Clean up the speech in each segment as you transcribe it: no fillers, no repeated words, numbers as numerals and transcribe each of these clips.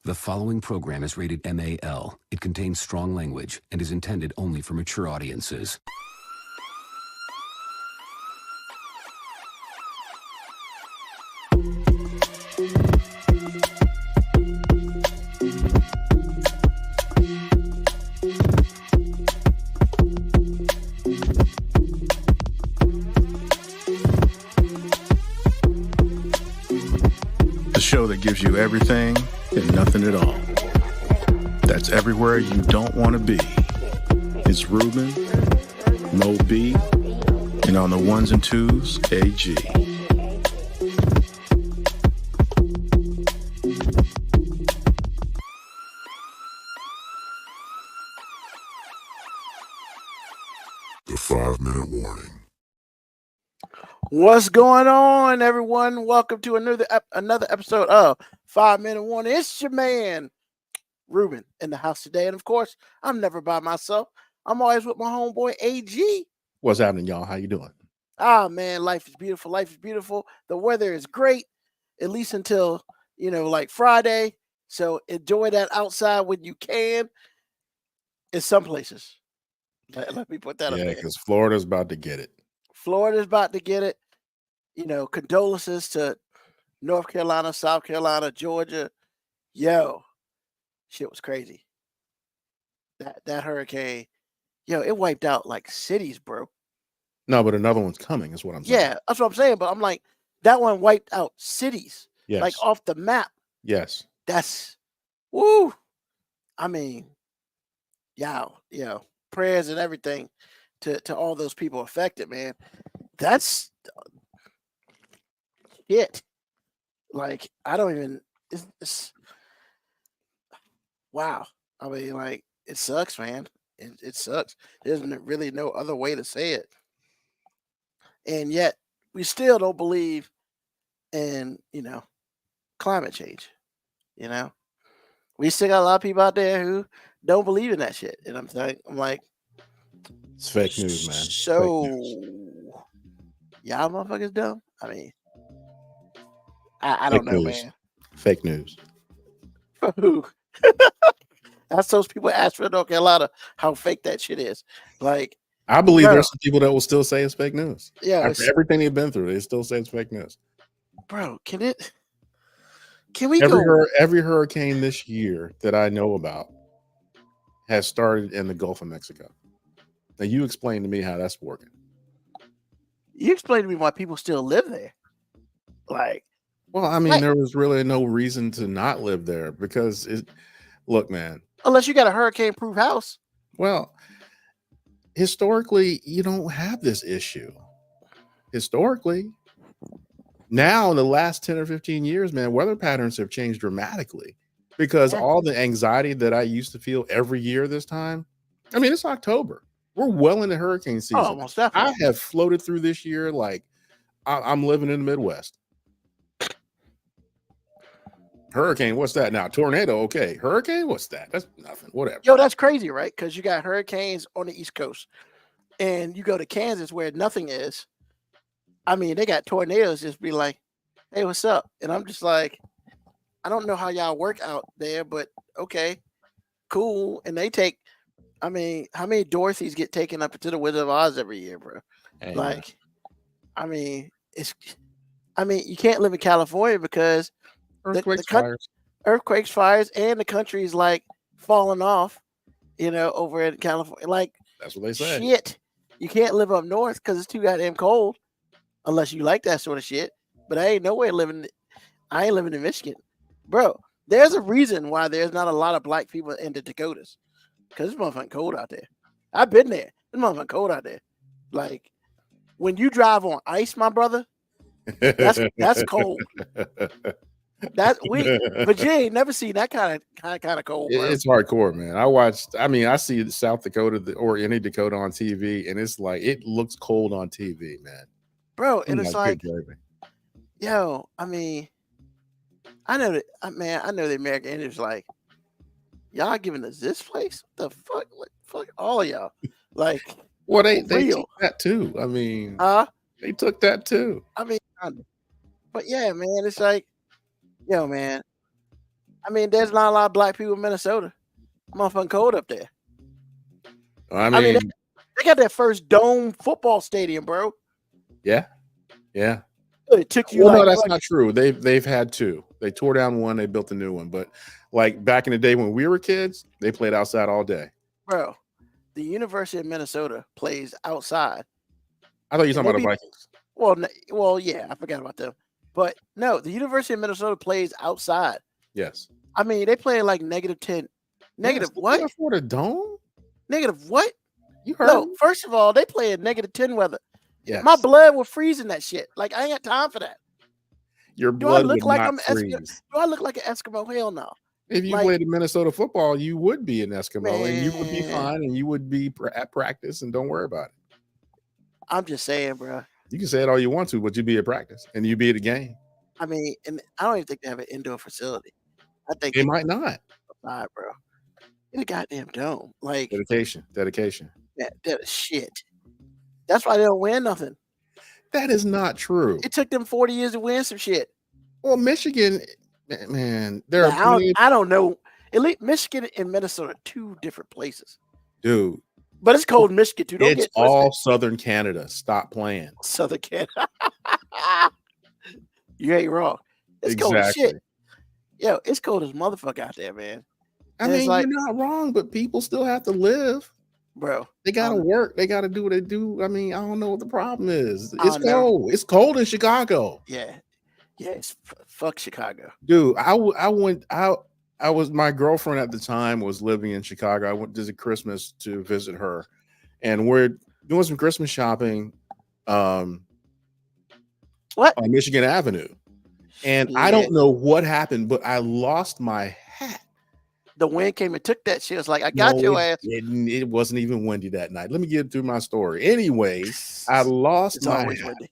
The following program is rated MAL. It contains strong language and is intended only for mature audiences. The show that gives you everything and nothing at all. That's everywhere you don't want to be. It's Ruben, Mo B, and on the ones and twos, AG. The 5-minute warning. What's going on, everyone? Welcome to another episode of 5-Minute Warning. It's your man, Ruben, in the house today. And of course, I'm never by myself. I'm always with my homeboy, AG. What's happening, y'all? How you doing? Man, life is beautiful. Life is beautiful. The weather is great, at least until, like Friday. So enjoy that outside when you can. In some places. Let me put that up Yeah, there. because Florida's about to get it. Florida's about to get it. Condolences to North Carolina, South Carolina, Georgia. Yo, shit was crazy. That hurricane, it wiped out like cities, bro. No, but another one's coming, is what I'm saying. Yeah, that's what I'm saying. But I'm like, that one wiped out cities, Yes. like off the map. Yes. That's woo. I mean, prayers and everything to all those people affected, man. That's it. Like, I don't even. It's wow. I mean, like, it sucks, man. It sucks. There's really no other way to say it. And yet, we still don't believe in, climate change. We still got a lot of people out there who don't believe in that shit. And I'm like, It's fake news, man. So, Fake news. y'all motherfuckers dumb? I mean, I don't know, man. Fake news. Who? That's those people ask for North Carolina how fake that shit is. Like, I believe there's some people that will still say it's fake news. Yeah, after everything they've been through, they still say it's fake news. Bro, can we go? Every hurricane this year that I know about has started in the Gulf of Mexico. Now you explain to me how that's working. You explain to me why people still live there. Like, well, I mean, there was really no reason to not live there because look, man. Unless you got a hurricane-proof house. Well, historically, you don't have this issue. Historically, now in the last 10 or 15 years, man, weather patterns have changed dramatically because all the anxiety that I used to feel every year this time. I mean, it's October. We're well into hurricane season. Oh, most definitely. I have floated through this year like I'm living in the Midwest. Hurricane, what's that now? Tornado, okay. Hurricane, what's that? That's nothing. Whatever. Yo, that's crazy, right? Because you got hurricanes on the East Coast, and you go to Kansas where nothing is. I mean, they got tornadoes. Just be like, "Hey, what's up?" And I'm just like, I don't know how y'all work out there, but okay, cool. And they take. I mean, how many Dorothys get taken up into the Wizard of Oz every year, bro? Hey, like, man. You can't live in California because earthquakes, fires, and the country's like falling off, over in California. Like, that's what they say. Shit, you can't live up north because it's too goddamn cold, unless you like that sort of shit. But I ain't living in Michigan, bro. There's a reason why there's not a lot of black people in the Dakotas, because it's motherfucking cold out there. I've been there. It's motherfucking cold out there. Like, when you drive on ice, my brother, that's cold. But you ain't never seen that kind of cold, bro. It's hardcore, man. I see South Dakota or any Dakota on TV, and it's like it looks cold on TV, man. Bro, and it's like, yo, I mean, I know the American Indians like, y'all giving us this place? What the fuck? Like, fuck all of y'all. Like, well, they took that too. I mean, they took that too. I mean, but yeah, man, it's like, yo, man, I mean, there's not a lot of black people in Minnesota. Motherfucking cold up there. I mean, mean, They got their first dome football stadium, bro. yeah. It took you Well, like no, that's what? not true. They've had two. They tore down one, they built a new one. But like back in the day when we were kids, they played outside all day. Bro, the University of Minnesota plays outside. I thought you were talking about the Vikings. Well, yeah, I forgot about them. But no, the University of Minnesota plays outside. Yes. I mean, they play like -10. Negative Yes, they what? can't afford a dome? Negative what? You heard No, me? first of all, they play in -10 weather. Yes. My blood was freezing that shit. Like I ain't got time for that. Your Do I blood look would like not I'm Eskimo? freeze. Do I look like an Eskimo? Hell no. If you Like- played in Minnesota football, you would be an Eskimo and you would be Man. fine and you would be at practice and don't worry about it. I'm just saying, bro. You can say it all you want to, but you'd be at practice and you'd be at a game. I mean, and I don't even think they have an indoor facility. I think They might not. outside, bro. In a goddamn dome. Like Dedication. that shit. That's why they don't win nothing. That is not true. It took them 40 years to win some shit. Well, Michigan, man, there are Now, plenty of- I don't know. At least Michigan and Minnesota are two different places. dude. But it's cold in Michigan too. Don't It's get twisted. all Southern Canada. Stop playing. Southern Canada. You ain't wrong. It's cold as Exactly. shit. Yo, it's cold as motherfucker out there, man. I And it's mean, like- you're not wrong, but people still have to live. Bro. They gotta Um, work. They gotta do what they do. I mean, I don't know what the problem is. I It's don't know. cold. It's cold in Chicago, Yeah. Yeah, fuck Chicago. dude. I was my girlfriend at the time was living in Chicago. I went to Christmas to visit her, and we're doing some Christmas shopping. What? On Michigan Avenue, and I Shit. don't know what happened, but I lost my hat. The wind came and took that shit. It's like, I got No, your it ass. didn't. It wasn't even windy that night. Let me get through my story. Anyways, I lost It's my always hat. windy.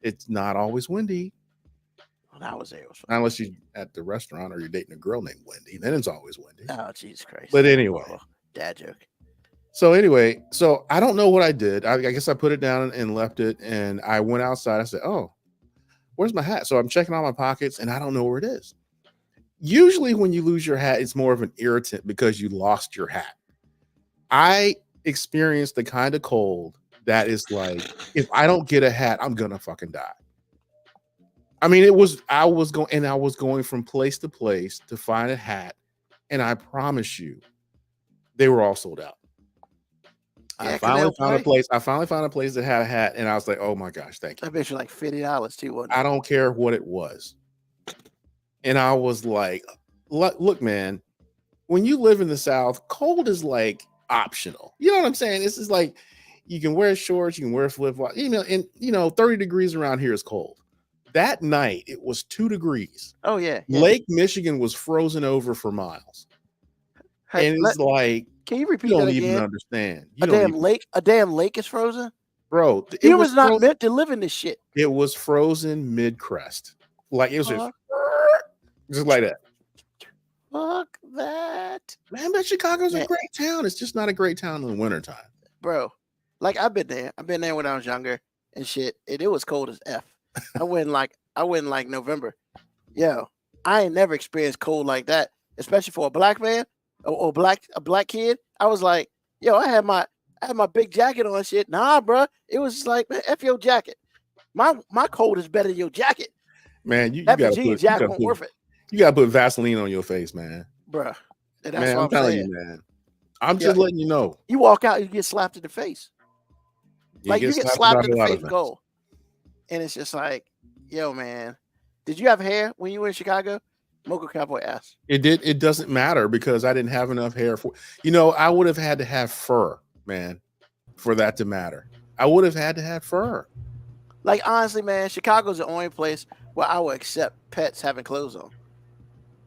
It's not always windy When I was there, it was fine. unless you're at the restaurant or you're dating a girl named Wendy. Then it's always windy. Oh, Jesus Christ. But anyway. Oh, dad joke. So anyway, so I don't know what I did. I guess I put it down and left it, and I went outside. I said, "Oh, where's my hat?" So I'm checking all my pockets, and I don't know where it is. Usually, when you lose your hat, it's more of an irritant because you lost your hat. I experienced the kind of cold that is like, if I don't get a hat, I'm gonna fucking die. I mean, I was going from place to place to find a and I promise you, they were all sold out. Yeah, I 'cause finally they'll found a play. place. I finally found a place that had a hat, and I was like, "Oh my gosh, thank you." That bitch was like $50 too, wasn't it? I don't care what it was. And I was like, "Look, man, when you live in the South, cold is like optional. You know what I'm saying? This is like you can wear shorts, you can wear flip flops. And 30 degrees around here is cold. That night it was 2 degrees. Oh, yeah. yeah. Lake Michigan was frozen over for miles, Hey, and it's like can you you repeat don't that even again? understand. A damn lake is frozen? Bro. It Humans was not meant to live in this shit. It was frozen mid crest, like it was just like that. Fuck that, Man, but Chicago's Man. a great town. It's just not a great town in the wintertime. bro. Like I've been there. I've been there when I was younger and shit. And it was cold as F. I went in like November. Yo, I ain't never experienced cold like that, especially for a black man or a black kid. I was like, yo, I had my big jacket on and shit. Nah, bro. It was just like, man, F your jacket. My cold is better than your jacket. Man, you That gotta jeans put, jacket won't worth it, you gotta put Vaseline on your face, man. bro. And that's Man, what I'm telling saying. you, man. I'm just Yeah. letting you know. You walk out, you get slapped in the face. You get slapped in the about a face lot of goal. And it's just like, yo, man. Did you have hair when you were in Chicago? Mocha Cowboy asked. It doesn't matter because I didn't have enough hair for I would have had to have fur, man, for that to matter. I would have had to have fur. Like, honestly, man, Chicago's the only place where I will accept pets having clothes on.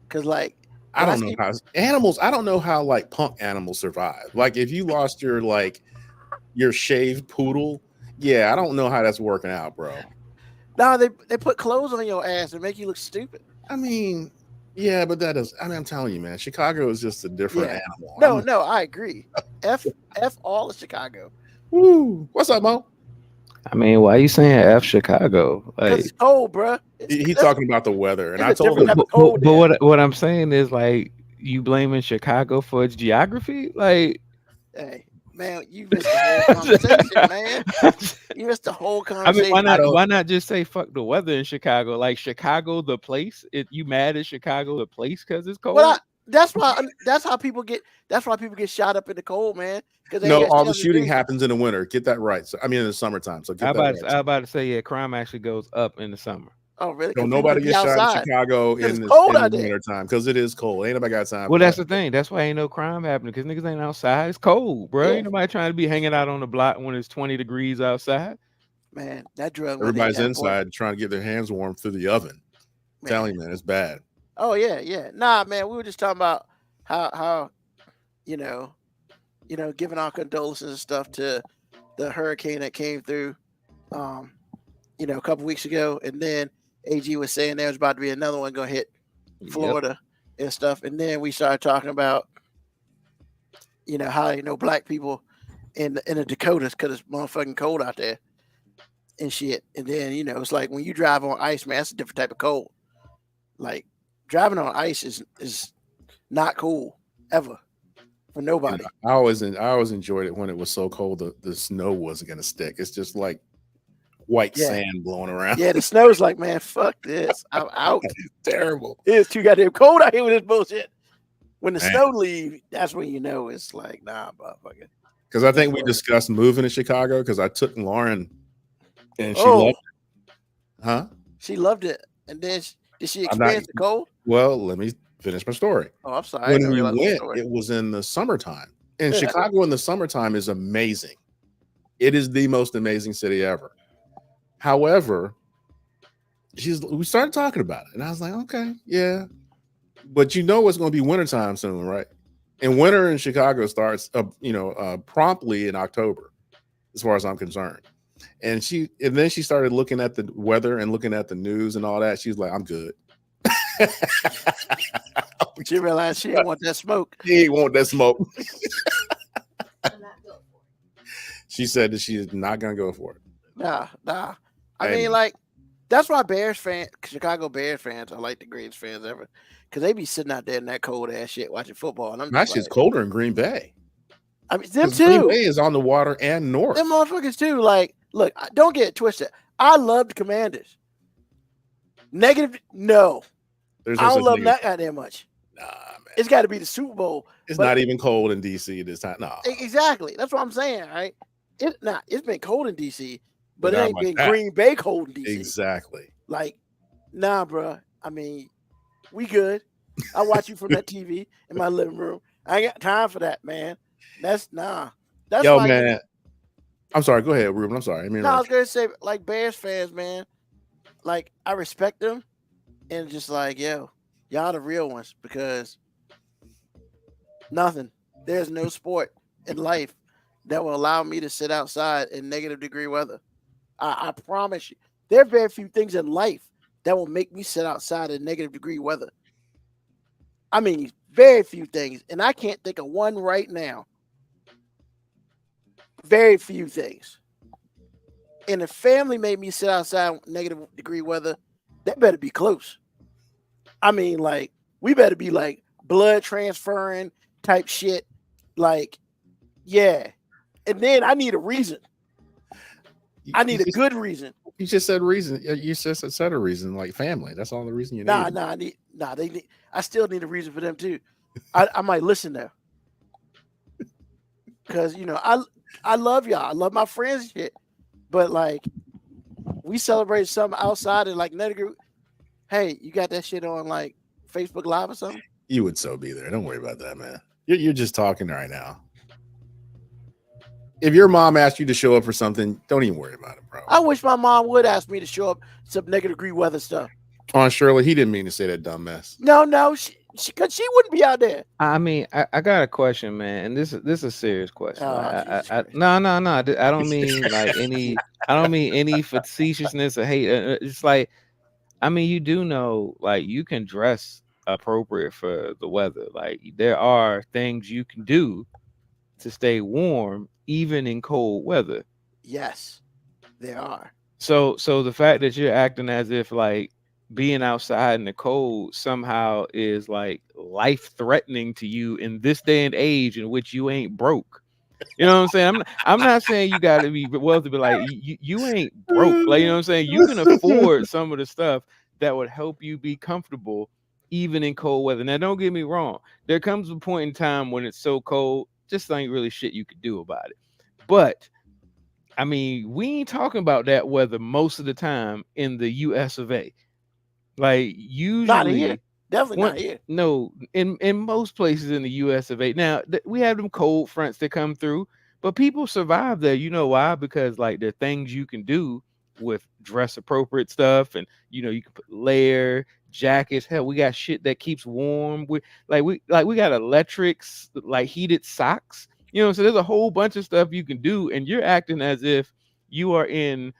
Because, like, I when don't know see- how animals. I don't know how like punk animals survive. Like if you lost your shaved poodle, yeah, I don't know how that's working out, bro. No, they put clothes on your ass and make you look stupid. I mean, yeah, but that does. I mean, I'm telling you, man, Chicago is just a different Yeah. animal. No, I agree. F all of Chicago. Woo. What's up, Mo? I mean, why you saying F Chicago? Because Like, it's cold, bro. He's talking about the weather, and it's I a told different him, type of cold there. what I'm saying is like you blaming Chicago for its geography, like. Hey, man, you missed the whole conversation, man. You missed the whole I mean, conversation. why not just say fuck the weather in Chicago? Like Chicago, the place. You mad at Chicago, the place, because it's cold? Well, that's how people get. That's why people get shot up in the cold, man. Because they no, ain't got all shit the else to shooting do. happens in the winter. Get that right. So, I mean, in the summertime. So get that right. I about to say, yeah, crime actually goes up in the summer. Oh, really? Don't 'Cause people nobody be get shot in outside. Chicago 'Cause in it's cold the out there. wintertime because it is cold. Ain't nobody got time. Well, for that's that. the thing. That's why ain't no crime happening, because niggas ain't outside. It's cold, bro. Yeah. Ain't nobody trying to be hanging out on the block when it's 20 degrees outside. Man, that drug. money ain't Everybody's that important. inside trying to get their hands warm through the oven. I'm telling you, man, it's bad. Oh yeah. Nah, man, we were just talking about how you know, giving our condolences and stuff to the hurricane that came through, a couple weeks ago, and then AG was saying there was about to be another one gonna hit Florida and stuff, and then we started talking about, how black people in the Dakotas because it's motherfucking cold out there and shit, and then it's like when you drive on ice, man, that's a different type of cold. Like driving on ice is not cool ever for nobody. I always enjoyed it when it was so cold the snow wasn't gonna stick. It's just like white sand blowing around. Yeah, the snow's like, man, fuck this. I'm out. It's terrible. It's too goddamn cold out here with this bullshit. When the snow leaves, that's when it's like, nah, motherfucker. Because I think we discussed moving to Chicago because I took Lauren and she loved it. Huh? She loved it. And then did she experience the cold? Well, let me finish my story. Oh, I'm sorry. When we went, it was in the summertime. And Chicago in the summertime is amazing. It is the most amazing city ever. However, we started talking about it, and I was like, okay, yeah. But it's going to be wintertime soon, right? And winter in Chicago starts, promptly in October, as far as I'm concerned. And then she started looking at the weather and looking at the news and all that. She's like, I'm good. She realized she didn't want that smoke. She didn't want that smoke. She said that she is not going to go for it. Nah. I mean, like, that's why Chicago Bears fans are like the greatest fans ever. Because they be sitting out there in that cold ass shit watching football. And that shit's colder in Green Bay. I mean, them too. Green Bay is on the water and north. Them motherfuckers too. Like, look, don't get it twisted. I love the Commanders. Negative, no. I don't love them that goddamn much. Nah, man. It's got to be the Super Bowl. It's not even cold in DC this time. No. Exactly. That's what I'm saying, right? It's been cold in DC, but it ain't been that. Green Bay cold in DC. Exactly. Like, nah, bro. I mean, we good. I watch you from that TV in my living room. I ain't got time for that, man. That's nah. That's yo, man. I'm sorry. Go ahead, Ruben. I'm sorry. I was gonna say, like, Bears fans, man. Like, I respect them, and just like, yo, y'all the real ones, because there's no sport in life that will allow me to sit outside in negative degree weather. I promise you, there are very few things in life that will make me sit outside in negative degree weather. I mean, very few things, and I can't think of one right now. Very few things. And if family made me sit outside in negative degree weather, that better be close. I mean, like, we better be like blood transferring type shit. Like, yeah. And then I need a reason. I need a good reason. You just said reason. You just said a reason, like family. That's all the reason you need. I still need a reason for them too. I might listen though. Because I love y'all. I love my friends and shit. But like, we celebrate something outside and like hey, you got that shit on like Facebook Live or something? You would so be there. Don't worry about that, man. You're just talking right now. If your mom asked you to show up for something, don't even worry about it, bro. I wish my mom would ask me to show up some negative degree weather stuff. On Shirley, he didn't mean to say that dumb mess. No, she wouldn't be out there. I mean, I got a question, man, and this is a serious question. Oh, no. I don't mean like any facetiousness or hate. It's like, I mean, you do know, like, you can dress appropriate for the weather. Like, there are things you can do to stay warm even in cold weather. Yes, There are. So the fact that you're acting as if like being outside in the cold somehow is like life threatening to you in this day and age in which you ain't broke. You know what I'm saying? I'm not saying you got to be wealthy, but like you ain't broke. Like, you know what I'm saying? You can afford some of the stuff that would help you be comfortable even in cold weather. Now, don't get me wrong. There comes a point in time when it's so cold, just ain't really shit you could do about it. But I mean, we ain't talking about that weather most of the time in the US of A. Like Not here. usually Definitely not here. no, in most places in the US of A. Now, we have them cold fronts that come through, but people survive there. You know why? Because like there are things you can do with dress appropriate stuff, and you know, you can put layer jackets. Hell, we got shit that keeps warm. We got electrics, like heated socks. You know, so there's a whole bunch of stuff you can do, and you're acting as if you are in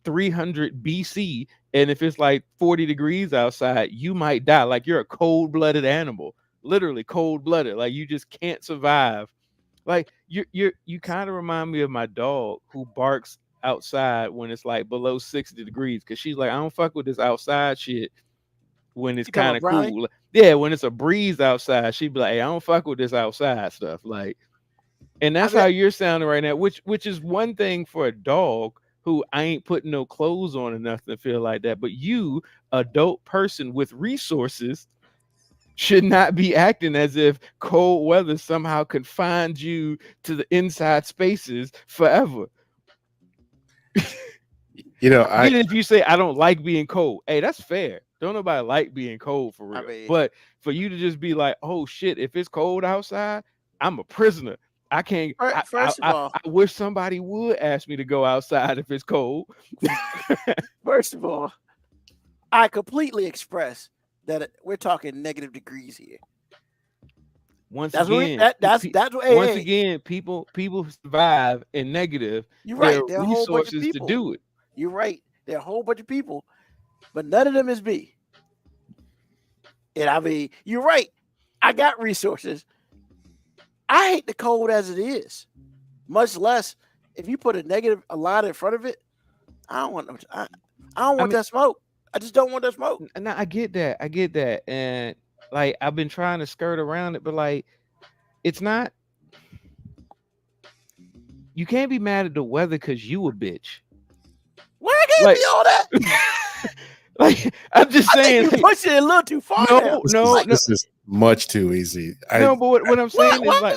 300 BC, and if it's like 40 degrees outside, you might die. Like you're a cold-blooded animal, literally cold-blooded. Like you just can't survive. Like you kind of remind me of my dog who barks outside when it's like below 60 degrees, because she's like, I don't fuck with this outside shit when it's kind of cool. Yeah, when it's a breeze outside, she'd be like, hey, I don't fuck with this outside stuff. Like, and that's how you're sounding right now, which is one thing for a dog who I ain't putting no clothes on enough to feel like that. But you, adult person with resources, should not be acting as if cold weather somehow confines you to the inside spaces forever. You know, even if you say I don't like being cold, hey, that's fair. Don't nobody like being cold for real. I mean, but for you to just be like, oh shit, if it's cold outside, I'm a prisoner. I can't. First of all, I wish somebody would ask me to go outside if it's cold. First of all, I completely express that we're talking negative degrees here. Once again, people survive in negative. You're right. There are a whole bunch of people to do it. You're right. There are a whole bunch of people, but none of them is me. And I mean, you're right. I got resources. I hate the cold as it is, much less if you put a line in front of it. I don't want that smoke. I just don't want that smoke. No, I get that, and like I've been trying to skirt around it, but like it's not. You can't be mad at the weather because you a bitch. Why I can't be all that? Like I'm just saying, you're pushing it a little too far. No, this is much too easy. But what I'm saying is like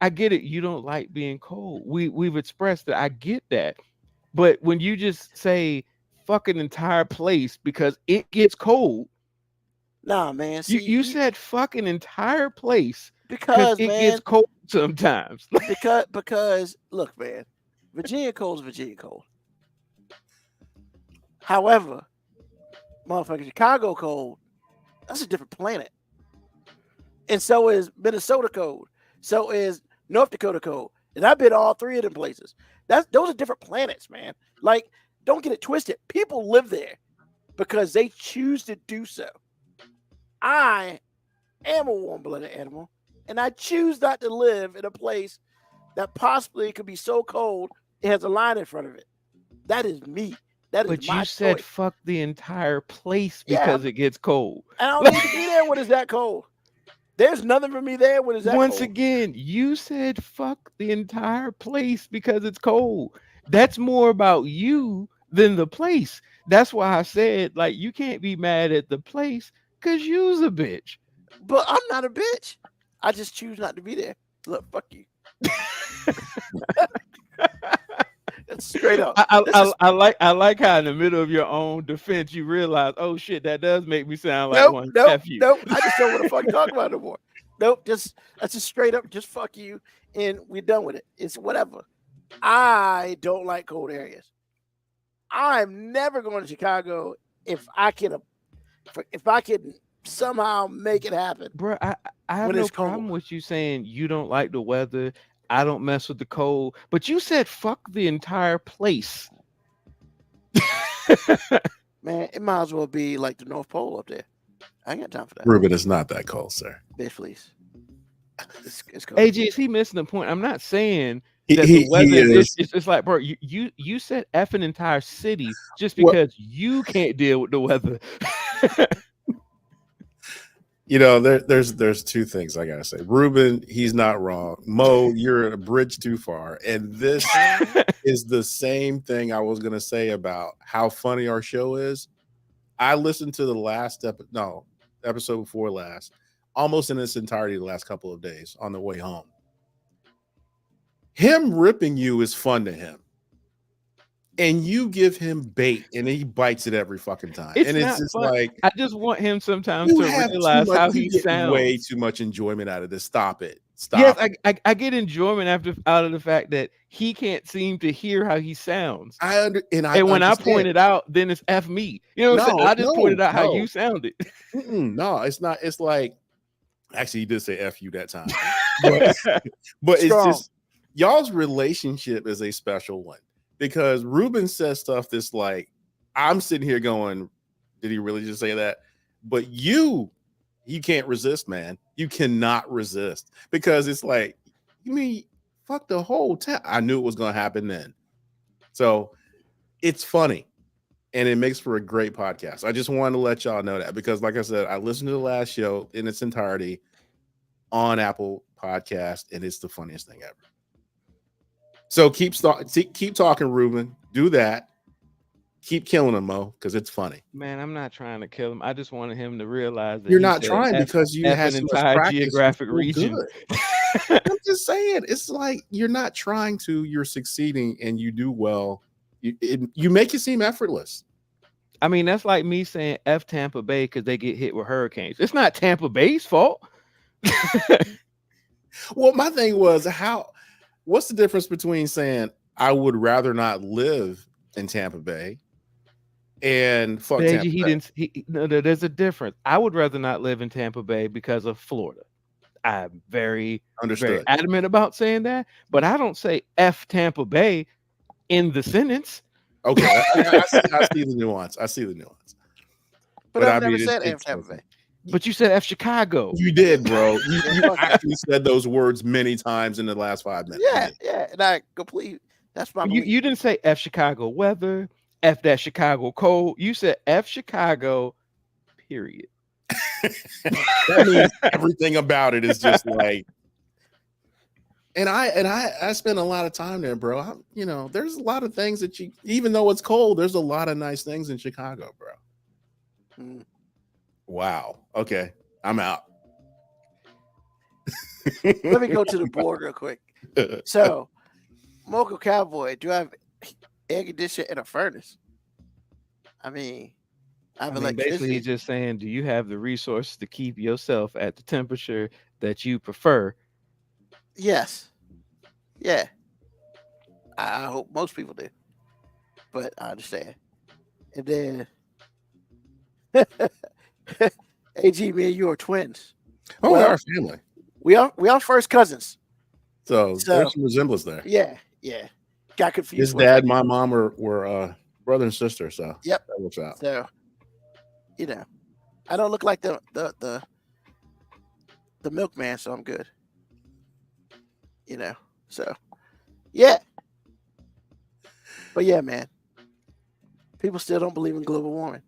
I get it. You don't like being cold. We've expressed that. I get that, but when you just say fuck an entire place because it gets cold, nah, man. See, you said fuck an entire place because it gets cold sometimes. because look, man, Virginia cold is Virginia cold. However, motherfucking Chicago cold, that's a different planet. And so is Minnesota cold. So is North Dakota cold. And I've been all three of them places. Those are different planets, man. Like, don't get it twisted. People live there because they choose to do so. I am a warm-blooded animal, and I choose not to live in a place that possibly could be so cold it has a line in front of it. That is me. But you said fuck the entire place because it gets cold. I don't need to be there when it's that cold. There's nothing for me there when it's that cold. Once again, you said fuck the entire place because it's cold. That's more about you than the place. That's why I said, like, you can't be mad at the place because you's a bitch. But I'm not a bitch. I just choose not to be there. Look, fuck you. Straight up. I like how in the middle of your own defense you realize, oh shit, that does make me sound like one. Nope. I just don't want to fucking talk about it no more. Nope. That's just straight up. Just fuck you, and we're done with it. It's whatever. I don't like cold areas. I'm never going to Chicago if I can somehow make it happen. Bro, I have no problem with you saying you don't like the weather. I don't mess with the cold, but you said fuck the entire place. Man, it might as well be like the North Pole up there. I ain't got time for that. Ruben, it's not that cold, sir. Bitch, please. It's cold. AJ, is he missing the point? I'm not saying that he the weather is. it's like, bro, you said F an entire city just Well, because you can't deal with the weather. you know, there's two things I gotta say. Ruben, he's not wrong. Mo, you're a bridge too far. And this is the same thing I was gonna say about how funny our show is. I listened to the last episode before last, almost in its entirety the last couple of days on the way home. Him ripping you is fun to him. And you give him bait and he bites it every fucking time. It's And not it's just fun. like, I just want him sometimes you to have realize how you he get sounds. way too much enjoyment out of this. Stop it. Stop. Yes, it. I get enjoyment out of the fact that he can't seem to hear how he sounds. And when I point it out, then it's F me. You know what I'm saying? I just pointed out how you sounded. No, it's not. It's like, actually, he did say F you that time. But it's just, y'all's relationship is a special one because Ruben says stuff that's like, I'm sitting here going, did he really just say that? But you can't resist, man. You cannot resist because it's like, you mean, fuck the whole time. I knew it was going to happen then. So it's funny and it makes for a great podcast. I just wanted to let y'all know that because, like I said, I listened to the last show in its entirety on Apple Podcast, and it's the funniest thing ever. So keep talking, Ruben. Do that. Keep killing him, Mo, because it's funny. Man, I'm not trying to kill him. I just wanted him to realize that you're not trying because you have an entire geographic region. I'm just saying, it's like you're not trying to. You're succeeding, and you do well. You make it seem effortless. I mean, that's like me saying F Tampa Bay because they get hit with hurricanes. It's not Tampa Bay's fault. Well, my thing was what's the difference between saying I would rather not live in Tampa Bay and fuck Tampa Bay? No, there's a difference. I would rather not live in Tampa Bay because of Florida. I'm very adamant about saying that, but I don't say F Tampa Bay in the sentence. Okay, I see the nuance. But I've never said F Tampa Bay. But you said F Chicago. You did, bro. You actually said those words many times in the last 5 minutes. Yeah. And I completely, that's my belief. You didn't say F Chicago weather, F that Chicago cold. You said F Chicago, period. That means everything about it is just like, and I spent a lot of time there, bro. There's a lot of things that even though it's cold, there's a lot of nice things in Chicago, bro. Mm. Wow. Okay. I'm out. Let me go to the board real quick. So, Mocha Cowboy, do I have air conditioner and a furnace? I mean, basically he's just saying, do you have the resources to keep yourself at the temperature that you prefer? Yes. Yeah. I hope most people do. But I understand. And then AG, me and you are twins. Oh, well, our family. We are first cousins. So there's some resemblance there. Yeah. Got confused. His dad, my mom were brother and sister. So yep, that works out. So I don't look like the milkman, so I'm good. So yeah. But yeah, man. People still don't believe in global warming.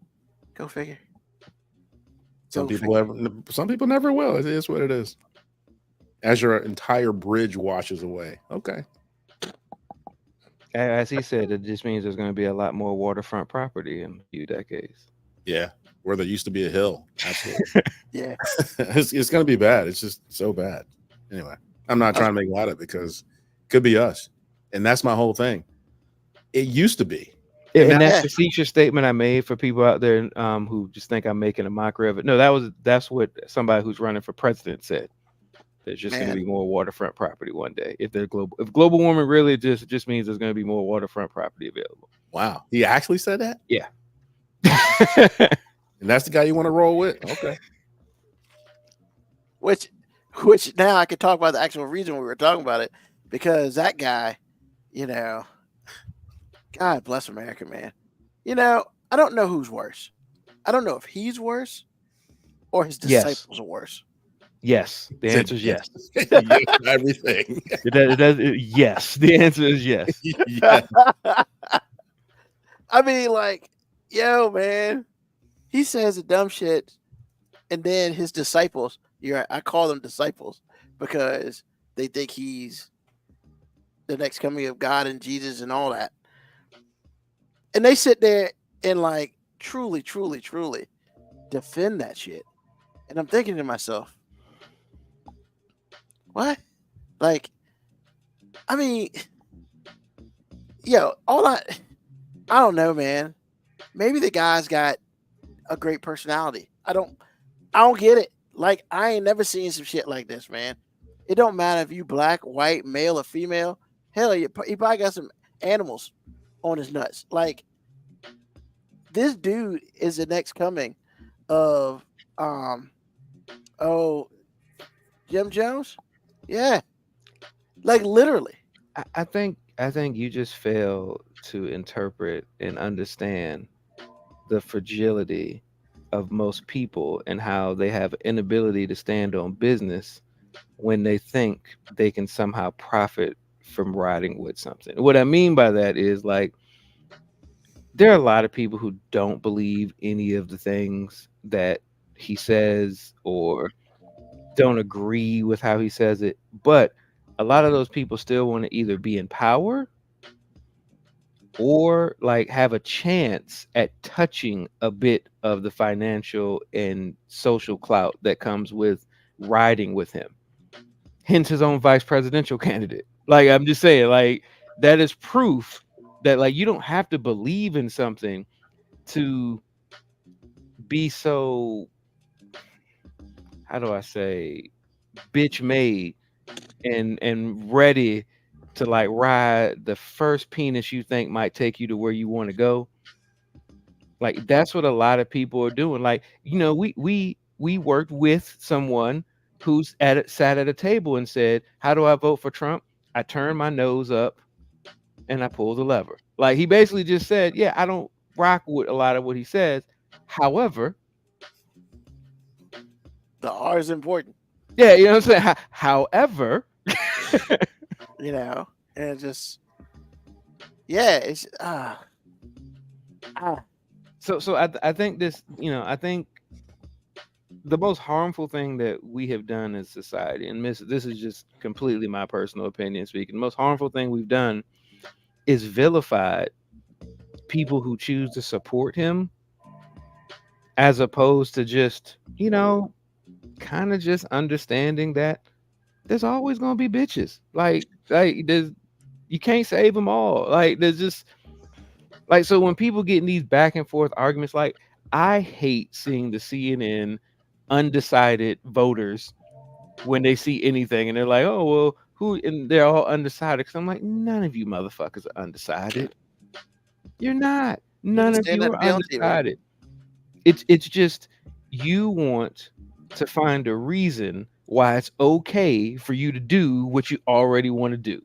Go figure. Some people never will. It is what it is. As your entire bridge washes away. Okay. As he said, it just means there's going to be a lot more waterfront property in a few decades. Yeah, where there used to be a hill. Absolutely. Yeah. It's going to be bad. It's just so bad. Anyway, I'm not trying to make a lot of it because it could be us. And that's my whole thing. It used to be. And that facetious statement I made for people out there who just think I'm making a mockery of it. No, that's what somebody who's running for president said. There's just going to be more waterfront property one day. If global warming really just means there's going to be more waterfront property available. Wow, he actually said that? Yeah. And that's the guy you want to roll with? Okay. Which now I can talk about the actual reason we were talking about it, because that guy, God bless America, man. I don't know who's worse. I don't know if he's worse or his disciples are worse. Yes. The answer is yes. Yes, everything. Yes. The answer is yes. Yeah. I mean, like, yo, man, he says the dumb shit, and then his disciples. You're right, I call them disciples because they think he's the next coming of God and Jesus and all that, and they sit there and like truly defend that shit, and I'm thinking to myself, what? Like, I mean, yo, I don't know, man. Maybe the guy's got a great personality. I don't get it. Like, I ain't never seen some shit like this, man. It don't matter if you black, white, male, or female. Hell, he probably got some animals on his nuts. Like, this dude is the next coming of Jim Jones. Yeah, like literally. I think you just fail to interpret and understand the fragility of most people and how they have inability to stand on business when they think they can somehow profit from riding with something. What I mean by that is, like, there are a lot of people who don't believe any of the things that he says or don't agree with how he says it, but a lot of those people still want to either be in power or like have a chance at touching a bit of the financial and social clout that comes with riding with him. Hence his own vice presidential candidate. Like, I'm just saying, like, that is proof that, like, you don't have to believe in something to be so, how do I say, bitch made and ready to like ride the first penis you think might take you to where you want to go. Like, that's what a lot of people are doing. Like, you know, we worked with someone who's sat at a table and said, how do I vote for Trump? I turn my nose up and I pull the lever. Like, he basically just said, yeah, I don't rock with a lot of what he says. However, The R is important, yeah, you know what I'm saying? However, you know, and it just, yeah, it's So I think this, you know, I think the most harmful thing that we have done as society, and this is just completely my personal opinion speaking, the most harmful thing we've done is vilified people who choose to support him, as opposed to just, you know, kind of just understanding that there's always gonna be bitches. Like there's, you can't save them all. Like, there's just, like, so when people get in these back and forth arguments, like, I hate seeing the CNN undecided voters when they see anything and they're like, oh, well, who, and they're all undecided. Cause I'm like, none of you motherfuckers are undecided. You're not. None of you are undecided. It's just, you want to find a reason why it's okay for you to do what you already want to do.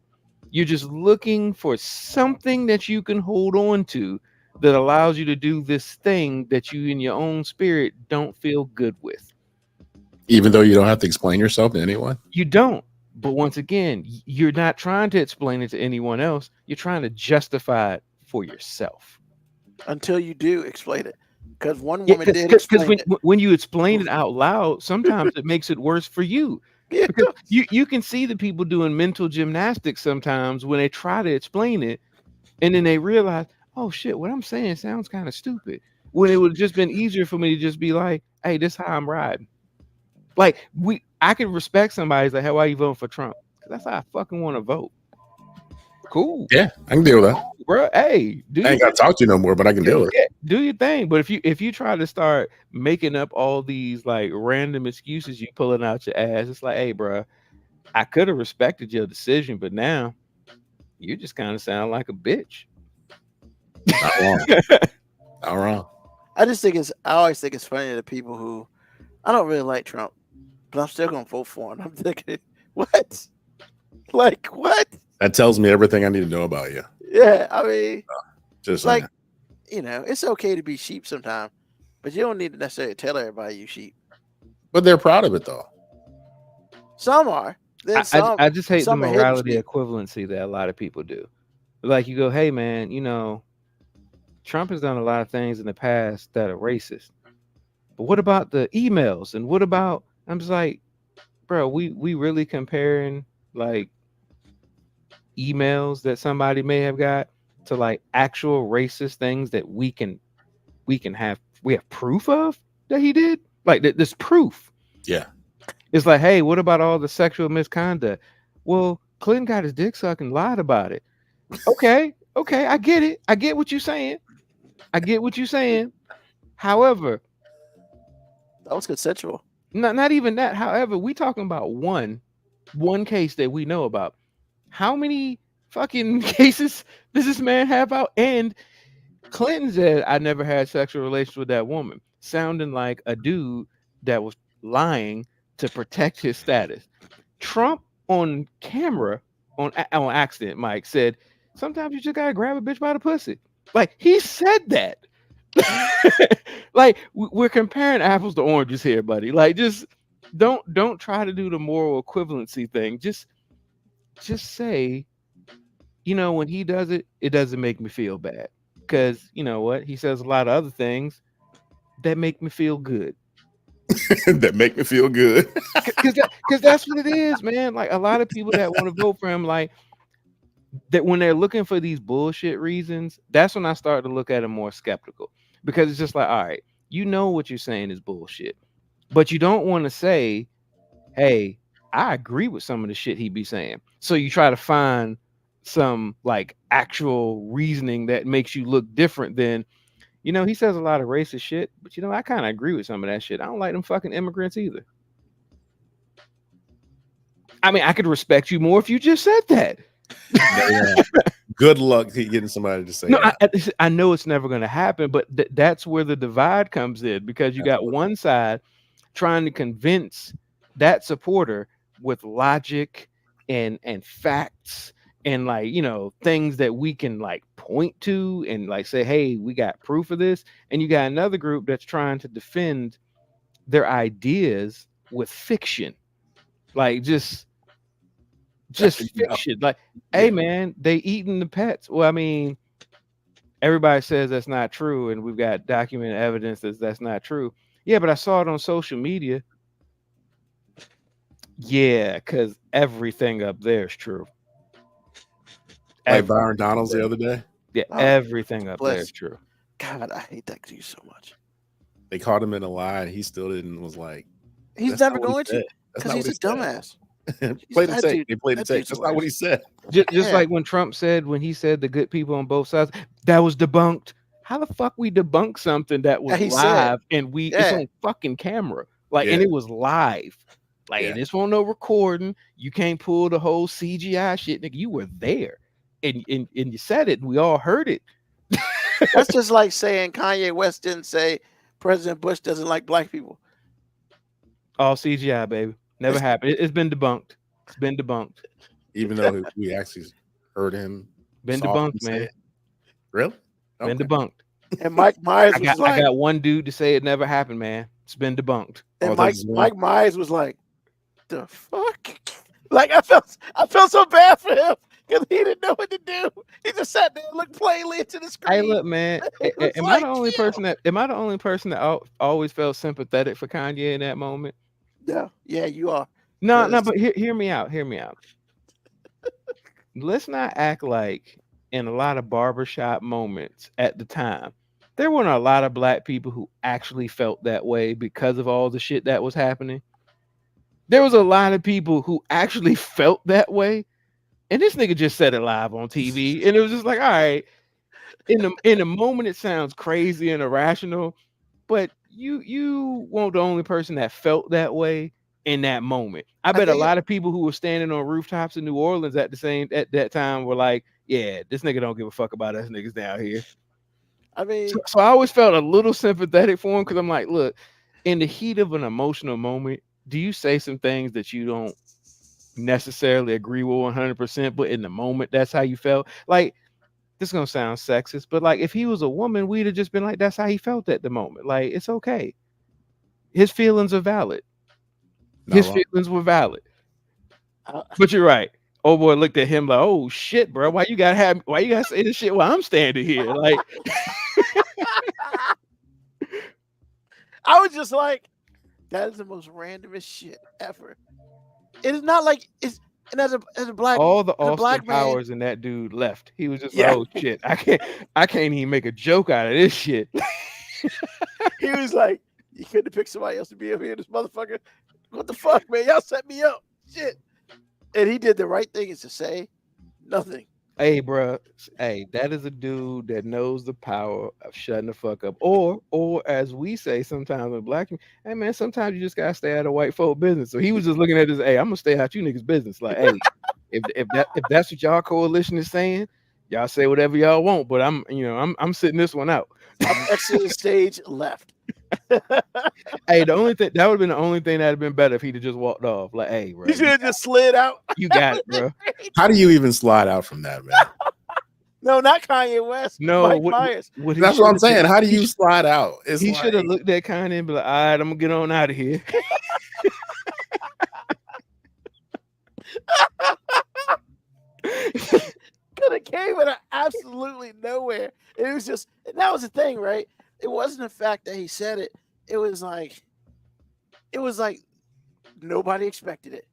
You're just looking for something that you can hold on to that allows you to do this thing that you in your own spirit don't feel good with. Even though you don't have to explain yourself to anyone? You don't. But once again, you're not trying to explain it to anyone else. You're trying to justify it for yourself. Until you do explain it. Because one woman did explain it. When you explain it out loud, sometimes it makes it worse for you. Yeah. Because you can see the people doing mental gymnastics sometimes when they try to explain it, and then they realize, oh shit, what I'm saying sounds kind of stupid. When it would have just been easier for me to just be like, hey, this is how I'm riding. Like, I can respect somebody's like, hey, why are you voting for Trump? Because that's how I fucking want to vote. Cool. Yeah, I can deal with that. Bro, hey, I ain't got to talk to you no more, but I can deal with it. Do your thing. But if you try to start making up all these like random excuses you pulling out your ass, it's like, hey, bro, I could have respected your decision, but now you just kind of sound like a bitch. Not wrong. Not wrong. I always think it's funny that people who, I don't really like Trump, but I'm still gonna vote for him. I'm thinking, what? Like, what? That tells me everything I need to know about you. Yeah, I mean, Just like, saying. you know, it's okay to be sheep sometimes, but you don't need to necessarily tell everybody you sheep. But they're proud of it though. Some are. Then some. I just hate the some are hidden morality shit. equivalency that a lot of people do. Like you go, hey man, you know, Trump has done a lot of things in the past that are racist. But what about the emails? And what about I'm just like, bro, we really comparing like emails that somebody may have got to like actual racist things that we have proof of that he did? Like this proof. Yeah. It's like, hey, what about all the sexual misconduct? Well, Clinton got his dick sucked and lied about it. Okay, I get it. I get what you're saying. However, That was consensual. not even that. However, we talking about one case that we know about. How many fucking cases does this man have out? And Clinton said, I never had sexual relations with that woman, sounding like a dude that was lying to protect his status. Trump on camera, on accident, Mike said, sometimes you just gotta grab a bitch by the pussy. Like he said that. Like we're comparing apples to oranges here, buddy. Like just don't try to do the moral equivalency thing. Just say, you know, when he does it, it doesn't make me feel bad. Because you know what? He says a lot of other things that make me feel good. That make me feel good. Because that's what it is, man. Like a lot of people that want to vote for him, like that when they're looking for these bullshit reasons, that's when I start to look at him more skeptical. Because it's just like, all right, you know what you're saying is bullshit, but you don't want to say, hey, I agree with some of the shit he be saying. So you try to find some like actual reasoning that makes you look different than, you know, he says a lot of racist shit, but you know, I kind of agree with some of that shit. I don't like them fucking immigrants either. I mean, I could respect you more if you just said that. Good luck getting somebody to say that. I know it's never going to happen, but that's where the divide comes in, because you got one side trying to convince that supporter with logic and facts and like, you know, things that we can like point to and like say, hey, we got proof of this. And you got another group that's trying to defend their ideas with fiction, like just fiction. Like, hey man, they eating the pets. Well, I mean, everybody says that's not true, and we've got documented evidence that that's not true. Yeah, but I saw it on social media. Yeah, because everything up there is true. Like Byron Donalds the other day. Yeah, everything up there is true. God, I hate that dude so much. They caught him in a lie, and he still didn't. Was like, he's never going to, because he's a dumbass. Play the tape. They played the tape. That's not what he said. Just like when Trump said, when he said the good people on both sides, that was debunked. How the fuck we debunk something that was live and it's on fucking camera, like, and it was live, like, and this won't no recording. You can't pull the whole CGI shit, nigga. You were there, and you said it, and we all heard it. That's just like saying Kanye West didn't say President Bush doesn't like black people. All CGI, baby. Never happened. It's been debunked. It's been debunked. Even though we actually heard him. Been debunked, man. Really? Been debunked. And Mike Myers was like, I got one dude to say it never happened, man. It's been debunked. And Mike Myers was like, the fuck? Like, I felt so bad for him because he didn't know what to do. He just sat there and looked plainly into the screen. Hey, look, man. Am I the only person that always felt sympathetic for Kanye in that moment? Yeah, you are. No, but hear me out. Hear me out. Let's not act like in a lot of barbershop moments at the time, there weren't a lot of black people who actually felt that way because of all the shit that was happening. There was a lot of people who actually felt that way. And this nigga just said it live on TV. And it was just like, all right, in the moment, it sounds crazy and irrational, but you weren't the only person that felt that way in that moment. I bet a lot of people who were standing on rooftops in New Orleans at that time were like, yeah, this nigga don't give a fuck about us niggas down here. I mean, so I always felt a little sympathetic for him, because I'm like, look, in the heat of an emotional moment, do you say some things that you don't necessarily agree with 100%, but in the moment, that's how you felt? Like, this is gonna sound sexist, but like, if he was a woman, we'd have just been like, that's how he felt at the moment. Like, it's okay. His feelings are valid. His feelings were valid. But you're right. Old boy looked at him like, "Oh shit, bro! Why you gotta say this shit while I'm standing here?" Like, I was just like, that is the most randomest shit ever. It is not like it's and as a black all the as a Austin black man, Powers in that dude left. He was just Yeah. like, "Oh shit, I can't even make a joke out of this shit." he was like, you couldn't have picked somebody else to be up here. This motherfucker, what the fuck, man? Y'all set me up, shit. And he did the right thing is to say nothing. Hey, bro. Hey, that is a dude that knows the power of shutting the fuck up. Or as we say sometimes in black, hey man, sometimes you just gotta stay out of white folk business. So he was just looking at this, hey, I'm gonna stay out you niggas' business. Like, hey, if that's what y'all coalition is saying, y'all say whatever y'all want, but I'm sitting this one out. I'm exiting the stage left. Hey, the only thing that would have been the only thing that'd have been better if he'd have just walked off. Like, hey, bro, You should have just slid out. you got it, bro. How do you even slide out from that, man? No, not Kanye West. No, Mike what- Myers. What he That's what I'm should've saying. did- How do you slide out? It's He like- should have looked at Kanye and be like, all right, I'm gonna get on out of here. Could have came out of absolutely nowhere. It was just, and that was the thing, right? It wasn't the fact that he said it. It was like nobody expected it.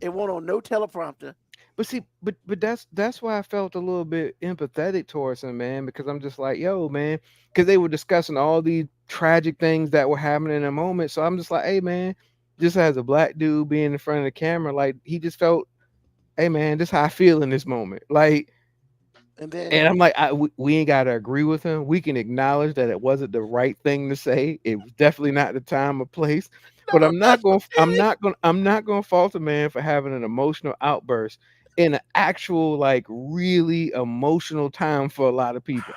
It went on no teleprompter. But see, but that's why I felt a little bit empathetic towards him, man, because I'm just like, yo, man, because they were discussing all these tragic things that were happening in a moment. So I'm just like, hey, man, just as a black dude being in front of the camera, like he just felt, hey, man, this is how I feel in this moment. Like, And then and I'm like, we ain't got to agree with him. We can acknowledge that it wasn't the right thing to say. It was definitely not the time or place. But I'm not going to fault the man for having an emotional outburst in an actual, like, really emotional time for a lot of people.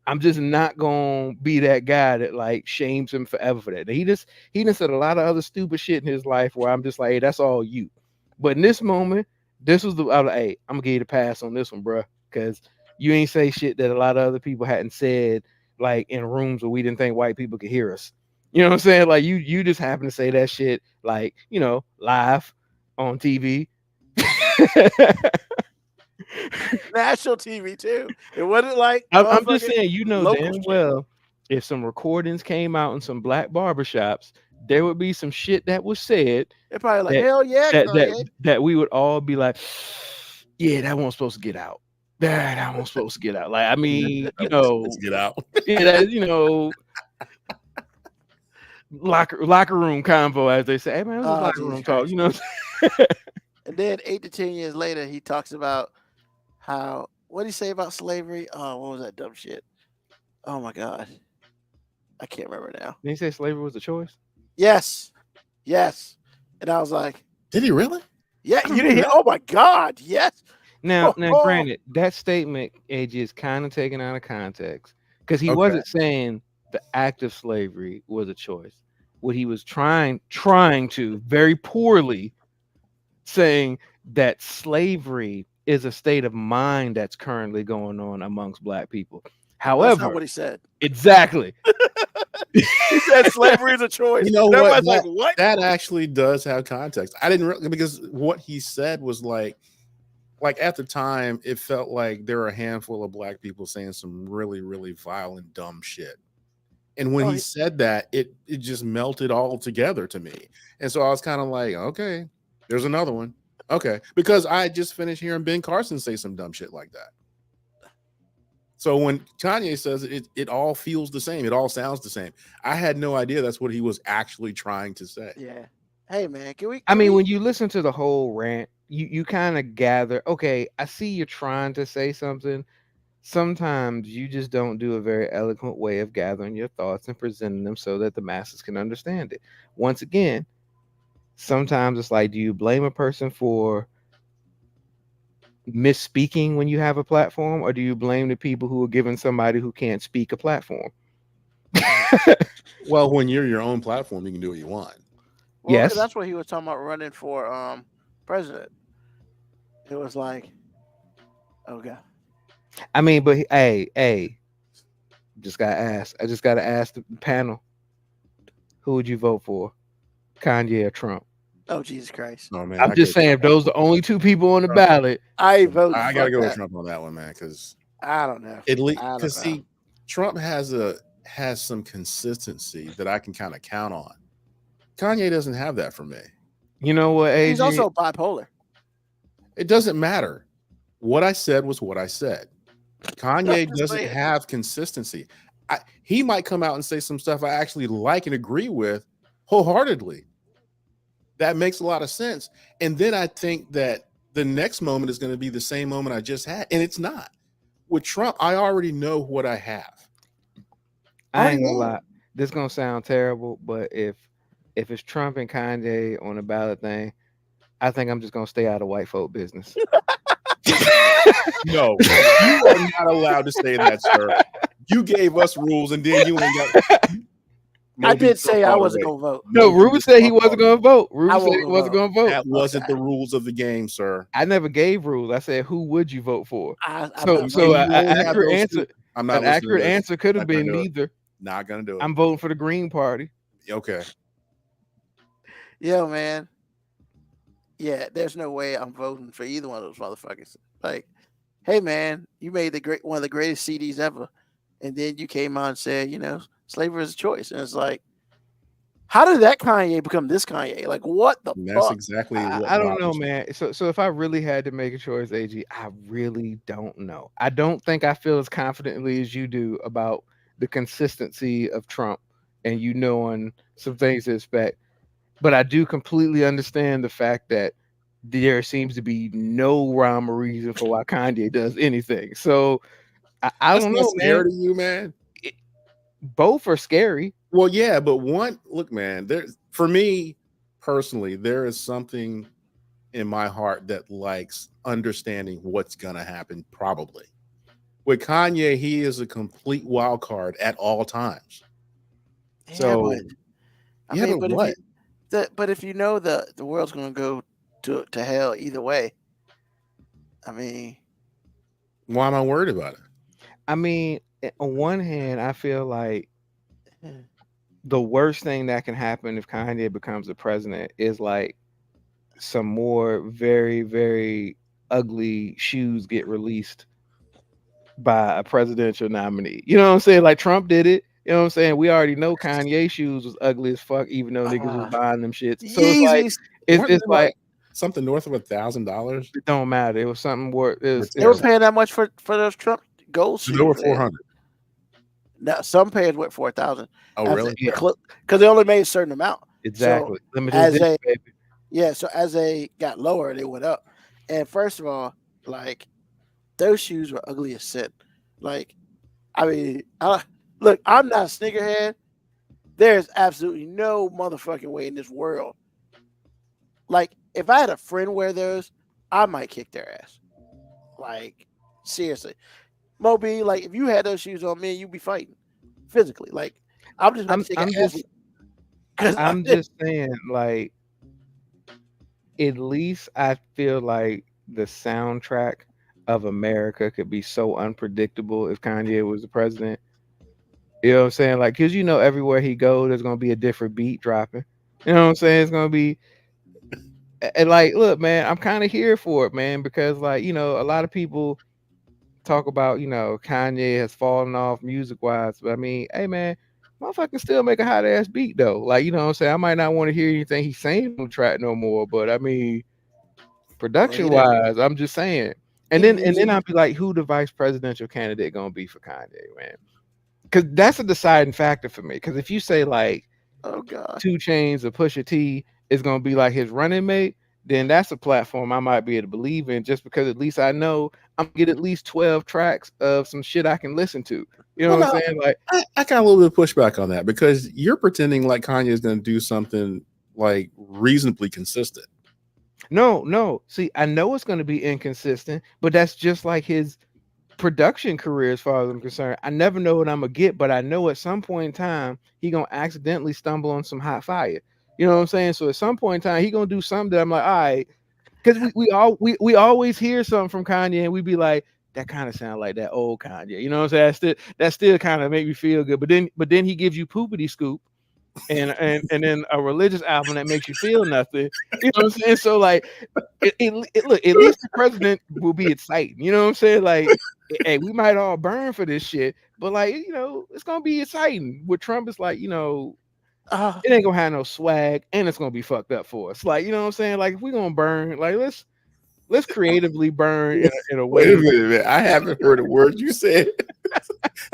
I'm just not going to be that guy that like shames him forever for that. He done said a lot of other stupid shit in his life where I'm just like, hey, that's all you. But in this moment, this was I was like, hey, I'm gonna give you the pass on this one, bro, because you ain't say shit that a lot of other people hadn't said, like in rooms where we didn't think white people could hear us. You know what I'm saying? Like you just happen to say that shit, like, live on TV. national TV too. It wasn't like I'm just motherfucking saying, local damn shit. well, if some recordings came out in some black barbershops, there would be some shit that was said They're probably like, that- hell yeah, Kanye. that we would all be like, yeah, that wasn't supposed to get out. That wasn't supposed to get out. Like, I mean, Let's get out. yeah, that, locker room convo, as they say. Hey man, it was Oh, locker Jesus room talk. Christ. And then 8 to 10 years later, he talks about how, what did he say about slavery? Oh, what was that dumb shit? Oh my God. I can't remember now. Did he say slavery was a choice? Yes. And I was like, Did he really? yeah, you didn't hear? Oh my God. Yes. Now, Oh. granted, that statement, AG, is kind of taken out of context because he Okay. wasn't saying the act of slavery was a choice. What he was trying to very poorly saying that slavery is a state of mind that's currently going on amongst black people. That's However, not what he said. exactly. He said slavery is a choice. You know And what? everybody's like, what? That actually does have context. I didn't really, because what he said was like at the time, it felt like there were a handful of black people saying some really, really violent, dumb shit. And when Oh, he he- said that, it just melted all together to me. And so I was kind of like, okay, there's another one. Okay. Because I just finished hearing Ben Carson say some dumb shit like that. So when Kanye says it, it all feels the same. It all sounds the same. I had no idea that's what he was actually trying to say. Yeah. Hey man, can we? I mean, we- when you listen to the whole rant, you kind of gather, okay, I see you're trying to say something. Sometimes you just don't do a very eloquent way of gathering your thoughts and presenting them so that the masses can understand it. Once again, sometimes it's like, do you blame a person for misspeaking when you have a platform, or do you blame the people who are giving somebody who can't speak a platform? Well, when you're your own platform, you can do what you want. well, 'cause yes. that's what he was talking about running for president. It was like, oh God. I mean, but hey, I just gotta ask the panel, who would you vote for, Kanye or Trump? Oh Jesus Christ! Oh man, I'm just saying, if those are the only two people on the ballot. I ain't voting. I gotta Fuck go with that. Trump on that one, man, because I don't know. at least I don't because know. see, Trump has some consistency that I can kind of count on. Kanye doesn't have that for me. You know what, AG? He's also bipolar. It doesn't matter. What I said was what I said. Kanye Just doesn't saying. have consistency. He might come out and say some stuff I actually like and agree with wholeheartedly. That makes a lot of sense. And then I think that the next moment is going to be the same moment I just had. And it's not. With Trump, I already know what I have. I ain't gonna lie. This gonna sound terrible, but if it's Trump and Kanye on a ballot thing, I think I'm just gonna stay out of white folk business. No, you are not allowed to say that, sir. You gave us rules, and then you ain't got. I did say I wasn't gonna vote. No, Ruben said he wasn't gonna vote. Ruben said he won't wasn't vote. gonna vote. That wasn't the rules of the game, sir. I never gave rules. I said, who would you vote for? I'm So not so voting. an accurate answer. I'm not An listening accurate to this. answer could have Not gonna been do it. neither. Not gonna do it. I'm voting for the Green Party. Okay. Yo, man. Yeah, there's no way I'm voting for either one of those motherfuckers. Like, hey, man, you made one of the greatest CDs ever, and then you came on and said, slavery is a choice, and it's like, how did that Kanye become this Kanye? Like, what the And that's fuck? exactly what I don't know, bothers me. man. So if I really had to make a choice, AG, I really don't know. I don't think I feel as confidently as you do about the consistency of Trump and knowing some things to expect. But I do completely understand the fact that there seems to be no rhyme or reason for why Kanye does anything. So I don't know, man. Scary to you, man. Both are scary. Well, yeah, but look, man, for me personally, there is something in my heart that likes understanding what's gonna happen, probably. With Kanye, he is a complete wild card at all times. So, but what? But if you know the world's gonna go to hell either way, I mean, why am I worried about it? I mean, on one hand, I feel like the worst thing that can happen if Kanye becomes the president is like some more very, very ugly shoes get released by a presidential nominee. You know what I'm saying? Like Trump did it. You know what I'm saying? We already know Kanye shoes was ugly as fuck, even though niggas was buying them shits. So it's like something north of $1,000. It don't matter. It was something worth. They were paying that much for those Trump gold shoes. They were $400. Now some pairs went for $1,000. Oh, really? Because they only made a certain amount. Exactly. So Limited baby. Yeah. So as they got lower, they went up. And first of all, like those shoes were ugly as sin. Like, I mean, look, I'm not a sneakerhead. There's absolutely no motherfucking way in this world. Like, if I had a friend wear those, I might kick their ass. Like, seriously. Moby, like, if you had those shoes on me, you'd be fighting physically. Like, I'm just saying, like, at least I feel like the soundtrack of America could be so unpredictable if Kanye was the president. You know what I'm saying? Like, because everywhere he goes, there's gonna be a different beat dropping. You know what I'm saying? It's gonna be, and like, look, man, I'm kind of here for it, man, because like, a lot of people talk about, Kanye has fallen off music wise, but I mean, hey, man, motherfucker still make a hot ass beat though. Like, you know what I'm saying? I might not want to hear anything he's saying on the track no more, but I mean, production wise, I'm just saying. And then I'll be like, who the vice presidential candidate gonna be for Kanye, man? Because that's a deciding factor for me. Because if you say like, oh god, 2 Chainz or Pusha T is gonna be like his running mate, then that's a platform I might be able to believe in. Just because at least I know I'm gonna get at least 12 tracks of some shit I can listen to. You know what I'm saying? Like, I got a little bit of pushback on that because you're pretending like Kanye is gonna do something like reasonably consistent. No. See, I know it's going to be inconsistent, but that's just like his production career as far as I'm concerned. I never know what I'm going to get, but I know at some point in time, he going to accidentally stumble on some hot fire. You know what I'm saying? So at some point in time, he going to do something that I'm like, all right, because we always hear something from Kanye and we be like, that kind of sound like that old Kanye. You know what I'm saying? That still kind of make me feel good. But then he gives you Poopity Scoop. and then a religious album that makes you feel nothing. You know what I'm saying? So like, look, at least the president will be exciting. You know what I'm saying? Like, hey, we might all burn for this shit, but like, you know, it's gonna be exciting. With Trump, it's like, you know, it ain't gonna have no swag, and it's gonna be fucked up for us. Like, you know what I'm saying? Like, if we're gonna burn, like, let's creatively burn in a way. Wait a minute, man. I haven't heard a word you said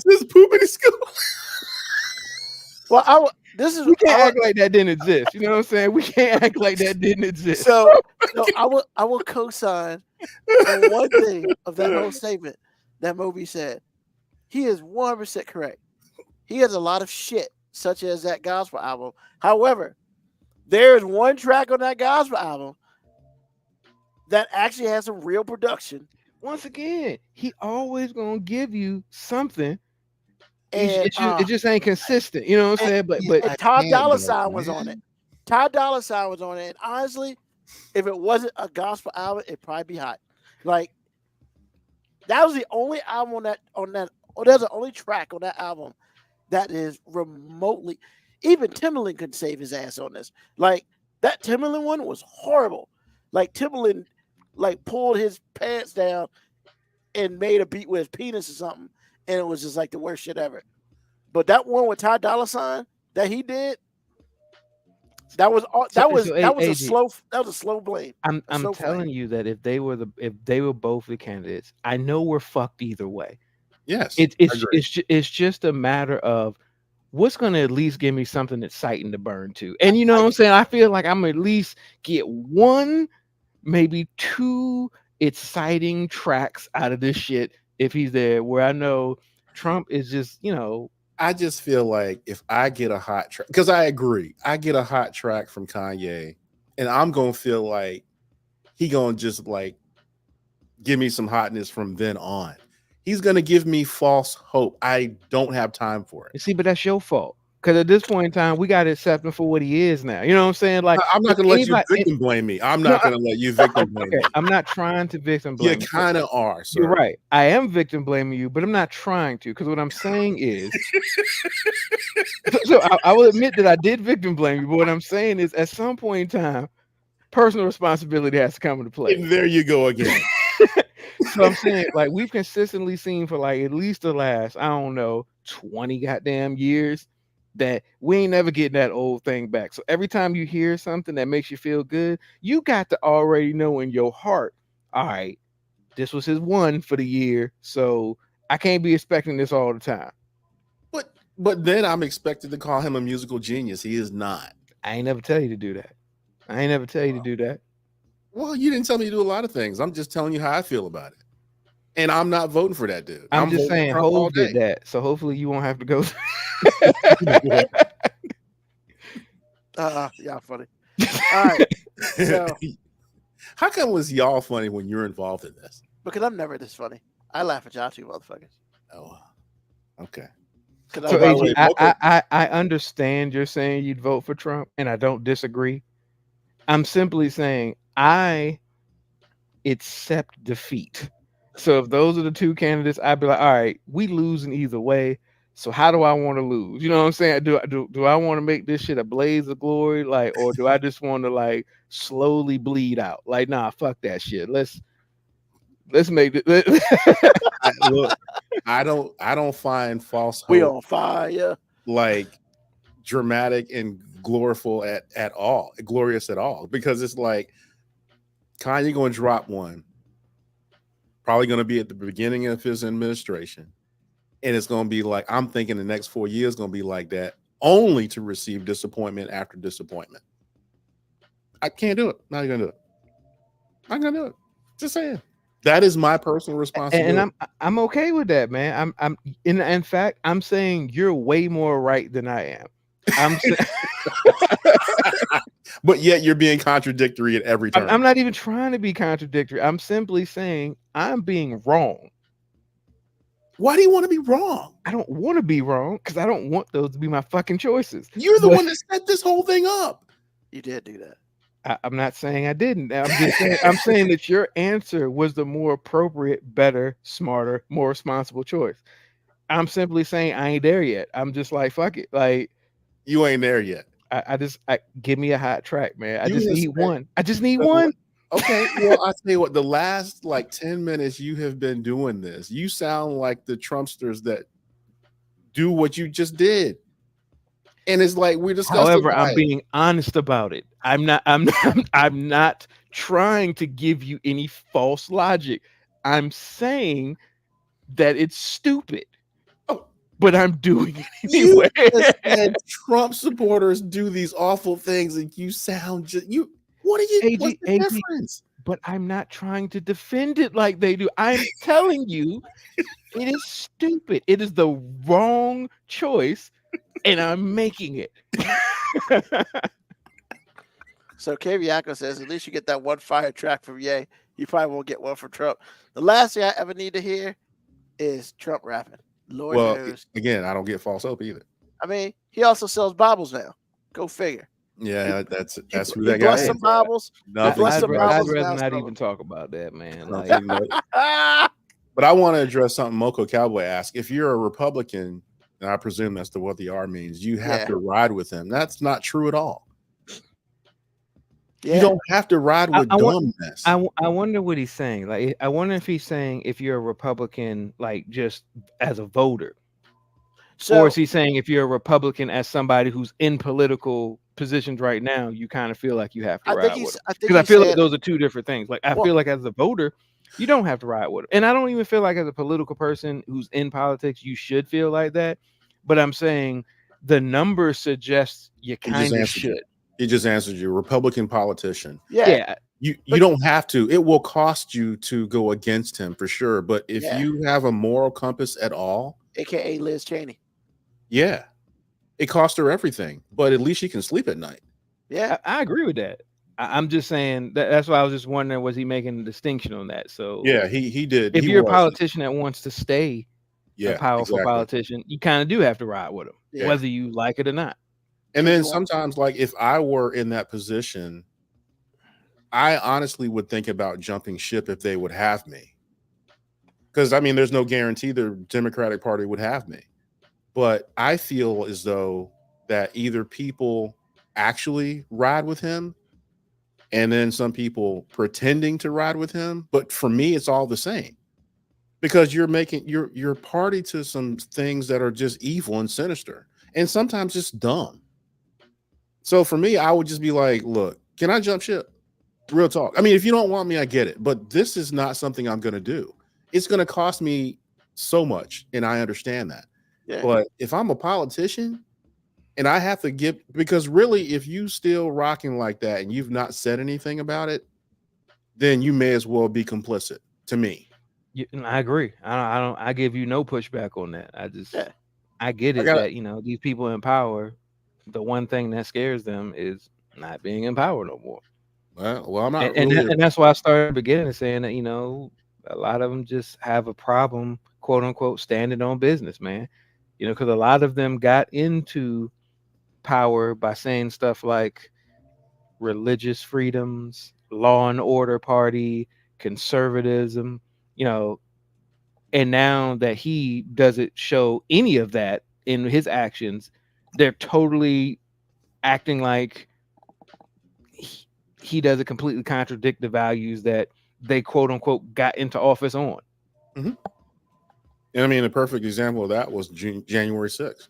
since pooping in school. Well, we can't act like that didn't exist. You know what I'm saying? We can't act like that didn't exist. So I will co-sign on one thing of that whole statement that Moby said. He is 100% correct. He has a lot of shit, such as that gospel album. However, there is one track on that gospel album that actually has some real production. Once again, he always gonna give you something. And It just ain't consistent. You know what I'm saying? But Todd Dollar Sign was on it. Todd Dollar Sign was on it. And honestly, if it wasn't a gospel album, it'd probably be hot. Like, that was the only album that's the only track on that album that is remotely, even Timbaland couldn't save his ass on this. Like, that Timbaland one was horrible. Like, Timbaland like pulled his pants down and made a beat with his penis or something, and it was just like the worst shit ever. But that one with Ty Dolla $ign that he did, that was a slow blade. I'm telling you that if they were both the candidates, I know we're fucked either way. Yes, it's just a matter of what's going to at least give me something exciting to burn to. And you know what I'm saying? I feel like I'm gonna at least get one, maybe two exciting tracks out of this shit if he's there, where I know Trump is just, you know. I just feel like if I get a hot track, because I agree, I get a hot track from Kanye, and I'm gonna feel like he gonna just like give me some hotness from then on. He's gonna give me false hope. I don't have time for it. You see, but that's your fault. Because at this point in time, we got to accept him for what he is now. You know what I'm saying? Like, I'm not going to let you victim blame me. I'm not going to let you victim blame me. I'm not trying to victim blame you. You kind of are, sir. You're right. I am victim blaming you, but I'm not trying to. Because what I'm saying is, so I will admit that I did victim blame you, but what I'm saying is, at some point in time, personal responsibility has to come into play. And there you go again. So I'm saying, like, we've consistently seen for like at least the last, I don't know, 20 goddamn years, that we ain't never getting that old thing back. So every time you hear something that makes you feel good, you got to already know in your heart, all right, this was his one for the year, so I can't be expecting this all the time. But then I'm expected to call him a musical genius. He is not. I ain't never tell you to do that. Well, you didn't tell me to do a lot of things. I'm just telling you how I feel about it. And I'm not voting for that dude. I'm just saying, Hov did that, so hopefully you won't have to go. Y'all funny. All right. So, how come was y'all funny when you're involved in this? Because I'm never this funny. I laugh at y'all too, motherfuckers. Oh, okay. So AJ, I understand you're saying you'd vote for Trump, and I don't disagree. I'm simply saying I accept defeat. So if those are the two candidates, I'd be like, all right, we losing either way. So how do I want to lose? You know what I'm saying? Do I want to make this shit a blaze of glory? Like, or do I just want to like slowly bleed out? Like, nah, fuck that shit. Let's make it. Look, I don't find false hope we on fire like dramatic and glorious at all, because it's like Kanye gonna drop one, probably gonna be at the beginning of his administration, and it's gonna be like, I'm thinking the next 4 years gonna be like that, only to receive disappointment after disappointment. I can't do it. Not gonna do it. I'm gonna do it. Just saying. That is my personal responsibility, and I'm okay with that, man. I'm in fact, I'm saying you're way more right than I am. But yet you're being contradictory at every turn. I'm not even trying to be contradictory. I'm simply saying I'm being wrong. Why do you want to be wrong? I don't want to be wrong because I don't want those to be my fucking choices. You're the one that set this whole thing up. You did do that. I'm not saying I didn't. I'm saying that your answer was the more appropriate, better, smarter, more responsible choice. I'm simply saying I ain't there yet. I'm just like, fuck it. Like, You ain't there yet. I give me a hot track, man. I You just have need spent- one. I just need So, one. Okay, well, I tell you what, the last like 10 minutes you have been doing this, you sound like the Trumpsters that do what you just did. And it's like we're discussing. However, I'm being honest about it. I'm not trying to give you any false logic. I'm saying that it's stupid. Oh. But I'm doing it You anyway. just said Trump supporters do these awful things, and you sound just you. What are you? What's the difference? But I'm not trying to defend it like they do. I'm telling you, it is stupid. It is the wrong choice, and I'm making it. So Kaviako says, at least you get that one fire track from Ye. You probably won't get one from Trump. The last thing I ever need to hear is Trump rapping. Lord knows. Again, I don't get false hope either. I mean, he also sells Bibles now. Go figure. Yeah, that's who He that guy blessed is. some Bibles. Nothing. bless I'd some rather Bibles not now, even talk about that, man. Like, Nothing, no. But I want to address something Moco Cowboy asked. If you're a Republican, and I presume that's what the R means, you have to ride with him. That's not true at all. Yeah. You don't have to ride with dumbness. I wonder what he's saying. Like, I wonder if he's saying if you're a Republican, like just as a voter, or is he saying if you're a Republican as somebody who's in political positions right now, you kind of feel like you have to ride with him? Because I feel like those are two different things. Like, I feel like as a voter, you don't have to ride with him, and I don't even feel like as a political person who's in politics, you should feel like that. But I'm saying the numbers suggest you kind of should. He just answered you, Republican politician. Yeah. You don't have to. It will cost you to go against him for sure. But if you have a moral compass at all, AKA Liz Cheney. Yeah. It cost her everything, but at least she can sleep at night. Yeah. I agree with that. I'm just saying that's why I was just wondering, was he making a distinction on that? So yeah, he did. If you're a politician that wants to stay a powerful politician, you kind of do have to ride with him, whether you like it or not. And then sometimes, like if I were in that position, I honestly would think about jumping ship if they would have me. Because I mean, there's no guarantee the Democratic Party would have me. But I feel as though that either people actually ride with him and then some people pretending to ride with him. But for me, it's all the same. Because you're making you're party to some things that are just evil and sinister and sometimes just dumb. So for me, I would just be like, look, can I jump ship? Real talk. I mean, if you don't want me, I get it. But this is not something I'm going to do. It's going to cost me so much. And I understand that. Yeah. But if I'm a politician and I have to give, because really, if you still rocking like that and you've not said anything about it, then you may as well be complicit to me. I agree. I give you no pushback on that. I get it that, these people in power, the one thing that scares them is not being in power no more. Well, I'm not, and that's why I started at the beginning saying that, a lot of them just have a problem, quote unquote, standing on business, man. Because a lot of them got into power by saying stuff like religious freedoms, law and order party, conservatism, and now that he doesn't show any of that in his actions, they're totally acting like he doesn't completely contradict the values that they, quote unquote, got into office on. Mm-hmm. And I mean, a perfect example of that was January 6th.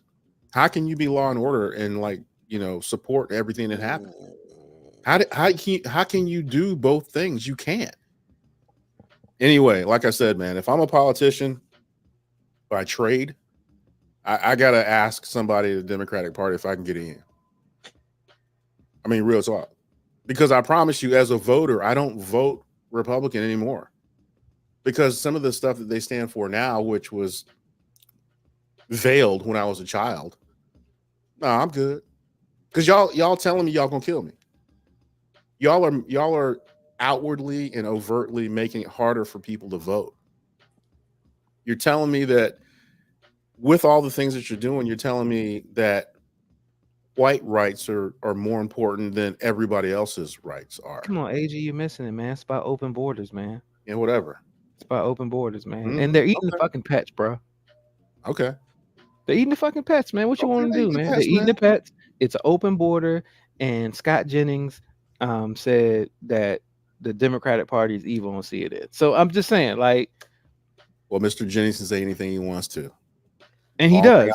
How can you be law and order and support everything that happened? How can you do both things? You can't. Anyway, like I said, man, if I'm a politician by trade, I got to ask somebody at the Democratic Party if I can get in. I mean, real talk. Because I promise you, as a voter, I don't vote Republican anymore. Because some of the stuff that they stand for now, which was veiled when I was a child, no, I'm good. Because y'all telling me y'all gonna kill me. Y'all are outwardly and overtly making it harder for people to vote. You're telling me that with all the things that you're doing, you're telling me that white rights are more important than everybody else's rights are. Come on, AG, you're missing it, man. It's about open borders, man. Yeah, whatever. It's about open borders, man. Mm-hmm. And they're eating the fucking pets, bro. Okay. They're eating the fucking pets, man. What you want to do, man? They're eating the pets. it's an open border, and Scott Jennings said that the Democratic Party is evil and see it is. So I'm just saying, like, Well, Mr. Jennings can say anything he wants to. and he All I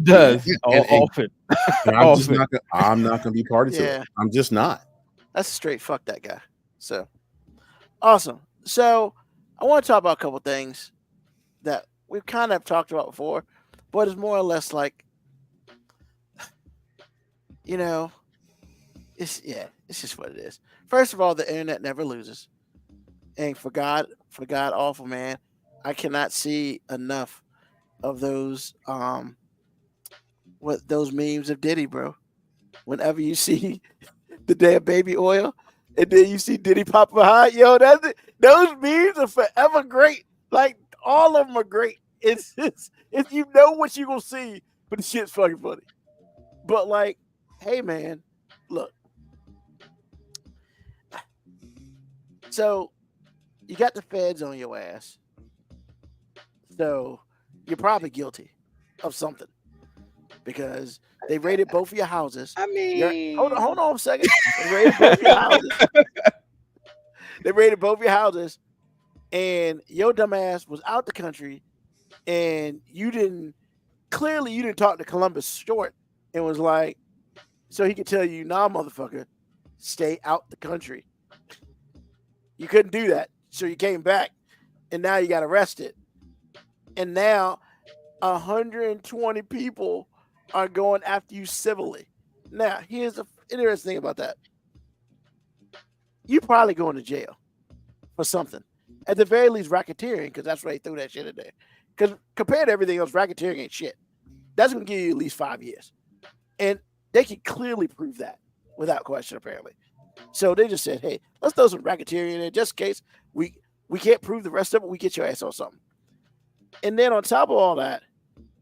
does Yeah, often. and I'm not gonna be party to Yeah. it. I'm just not. That's straight fuck that guy. So awesome. So I want to talk about a couple things that we've kind of talked about before, but it's more or less like, you know, it's just what it is. First of all, the internet never loses. And for God awful, man, I cannot see enough of those those memes of Diddy, bro. Whenever you see the damn baby oil, and then you see Diddy pop behind, yo, those memes are forever great. Like, all of them are great. It's you know what you gonna see, but the shit's fucking funny. But like, hey man, look. So you got the feds on your ass. So you're probably guilty of something because they raided both of your houses. I mean, Hold on a second. They raided both of your houses. They raided both of your houses, and your dumb ass was out the country, and you didn't talk to Columbus Short and was like, so he could tell you, nah, motherfucker, stay out the country. You couldn't do that, so you came back, and now you got arrested, and now 120 people are going after you civilly. Now, here's the interesting thing about that. You probably going to jail for something. At the very least, racketeering, because that's why they threw that shit in there. Because compared to everything else, racketeering ain't shit. That's going to give you at least 5 years. And they can clearly prove that without question, apparently. So they just said, hey, let's throw some racketeering in there just in case we can't prove the rest of it. We get your ass on something. And then on top of all that,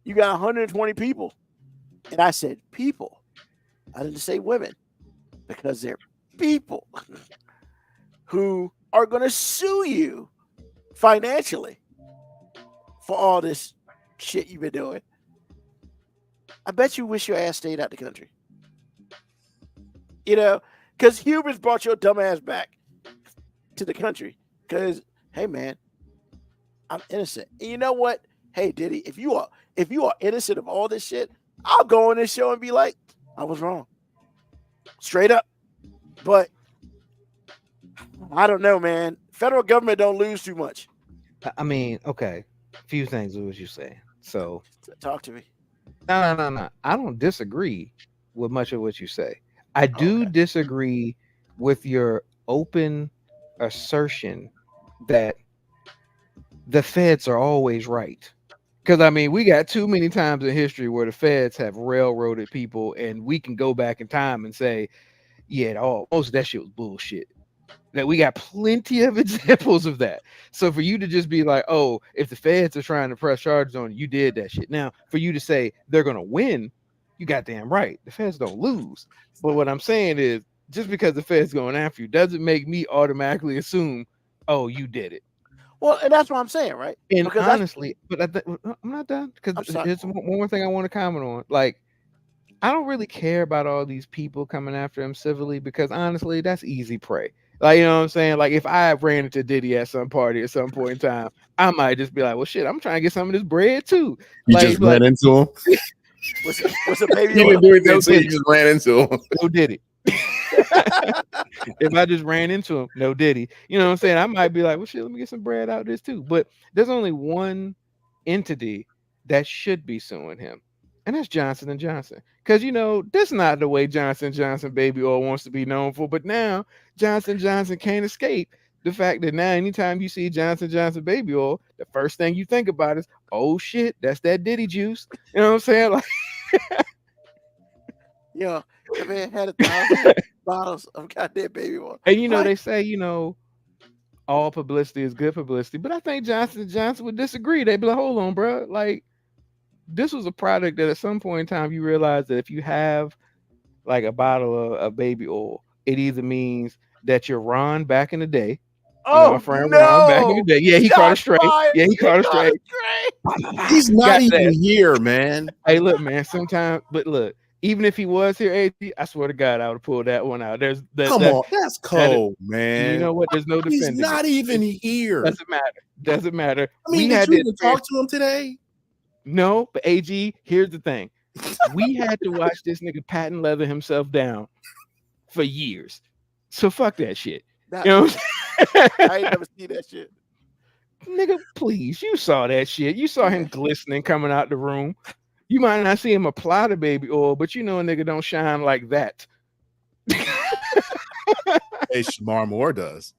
you got 120 people. And I said people. I didn't say women, because they're people who are going to sue you financially for all this shit you've been doing. I bet you wish your ass stayed out the country. You know, because humans brought your dumb ass back to the country. Because, hey man, I'm innocent. And you know what? Hey Diddy, if you are innocent of all this shit, I'll go on this show and be like, I was wrong. Straight up. But I don't know, man. Federal government don't lose too much. I mean, okay. A few things with what you say. So Talk to me. no. I don't disagree with much of what you say. I do disagree with your open assertion that the feds are always right. Because, I mean, we got too many times in history where the feds have railroaded people, and we can go back in time and say, yeah, most of that shit was bullshit. That we got plenty of examples of that. So for you to just be like, oh, if the feds are trying to press charges on you, you did that shit. Now, for you to say they're going to win, you goddamn right. The feds don't lose. But what I'm saying is, just because the feds going after you doesn't make me automatically assume, oh, you did it. Well, and that's what I'm saying, right? And Because honestly, but I'm not done, because there's one more thing I want to comment on. Like, I don't really care about all these people coming after him civilly, because honestly, that's easy prey. Like, you know what I'm saying? Like, if I ran into Diddy at some party at some point in time, I might just be like, well, shit, I'm trying to get some of this bread too. You like, just ran into him. what's a baby? You didn't do anything, so you just ran into him. No Diddy. If I just ran into him, no Diddy. You know what I'm saying? I might be like, well, shit, let me get some bread out of this too. But there's only one entity that should be suing him, and that's Johnson & Johnson. Because, you know, that's not the way Johnson & Johnson baby oil wants to be known for. But now Johnson & Johnson can't escape the fact that now anytime you see Johnson & Johnson baby oil, the first thing you think about is, oh shit, that's that Diddy juice. You know what I'm saying? Like, Yeah, the man had 1,000 bottles of goddamn baby oil. and you know, Like, they say, you know, all publicity is good publicity, but I think Johnson & Johnson would disagree. They'd be like, hold on, bro. Like, this was a product that at some point in time you realize that if you have like a bottle of baby oil, it either means that you're Ron back in the day. oh My friend no! Ron back in the day. Yeah, he caught a stray. Yeah, he caught a stray. He's not Got even that. here, man. Hey, look, man. Sometimes, but look, even if he was here, AG, I swear to God, I would have pulled that one out. There's that. Come that on, that's cold, man. you know what? There's no He's defending. not even here. Doesn't matter. Doesn't matter. I mean, did you even talk to him today? No, but AG, here's the thing. We had to watch this nigga patent leather himself down for years. So fuck that shit. You know what I'm saying? I ain't never seen that shit. Nigga, please, you saw that shit. You saw him glistening coming out the room. You might not see him apply the baby oil, but you know a nigga don't shine like that. Hey, Shamar Moore does.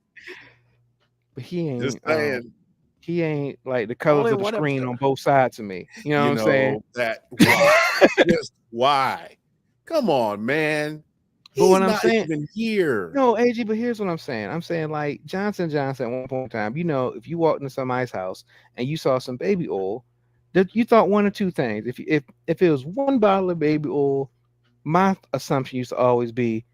But he ain't. Just saying. He ain't like the colors Only of the one screen episode. on both sides of me. You know what I'm saying? That why? Just why? Come on, man. But what He's I'm not saying- even here. No, AG, but here's what I'm saying. I'm saying like Johnson Johnson at one point in time, you know, if you walked into somebody's house and you saw some baby oil, that you thought one or two things. If it was one bottle of baby oil, my assumption used to always be,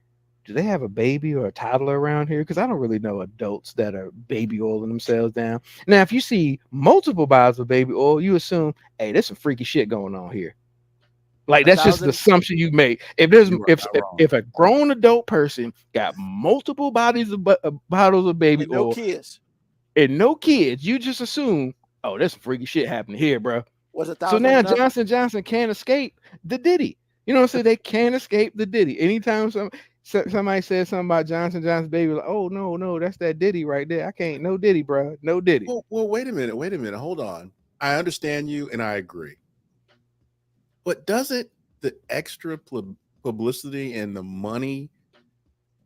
do they have a baby or a toddler around here? Because I don't really know adults that are baby oiling themselves down. Now, if you see multiple bottles of baby oil, you assume, hey, there's some freaky shit going on here. Like that's just the 1,000? assumption you make. If there's You are if not if, wrong. if a grown adult person got multiple bottles of baby With no oil kids. and no kids, you just assume, oh, there's some freaky shit happening here, bro. Was So 1,000 now enough? Johnson Johnson can't escape the Diddy. You know what I'm saying? They can't escape the Diddy. Anytime somebody says something about Johnson Johnson's baby, like, oh no, that's that Diddy right there. I can't, no Diddy, bro, no Diddy. Well, wait a minute. Hold on. I understand you and I agree. But doesn't the extra publicity and the money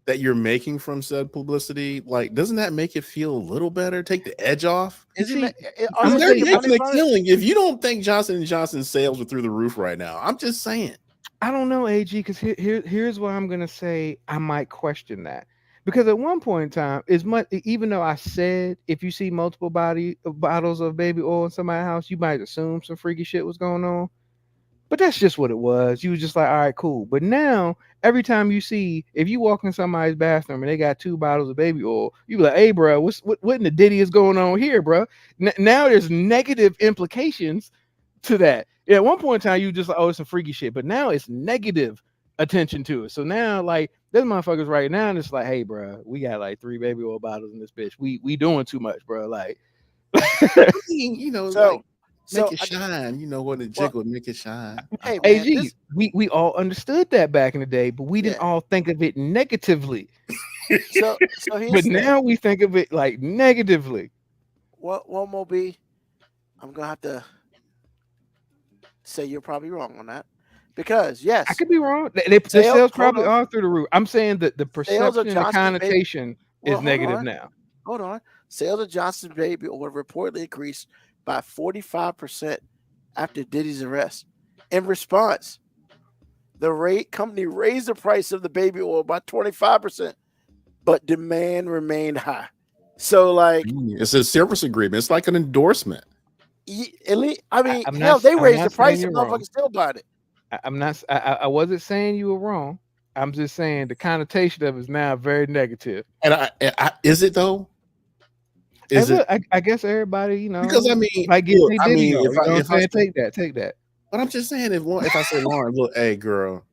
that you're making from said publicity, like, doesn't that make it feel a little better? Take the edge off? Isn't See, it? I'm Are gonna they They're tell you making making money a from it? killing. If you don't think Johnson & Johnson's sales are through the roof right now, I'm just saying. I don't know, AG, because here's why I'm gonna say I might question that. Because at one point in time, even though I said if you see multiple bottles of baby oil in somebody's house, you might assume some freaky shit was going on. But that's just what it was. You was just like, all right, cool. But now, every time if you walk in somebody's bathroom and they got 2 bottles of baby oil, you be like, hey, bro, what in the Diddy is going on here, bro? Now there's negative implications to that. At one point in time, you just like, oh, it's some freaky shit. But now it's negative attention to it. So now, like, there's motherfuckers right now, and it's like, hey, bro, we got like 3 baby oil bottles in this bitch. We doing too much, bro. Like, I mean, you know, So, like, make it I- shine. You know what a jiggle make it shine. Hey, man, AG, this- we all understood that back in the day, but we didn't Yeah. all think of it negatively. so here's But the thing. now we think of it like negatively. What more be? I'm gonna have to say you're probably wrong on that, because yes, I could be wrong. The Sales- sales hold probably on. are through the roof. I'm saying that the perception and the Johnson connotation Well, is hold negative on. now. Hold on. Sales of Johnson baby oil reportedly increased by 45% after Diddy's arrest. In response, the company raised the price of the baby oil by 25%, but demand remained high. So, like, It's a service agreement. It's like an endorsement. at least, I mean, I'm hell, not- they I'm raised not the price saying and you're wrong. motherfuckers still bought it. I wasn't saying you were wrong. I'm just saying the connotation of it is now very negative. And I is it though? Is And it? look, I guess everybody, you know, Because I mean, like get look, they I did, mean, you know if what I'm I saying? say- Take that. but I'm just saying, if I say, Lauren, look, hey girl,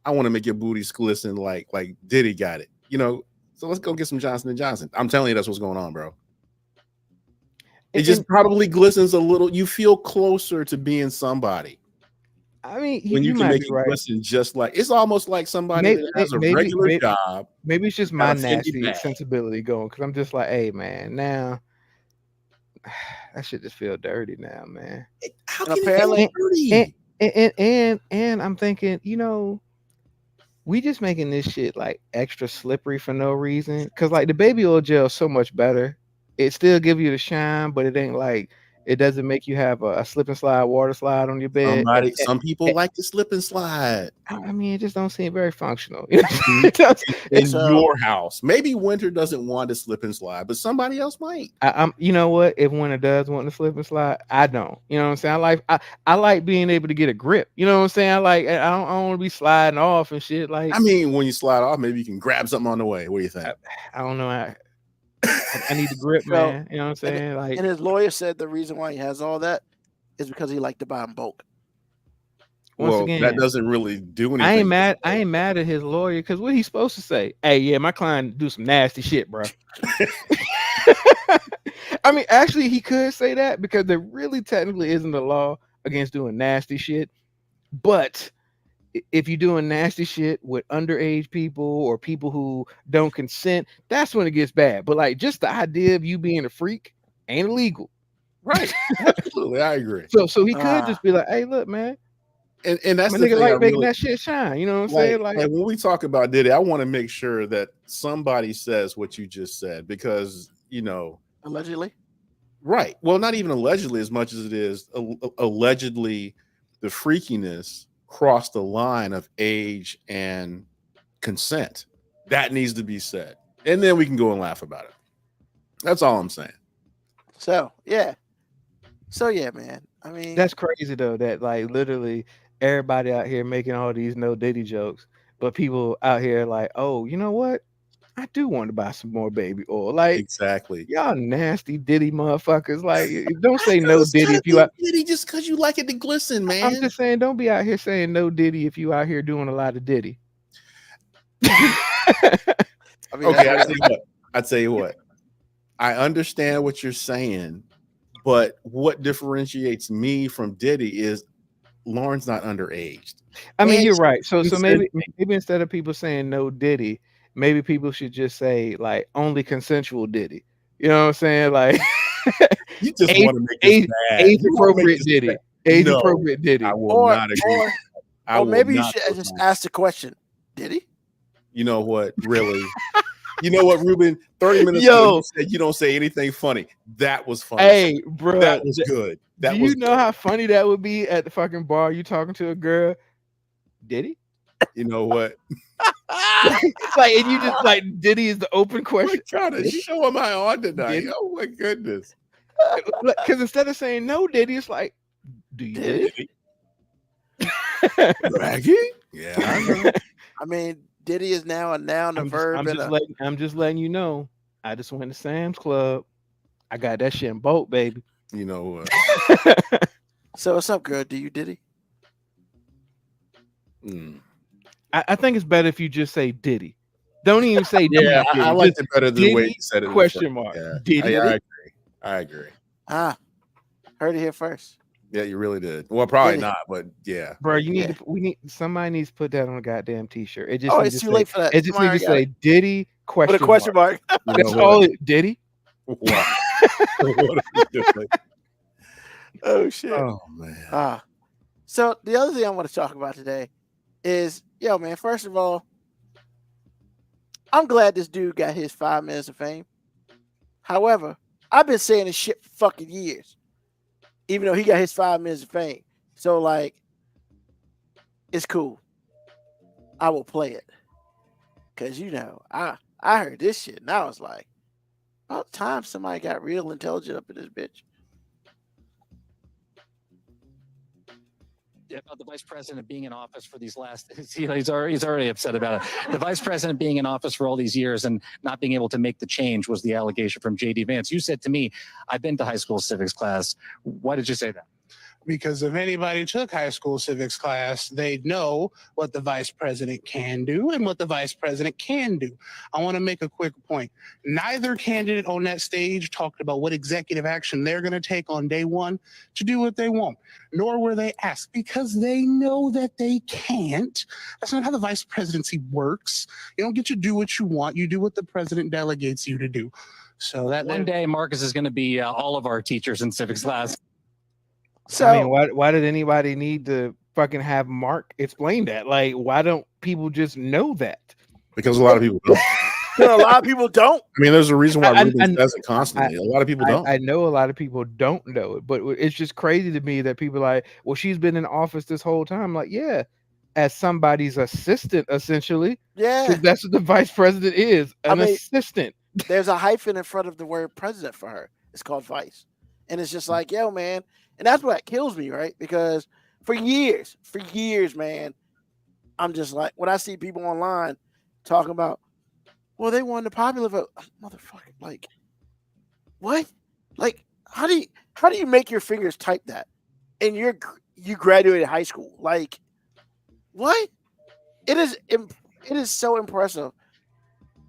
I want to make your booty glisten like Diddy got it, you know. So let's go get some Johnson & Johnson. I'm telling you, that's what's going on, bro. It And- just probably glistens a little. You feel closer to being somebody I mean, when you can might make be it right. glisten just like it's almost like somebody Maybe- that has a maybe- regular maybe- job. Maybe it's just my Got a Fendi nasty bag. sensibility going because I'm just like, hey man, now that shit just feel dirty now, man. How And can apparently- it be dirty? And I'm thinking, you know, we just making this shit like extra slippery for no reason. Cause like the baby oil gel is so much better. It still give you the shine, but it ain't like it doesn't make you have a slip and slide water slide on your bed. Some people like to slip and slide I mean, it just don't seem very functional. You know? It does- in So- your house. Maybe Winter doesn't want to slip and slide, but somebody else might. I'm, you know what? If Winter does want to slip and slide, I don't. You know what I'm saying? I like being able to get a grip. You know what I'm saying? I don't want to be sliding off and shit. Like I mean, when you slide off, maybe you can grab something on the way. What do you think? I don't know. I need the grip, So, man. You know what I'm saying? Like And his lawyer said the reason why he has all that is because he liked to buy in bulk. Once Well, again, that doesn't really do anything. I ain't mad. I ain't mad at his lawyer because what he's supposed to say? Hey, yeah, my client do some nasty shit, bro. I mean, actually, he could say that because there really technically isn't a law against doing nasty shit. But if you're doing nasty shit with underage people or people who don't consent, that's when it gets bad. But like, just the idea of you being a freak ain't illegal. Right. Absolutely. I agree. So he could just be like, hey, look, man, And that's my the nigga thing. like I making really, that shit shine. You know what I'm like, saying? Like, when we talk about Diddy, I want to make sure that somebody says what you just said because, Allegedly. right. Well, not even allegedly as much as it is allegedly the freakiness crossed the line of age and consent. That needs to be said. And then we can go and laugh about it. That's all I'm saying. So yeah, man. I mean, that's crazy though. That like literally everybody out here making all these no Diddy jokes, but people out here like, oh, you know what? I do want to buy some more baby oil. Like, Exactly. y'all nasty Diddy motherfuckers. Like, don't say no Diddy if you out. Diddy just because you like it to glisten, man. I'm just saying, don't be out here saying no Diddy if you out here doing a lot of Diddy. I mean, Okay, that's- I tell you what. I understand what you're saying, but what differentiates me from Diddy is Lauren's not underaged. I mean, And you're right. So she maybe said- instead of people saying no Diddy, maybe people should just say like only consensual Diddy. You know what I'm saying? Like you just age- want to make this bad. age You wanna make appropriate this Diddy. bad. Age No, appropriate Diddy. I will or not agree. or, I or will maybe you not should go just down. ask the question: Did he? You know what? Really? You know what, Ruben? 30 minutes Yo. ago, you said you don't say anything funny. That was funny. Hey, bro. that was good. That do was you know how funny that would be at the fucking bar? You talking to a girl? Did he? You know what? Like, and you just like Diddy is the open question. What kind of Did he? show am I on tonight? Did he? Oh my goodness. Because instead of saying no, Diddy, it's like, do you Did Diddy? Bragging? Yeah, I know. I mean, Diddy is now a noun, a verb, and a. I'm just letting you know. I just went to Sam's Club. I got that shit in boat, baby. You know what? So what's up, girl? Do you Diddy? I think it's better if you just say Diddy. Don't even say Yeah, Diddy. I liked it better than the way you Diddy? said it. in the Question first- mark. Yeah, Diddy? I agree. Heard it here first. Yeah, you really did. Well, probably Diddy. not, but yeah. Bro, you Yeah. need somebody needs to put that on a goddamn t-shirt. It just Oh, needs it's to too say- late for that. It just Somebody needs to already say Diddy got it. Put a question mark. You That's know all what? it Diddy. Wow. What are we doing? Oh shit. Oh man. So the other thing I want to talk about today is, yo, man. First of all, I'm glad this dude got his 5 minutes of fame. However, I've been saying this shit for fucking years, even though he got his 5 minutes of fame. So like, it's cool. I will play it because I heard this shit and I was like, about time somebody got real intelligent up in this bitch. About the vice president being in office for these last, he's already upset about it. The vice president being in office for all these years and not being able to make the change was the allegation from JD Vance. You said to me, I've been to high school civics class. Why did you say that? Because if anybody took high school civics class, they'd know what the vice president can do and what the vice president can do. I want to make a quick point. Neither candidate on that stage talked about what executive action they're going to take on day one to do what they want, nor were they asked because they know that they can't. That's not how the vice presidency works. You don't get to do what you want. You do what the president delegates you to do. So that One day, Marcus is going to be all of our teachers in civics class. So I mean, why did anybody need to fucking have Mark explain that? Like, why don't people just know that? Because a lot of people don't. a lot of people don't. I mean, there's a reason why I- Ruben says it constantly. A lot of people don't. I know a lot of people don't know it, but it's just crazy to me that people are like, well, she's been in office this whole time. Like, yeah, as somebody's assistant, essentially. Yeah. 'Cause that's what the vice president is, an assistant. There's a hyphen in front of the word president for her. It's called vice. And it's just like, yo, man. And that's what kills me, right? Because for years, man, I'm just like, when I see people online talking about, well, they won the popular vote. Motherfucker, like, what? Like, how do you make your fingers type that? And you graduated high school. Like, What? It is so impressive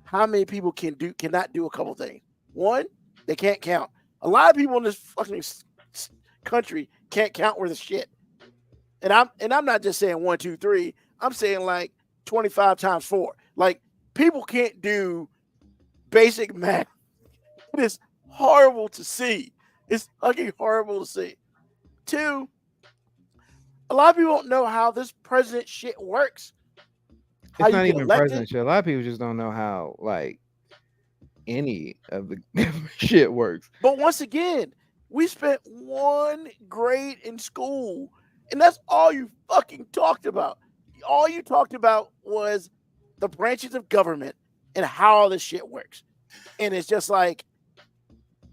how many people cannot do a couple things. One, they can't count. A lot of people in this fucking country can't count worth of shit. And I'm not just saying 1, 2, 3. I'm saying like 25 times 4. Like people can't do basic math. It is horrible to see. It's fucking horrible to see. 2, a lot of people don't know how this president shit works. How It's not you get even elected. presidential. A lot of people just don't know how like any of the shit works. But once again, we spent 1 grade in school, and that's all you fucking talked about. All you talked about was the branches of government and how all this shit works. And it's just like,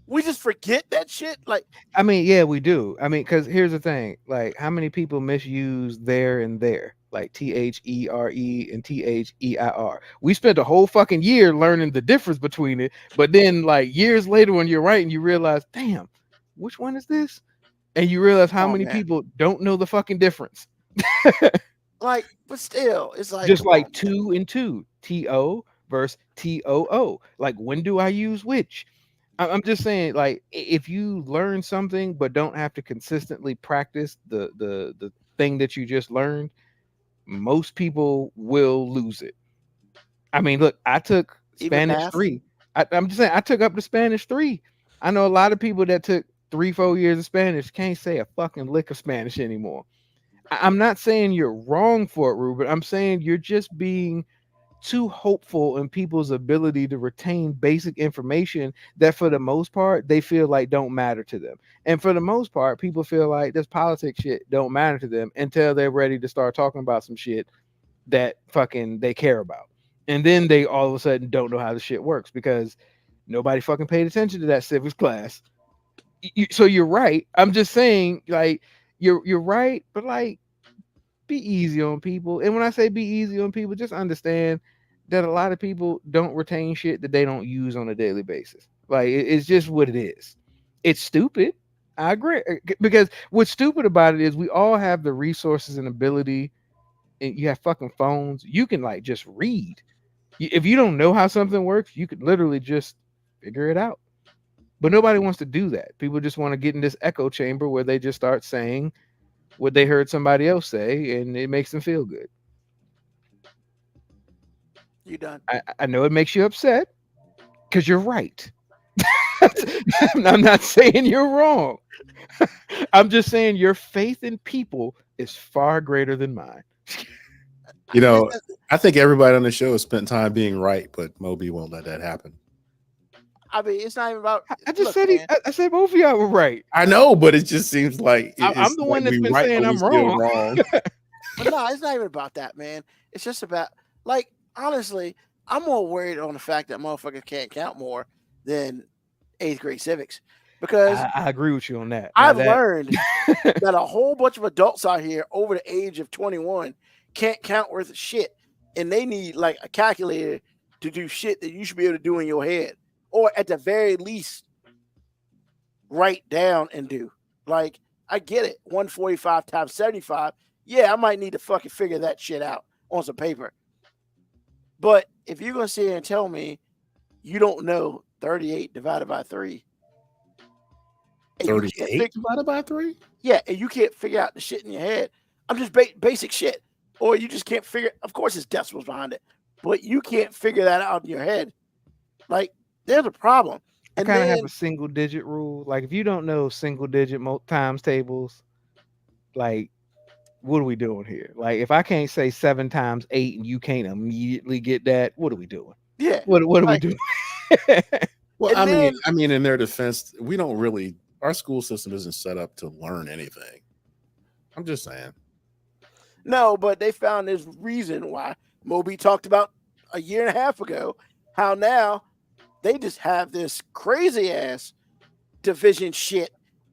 we just forget that shit. Like, I mean, yeah, we do. I mean, because here's the thing: like, how many people misuse there and there, like THERE and THEIR? We spent a whole fucking year learning the difference between it, but then, like, years later, when you're writing, you realize, damn, which one is this? And you realize how many people don't know the fucking difference. like, but still, it's like Just like 2 and 2, TO versus TOO. Like, when do I use which? I'm just saying, like, if you learn something but don't have to consistently practice the thing that you just learned, most people will lose it. I mean, look, I took Spanish 3. I'm just saying, I took up the Spanish 3. I know a lot of people that took 3-4 years of Spanish can't say a fucking lick of Spanish anymore. I'm not saying you're wrong for it, Ruben. I'm saying you're just being too hopeful in people's ability to retain basic information that for the most part they feel like don't matter to them. And for the most part, people feel like this politics shit don't matter to them until they're ready to start talking about some shit that fucking they care about. And then they all of a sudden don't know how the shit works because nobody fucking paid attention to that civics class. So you're right. I'm just saying, like, you're right, but like, be easy on people. And when I say be easy on people, just understand that a lot of people don't retain shit that they don't use on a daily basis. Like, it's just what it is. It's stupid. I agree. Because what's stupid about it is we all have the resources and ability, and you have fucking phones. You can like just read. If you don't know how something works, you could literally just figure it out. But nobody wants to do that. People just want to get in this echo chamber where they just start saying what they heard somebody else say, and it makes them feel good. You done? I know it makes you upset because you're right. I'm not saying you're wrong. I'm just saying your faith in people is far greater than mine. You know, I think everybody on the show has spent time being right, but Moby won't let that happen. I mean, it's not even about. I just said I said both of y'all were right. I know, but it just seems like I'm the one that's been saying I'm wrong. But no, it's not even about that, man. It's just about, like, honestly, I'm more worried on the fact that motherfuckers can't count more than 8th grade civics, because I agree with you on that. I've learned that a whole bunch of adults out here over the age of 21 can't count worth of shit, and they need like a calculator to do shit that you should be able to do in your head, or at the very least write down and do. Like, I get it, 145 times 75. Yeah, I might need to fucking figure that shit out on some paper. But if you're gonna sit here and tell me you don't know 38 divided by 3, 38 divided by 3? Yeah, and you can't figure out the shit in your head. I'm just basic shit. Or you just can't figure. Of course, there's decimals behind it, but you can't figure that out in your head. Like, there's a problem. And I kind of have a single digit rule. Like, if you don't know single digit times tables, like, what are we doing here? Like, if I can't say 7 times 8 and you can't immediately get that, what are we doing? Yeah. What are we doing? Well, I mean, in their defense, we don't really. Our school system isn't set up to learn anything. I'm just saying. No, but they found this reason why Moby talked about a year and a half ago, how now they just have this crazy ass division shit.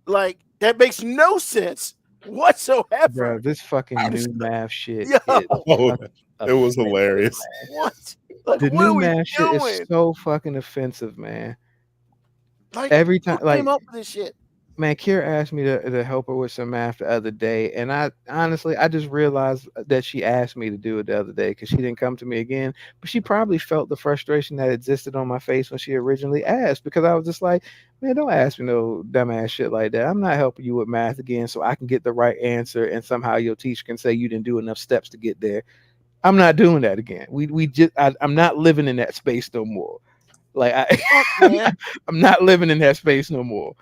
Like, that makes no sense whatsoever. Bro, this fucking new math shit. It was hilarious. What? Like, the what new math shit is so fucking offensive, man. Like, every time, who like, came up with this shit? Man, Kira asked me to help her with some math the other day, and I honestly I just realized that she asked me to do it the other day because she didn't come to me again. But she probably felt the frustration that existed on my face when she originally asked, because I was just like, man, don't ask me no dumbass shit like that. I'm not helping you with math again so I can get the right answer, and somehow your teacher can say you didn't do enough steps to get there. I'm not doing that again. I'm not living in that space no more. Like Fuck, man. I'm not living in that space no more.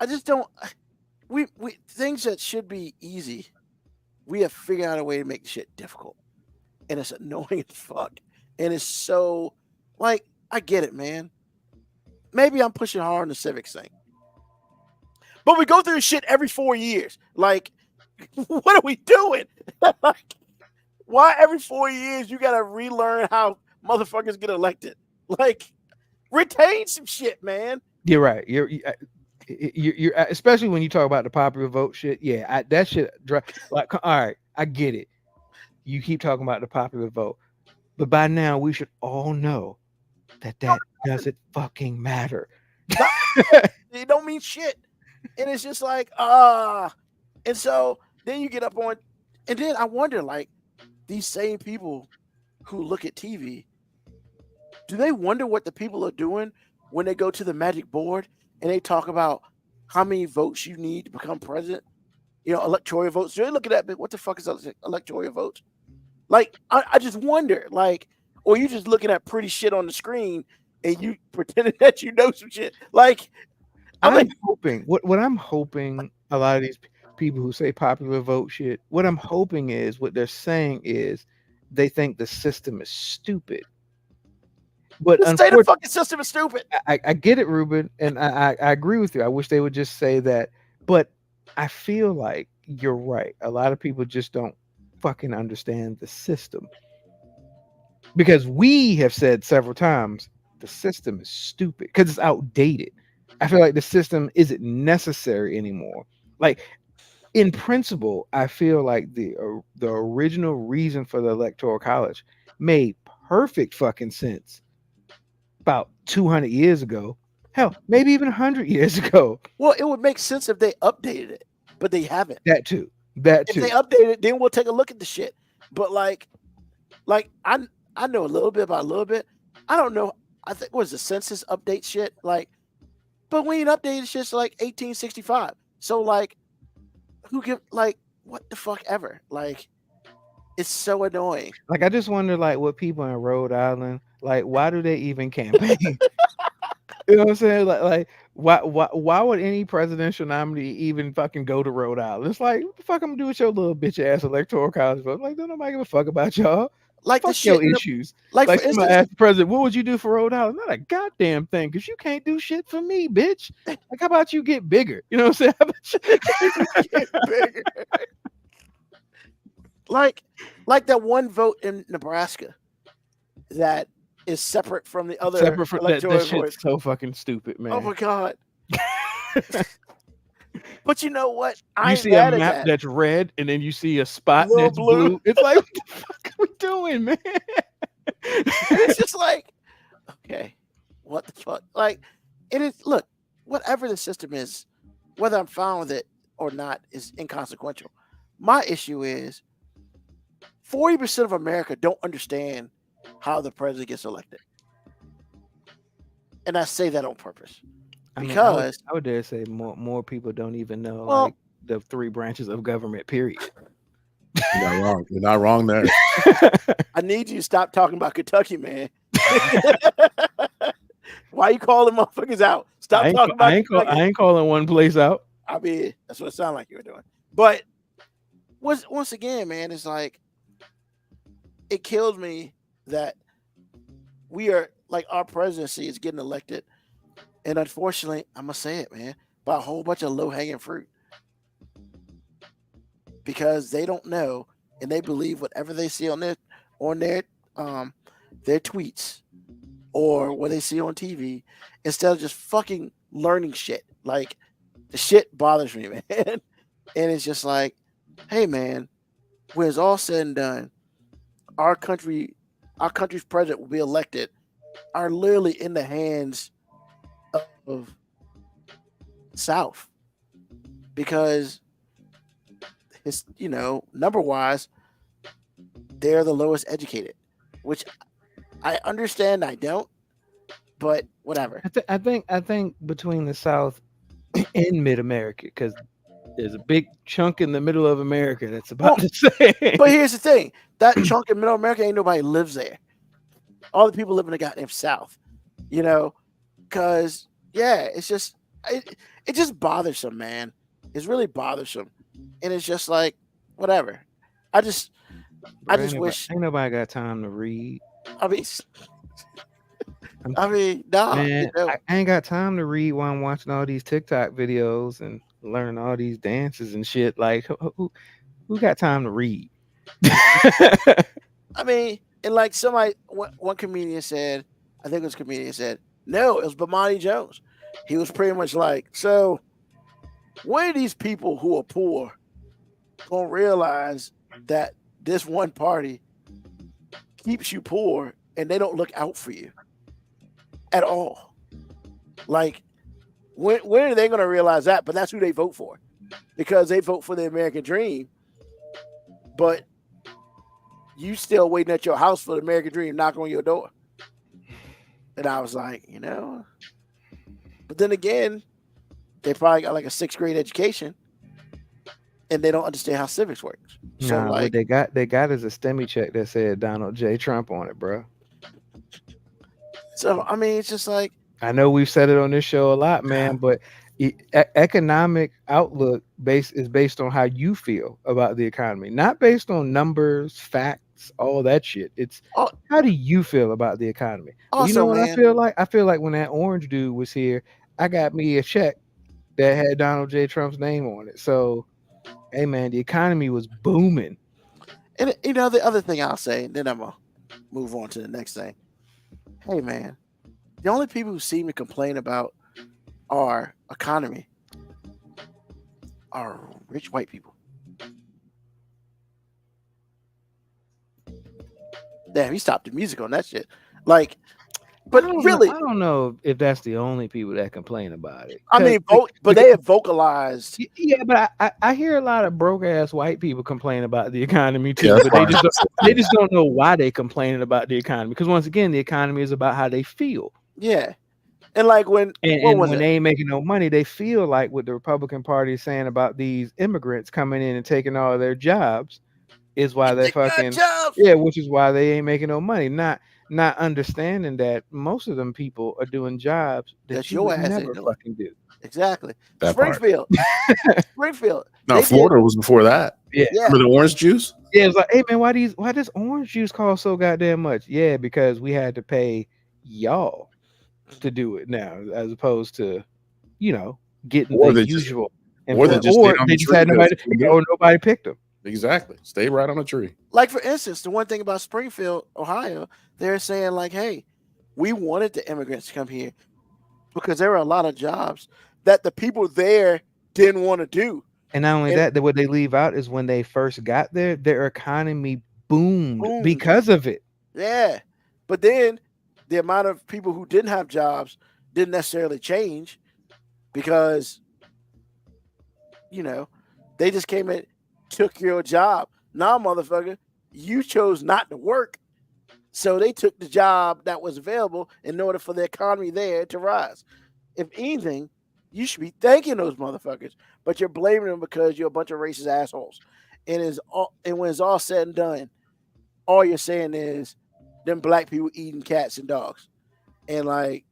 I just don't. We things that should be easy, we have figured out a way to make shit difficult, and it's annoying as fuck. And it's so like I get it, man. Maybe I'm pushing hard on the civics thing, but we go through this shit every 4 years. Like, what are we doing? Like, why every 4 years you gotta relearn how motherfuckers get elected? Like, retain some shit, man. You're right. You're especially when you talk about the popular vote shit. Yeah, that shit. Like, all right, I get it. You keep talking about the popular vote, but by now we should all know that doesn't fucking matter. It don't mean shit, and it's just like and so then you get up on, and then I wonder, like, these same people who look at TV, do they wonder what the people are doing when they go to the magic board and they talk about how many votes you need to become president? You know, electoral votes. Do they look at that? What the fuck is electoral votes? Like, I just wonder, like, or you just looking at pretty shit on the screen and you pretending that you know some shit. Like, I'm hoping what I'm hoping a lot of these people who say popular vote shit, what I'm hoping is what they're saying is they think the system is stupid. But the state of fucking system is stupid. I get it, Ruben, and I agree with you. I wish they would just say that, but I feel like you're right. A lot of people just don't fucking understand the system, because we have said several times the system is stupid because it's outdated. I feel like the system isn't necessary anymore. Like, in principle, I feel like the original reason for the Electoral College made perfect fucking sense about 200 years ago. Hell, maybe even 100 years ago. Well, it would make sense if they updated it, but they haven't. That too. If they update it, then we'll take a look at the shit. But like I know a little bit about a little bit. I don't know. I think was the census update shit. Like, but we ain't updated shit since like 1865. So like, who give, like, what the fuck ever? Like, it's so annoying. Like, I just wonder, like, what people in Rhode Island, like, why do they even campaign? You know what I'm saying? Like why would any presidential nominee even fucking go to Rhode Island? It's like, what the fuck I'm gonna do with your little bitch ass electoral college vote? Like, don't nobody give a fuck about y'all. Like, fuck the shit your issues. Like, Like, for somebody instance, asked the president, what would you do for Rhode Island? Not a goddamn thing, because you can't do shit for me, bitch. Like, how about you get bigger? You know what I'm saying? How about you get bigger? like that one vote in Nebraska that is separate from the other separate from that electoral shit's votes. so fucking stupid, man. Oh my god. But you know what? You see a map that's red, and then you see a spot that's blue. It's like, what the fuck are we doing, man? It's just like, okay, what the fuck? Like, it is. Look, whatever the system is, whether I'm fine with it or not is inconsequential. My issue is 40% of America don't understand how the president gets elected, and I say that on purpose. Because I would dare say more people don't even know, like, the three branches of government, period. You're not wrong. You're not wrong there. I need you to stop talking about Kentucky, man. Why you calling motherfuckers out? Stop talking about Kentucky. I ain't calling one place out. I mean, that's what it sounded like you were doing. But once again, man, it's like, it kills me that we are, like, our presidency is getting elected. And unfortunately, I'm going to say it, man, by a whole bunch of low-hanging fruit. Because they don't know, and they believe whatever they see on their tweets or what they see on TV, instead of just fucking learning shit. Like, the shit bothers me, man. And it's just like, hey, man, when it's all said and done, our country's president will be elected are literally in the hands of South. because it's, you know, number wise, they're the lowest educated, which I understand. I don't, but whatever. I think between the South and Mid America, because there's a big chunk in the middle of America that's about the same. But here's the thing: that chunk in Middle America, ain't nobody lives there. All the people live in the goddamn South, you know, because it's just it just bothersome, man. It's really bothersome, and it's just like whatever. I just wish ain't nobody got time to read. I mean, nah, Man, you know. I ain't got time to read while I'm watching all these TikTok videos and learn all these dances and shit. Like, who got time to read? I mean, and like one comedian said, I think it was a comedian said, no, it was Bomani Jones. He was pretty much like, so when are these people who are poor gonna realize that this one party keeps you poor and they don't look out for you at all? Like, when are they gonna realize that? But that's who they vote for, because they vote for the American dream. But you still waiting at your house for the American dream knock on your door. And I was like, you know. But then again, they probably got like a 6th grade education and they don't understand how civics works. So Nah, like what they got is a STEMI check that said Donald J. Trump on it, bro. so I mean, it's just like, I know we've said it on this show a lot, man, but economic outlook is based on how you feel about the economy, not based on numbers, facts, all that shit. It's how do you feel about the economy? also, You know what man, I feel like? I feel like when that orange dude was here, I got me a check that had Donald J. Trump's name on it. So, hey, man, the economy was booming. and you know, the other thing I'll say, and then I'm gonna move on to the next thing. Hey, man, the only people who seem to complain about our economy are rich white people. Damn, he stopped the music on that shit. Like, but really, I don't know if that's the only people that complain about it. I mean, but they have vocalized. Yeah, but I hear a lot of broke ass white people complain about the economy too, Yeah, but they just don't know why they complaining about the economy. Because once again, the economy is about how they feel. Yeah, and like when they ain't making no money, they feel like what the Republican Party is saying about these immigrants coming in and taking all of their jobs is why they're fucking which is why they ain't making no money. Not understanding that most of them people are doing jobs that you would never fucking do. Exactly. That Springfield. Springfield. No, Florida was before that. Yeah. Remember the orange juice? Yeah, it's like, hey man, why does orange juice cost so goddamn much? Yeah, because we had to pay y'all to do it now, as opposed to, you know, getting the usual. Or they just had nobody picked them. Exactly. Stay right on the tree. Like, for instance, the one thing about Springfield, Ohio, they're saying like, hey, we wanted the immigrants to come here because there were a lot of jobs that the people there didn't want to do. And not only that, what they leave out is when they first got there, their economy boomed because of it. Yeah. But then the amount of people who didn't have jobs didn't necessarily change because, you know, they just came in, took your job. Nah, motherfucker, you chose not to work. So they took the job that was available in order for the economy there to rise. If anything, you should be thanking those motherfuckers, but you're blaming them because you're a bunch of racist assholes. And when it's all said and done, all you're saying is them black people eating cats and dogs. And like,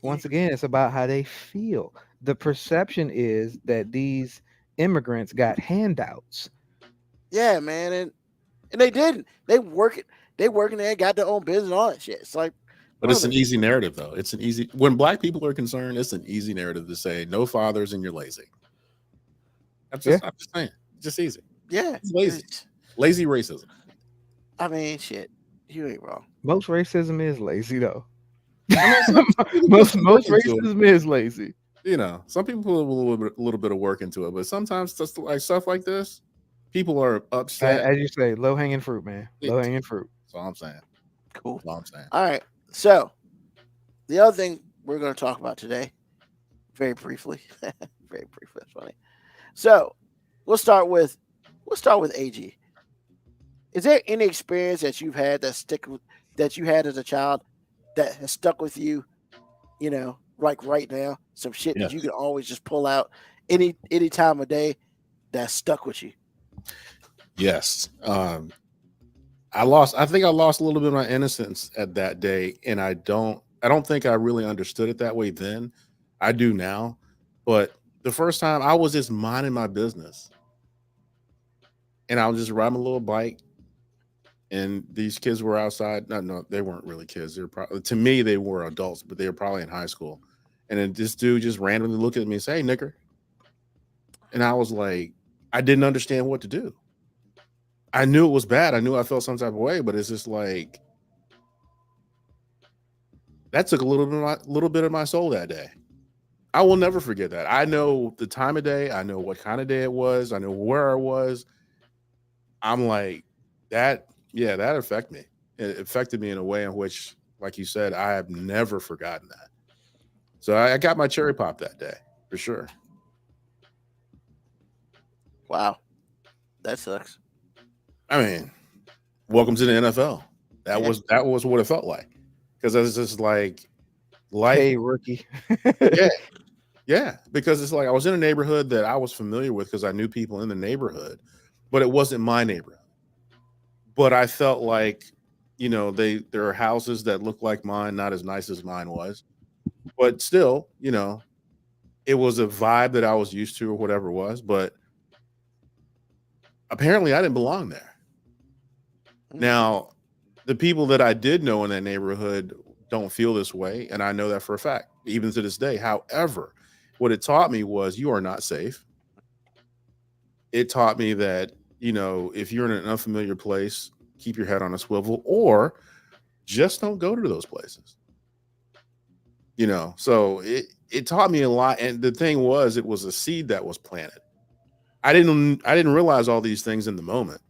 once again, it's about how they feel. The perception is that these immigrants got handouts. Yeah, man, and they didn't. They working there, got their own business and all that shit. It's like, but it's an easy narrative, though. It's an easy, when black people are concerned, it's an easy narrative to say no fathers and you're lazy. I'm just saying, just easy. Yeah, it's lazy racism. I mean, shit, you ain't wrong. Most racism is lazy, though. most racism is lazy. You know, some people put a little bit of work into it, but sometimes just like stuff like this, people are upset. As you say, low hanging fruit, man. Low hanging fruit. That's all I'm saying. Cool. That's all I'm saying. All right. So the other thing we're going to talk about today, very briefly, that's funny. So we'll start with AG. Is there any experience that you've had that you had as a child that has stuck with you? You know, like right now, some shit that you Yes. can always just pull out any time of day that stuck with you. Yes. I think I lost a little bit of my innocence at that day, and I don't think I really understood it that way then. I do now, but the first time I was just minding my business, and I was just riding a little bike, and these kids were outside. No, they weren't really kids. They were probably, to me, they were adults, but they were probably in high school. And then this dude just randomly looked at me and said, "Hey, nigger," and I was like, I didn't understand what to do. I knew it was bad. I knew I felt some type of way, but it's just like that took a little bit of my soul that day. I will never forget that. I know the time of day. I know what kind of day it was. I know where I was. I'm like that. Yeah, that affected me. It affected me in a way in which, like you said, I have never forgotten that. So I got my cherry pop that day for sure. Wow, that sucks. I mean, welcome to the NFL. That Yeah. was what it felt like, because it's just like life. Hey, rookie. Yeah, because it's like I was in a neighborhood that I was familiar with because I knew people in the neighborhood, but it wasn't my neighborhood. But I felt like, there are houses that look like mine, not as nice as mine was, but still, it was a vibe that I was used to or whatever it was. But apparently, I didn't belong there. Now, the people that I did know in that neighborhood don't feel this way, and I know that for a fact, even to this day. However, what it taught me was you are not safe. It taught me that, if you're in an unfamiliar place, keep your head on a swivel, or just don't go to those places. So it taught me a lot. And the thing was, it was a seed that was planted. I didn't realize all these things in the moment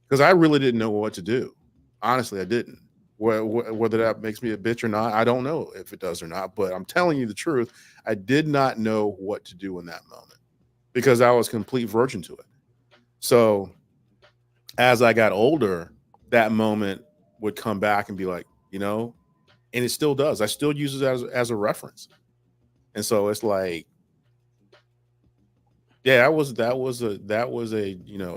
because I really didn't know what to do. Honestly, I didn't. Whether that makes me a bitch or not, I don't know if it does or not, but I'm telling you the truth. I did not know what to do in that moment because I was complete virgin to it. So as I got older, that moment would come back and be like, and it still does. I still use it as a reference. And so it's like, yeah, that was a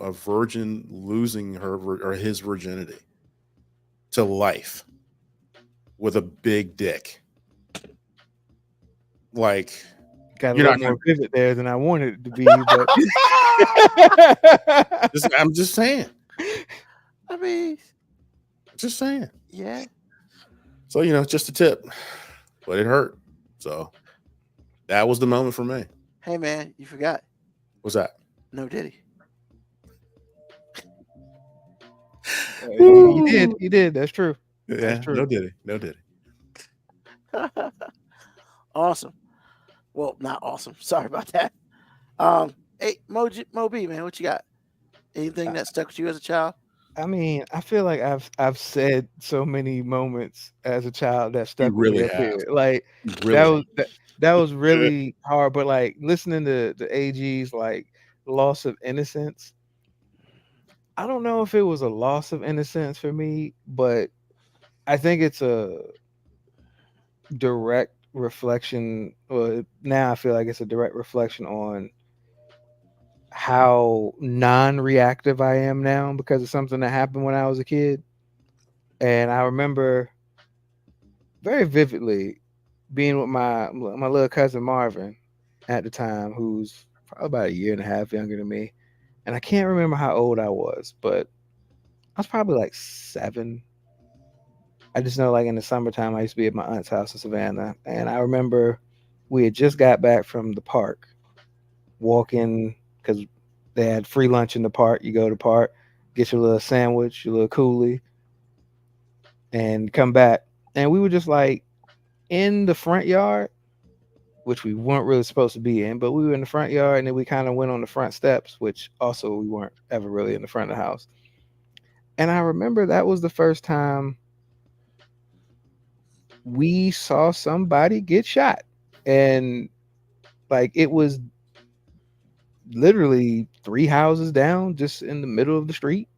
a virgin losing her or his virginity to life with a big dick. Like, Got a you're little not more vivid there than I wanted it to be, but I'm just saying. I mean, Just saying. yeah. So, just a tip, but it hurt. So that was the moment for me. Hey man, you forgot. What's that? No Diddy. you did. That's true. Yeah, That's true. no diddy. Awesome. Well, not awesome. Sorry about that. Hey, Mo B, man, what you got? Anything that stuck with you as a child? I mean, I feel like I've said so many moments as a child that stuck with really me up have. here. Like Really? that was really hard. But like listening to the AG's like loss of innocence, I don't know if it was a loss of innocence for me, but I think it's a direct reflection. Well, now I feel like it's a direct reflection on how non-reactive I am now because of something that happened when I was a kid. And I remember very vividly being with my little cousin Marvin at the time, who's probably about a year and a half younger than me. And I can't remember how old I was, but I was probably like 7. I just know like in the summertime, I used to be at my aunt's house in Savannah. And I remember we had just got back from the park, walking because they had free lunch in the park. You go to the park, get your little sandwich, your little coolie, and come back. And we were just like in the front yard, which we weren't really supposed to be in, but we were in the front yard, and then we kind of went on the front steps, which also we weren't ever really in the front of the house. And I remember that was the first time we saw somebody get shot. And like it was literally 3 houses down, just in the middle of the street.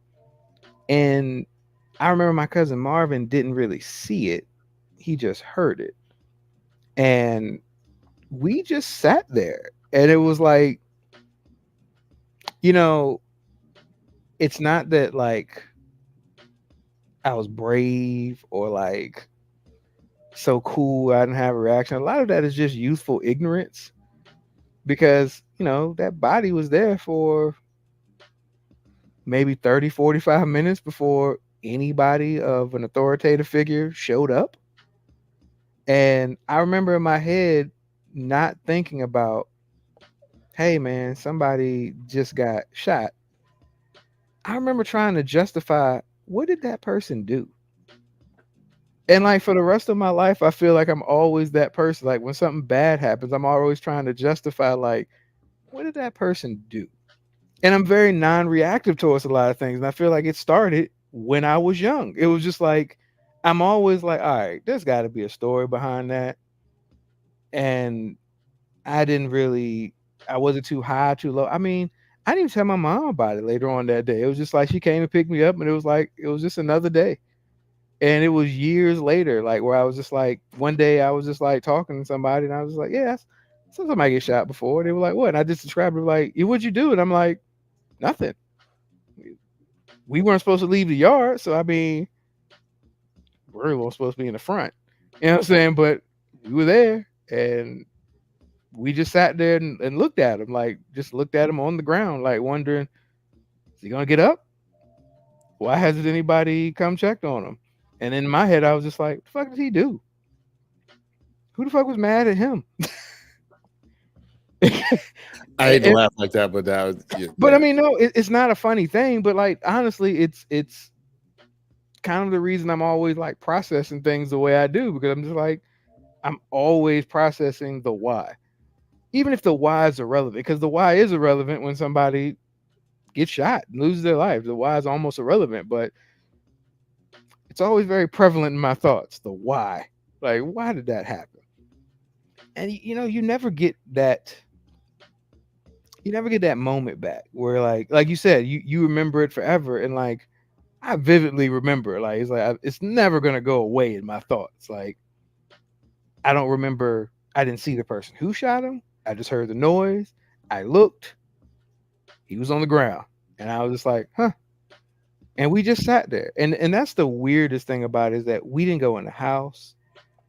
And I remember my cousin Marvin didn't really see it. He just heard it. And we just sat there. And it was like, you know, it's not that like I was brave or like so cool I didn't have a reaction. A lot of that is just youthful ignorance, because, you know, that body was there for maybe 30, 45 minutes before anybody of an authoritative figure showed up. And I remember in my head not thinking about, hey man, somebody just got shot. I remember trying to justify, what did that person do? And like for the rest of my life, I feel like I'm always that person. Like when something bad happens, I'm always trying to justify, like, what did that person do? And I'm very non-reactive towards a lot of things. And I feel like it started when I was young. It was just like, I'm always like, all right, there's got to be a story behind that. And I wasn't too high, too low. I mean, I didn't even tell my mom about it later on that day. It was just like she came to pick me up, and it was like, it was just another day. And it was years later, like where I was just like, one day I was just like talking to somebody, and I was like, yeah, I saw somebody get shot before. They were like, what? And I just described it like, what'd you do? And I'm like, nothing. We weren't supposed to leave the yard, so I mean, we weren't supposed to be in the front. You know what I'm saying? But we were there, and we just sat there and looked at him, like just looked at him on the ground, like wondering, is he gonna get up? Why hasn't anybody come checked on him? And in my head, I was just like, what the fuck did he do? Who the fuck was mad at him? I hate to laugh like that, but that was, yeah, but I mean, no, it's not a funny thing, but like honestly, it's kind of the reason I'm always like processing things the way I do, because I'm just like, I'm always processing the why. Even if the why is irrelevant, because the why is irrelevant when somebody gets shot and loses their life. The why is almost irrelevant, but it's always very prevalent in my thoughts. The why, like, why did that happen? And you know, you never get that moment back where like you said, you remember it forever. And like, I vividly remember, like, it's like, it's never going to go away in my thoughts. Like, I don't remember, I didn't see the person who shot him. I just heard the noise. I looked, he was on the ground, and I was just like, huh. And we just sat there. And that's the weirdest thing about it, is that we didn't go in the house.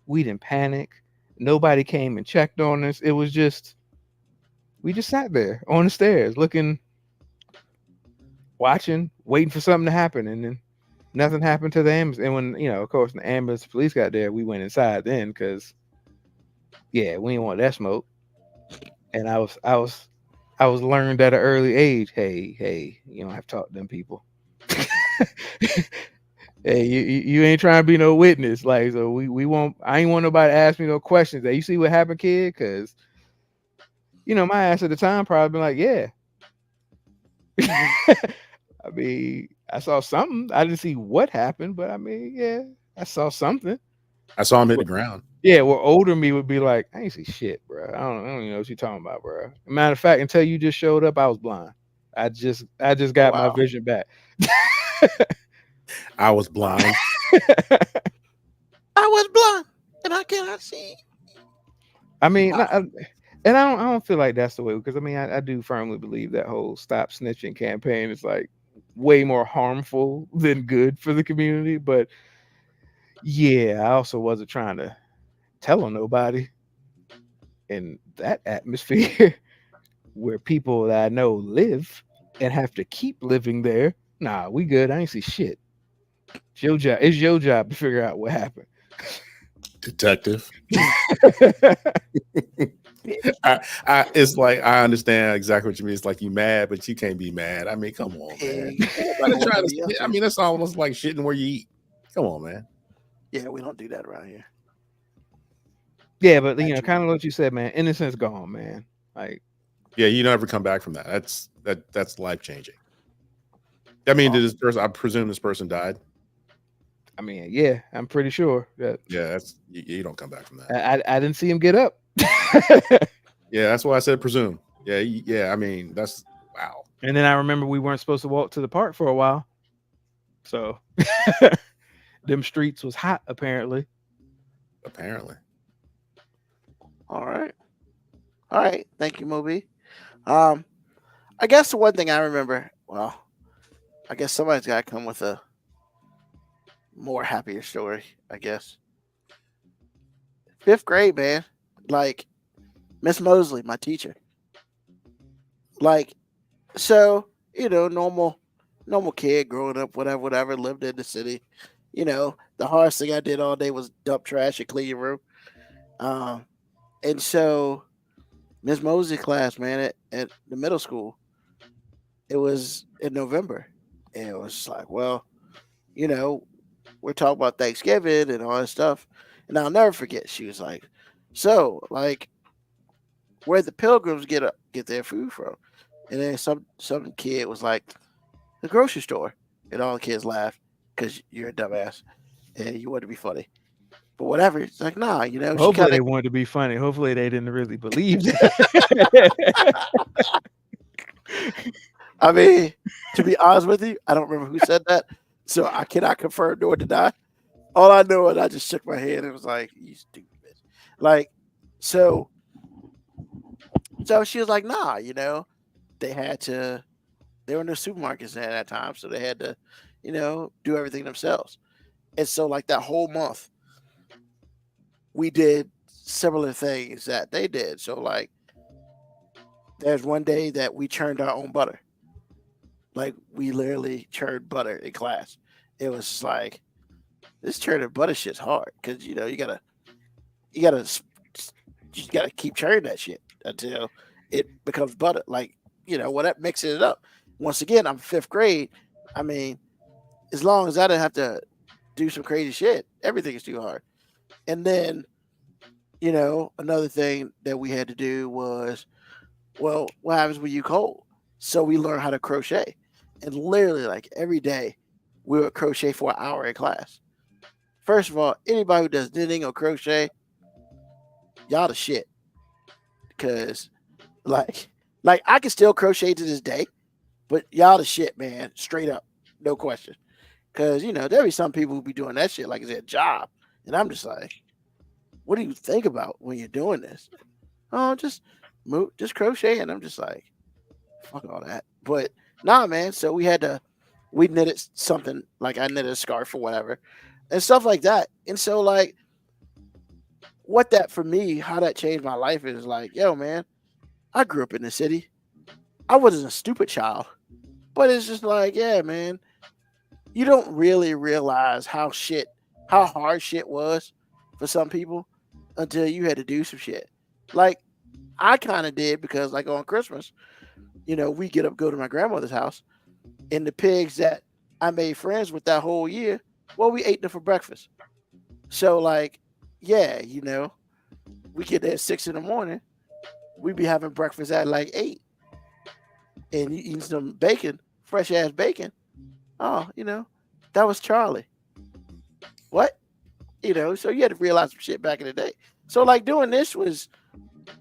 We didn't panic. Nobody came and checked on us. It was just, we just sat there on the stairs looking, watching, waiting for something to happen. And then nothing happened to the ambulance. And when, you know, of course, the ambulance police got there, we went inside then, because yeah, we didn't want that smoke. And I was learned at an early age, hey, you don't have to talk to them people. Hey, you ain't trying to be no witness. Like, so we won't, I ain't want nobody to ask me no questions. Hey, you see what happened, kid? Because, you know, my ass at the time probably been like, yeah. I mean, I saw something. I didn't see what happened, but I mean, yeah, I saw something. I saw him hit the ground. Yeah, well, older me would be like, I ain't see shit, bro. I don't even know what you're talking about, bro. Matter of fact, until you just showed up, I was blind. I just got my vision back. I was blind. I was blind, and I cannot see. I mean, I don't feel like that's the way, because I mean, I do firmly believe that whole stop snitching campaign is like way more harmful than good for the community. But yeah, I also wasn't trying to tell on nobody in that atmosphere where people that I know live and have to keep living there. Nah, we good. I ain't see shit. It's your job. It's your job to figure out what happened. Detective. It's like, I understand exactly what you mean. It's like, you mad, but you can't be mad. I mean, come on, man. I mean, that's almost like shitting where you eat. Come on, man. Yeah, we don't do that around here. Yeah, but you know, kind of what you said, man. Innocence gone, man. Like, yeah, you never come back from that. That's life changing. I mean, did this person? I presume this person died. I mean, yeah, I'm pretty sure that. Yeah, that's you don't come back from that. I didn't see him get up. Yeah, that's why I said presume. Yeah. I mean, that's wow. And then I remember we weren't supposed to walk to the park for a while. So them streets was hot apparently. Apparently. All right. Thank you, Moby. I guess the one thing I remember, well, I guess somebody's got to come with a more happier story, I guess. 5th grade, man. Like, Miss Mosley, my teacher. Like, so, normal kid growing up, whatever, lived in the city. The hardest thing I did all day was dump trash and clean your room. And so Miss Mosley class, man, at the middle school, it was in November. And it was like, well, we're talking about Thanksgiving and all that stuff. And I'll never forget, she was like, so, like, where the pilgrims get their food from? And then some kid was like, the grocery store. And all the kids laughed because you're a dumbass and you want to be funny. But whatever. It's like, nah, Hopefully they wanted to be funny. Hopefully they didn't really believe that. I mean, to be honest with you, I don't remember who said that. So I cannot confirm nor deny. All I know is I just shook my head and was like, you stupid bitch. Like, so she was like, nah, they were in the supermarkets at that time. So they had to, do everything themselves. And so like that whole month, we did similar things that they did. So like, there's one day that we churned our own butter. Like we literally churned butter in class. It was like, this churning butter shit's hard because you gotta keep churning that shit until it becomes butter. Like whatever, mixing it up. Once again, I'm 5th grade. I mean, as long as I didn't have to do some crazy shit, everything is too hard. And then, another thing that we had to do was, well, what happens when you cold? So we learned how to crochet, and literally like every day, we would crochet for an hour in class. First of all, anybody who does knitting or crochet, y'all the shit. Because, like I can still crochet to this day, but y'all the shit, man. Straight up, no question. Because there'll be some people who be doing that shit like it's their job, and I'm just like, what do you think about when you're doing this? Oh, just crochet, and I'm just like, fuck all that. But nah, man. So we knitted something, like I knitted a scarf or whatever. And stuff like that. And so, like, what that for me, how that changed my life is like, yo, man, I grew up in the city. I wasn't a stupid child, but it's just like, yeah, man, you don't really realize how hard shit was for some people until you had to do some shit. Like, I kind of did because, like, on Christmas, we get up, go to my grandmother's house, and the pigs that I made friends with that whole year, well, we ate them for breakfast. So, like, yeah, we get there at 6 a.m. We be having breakfast at like 8. And you eating some bacon, fresh ass bacon. Oh, that was Charlie. What? So you had to realize some shit back in the day. So, like, doing this was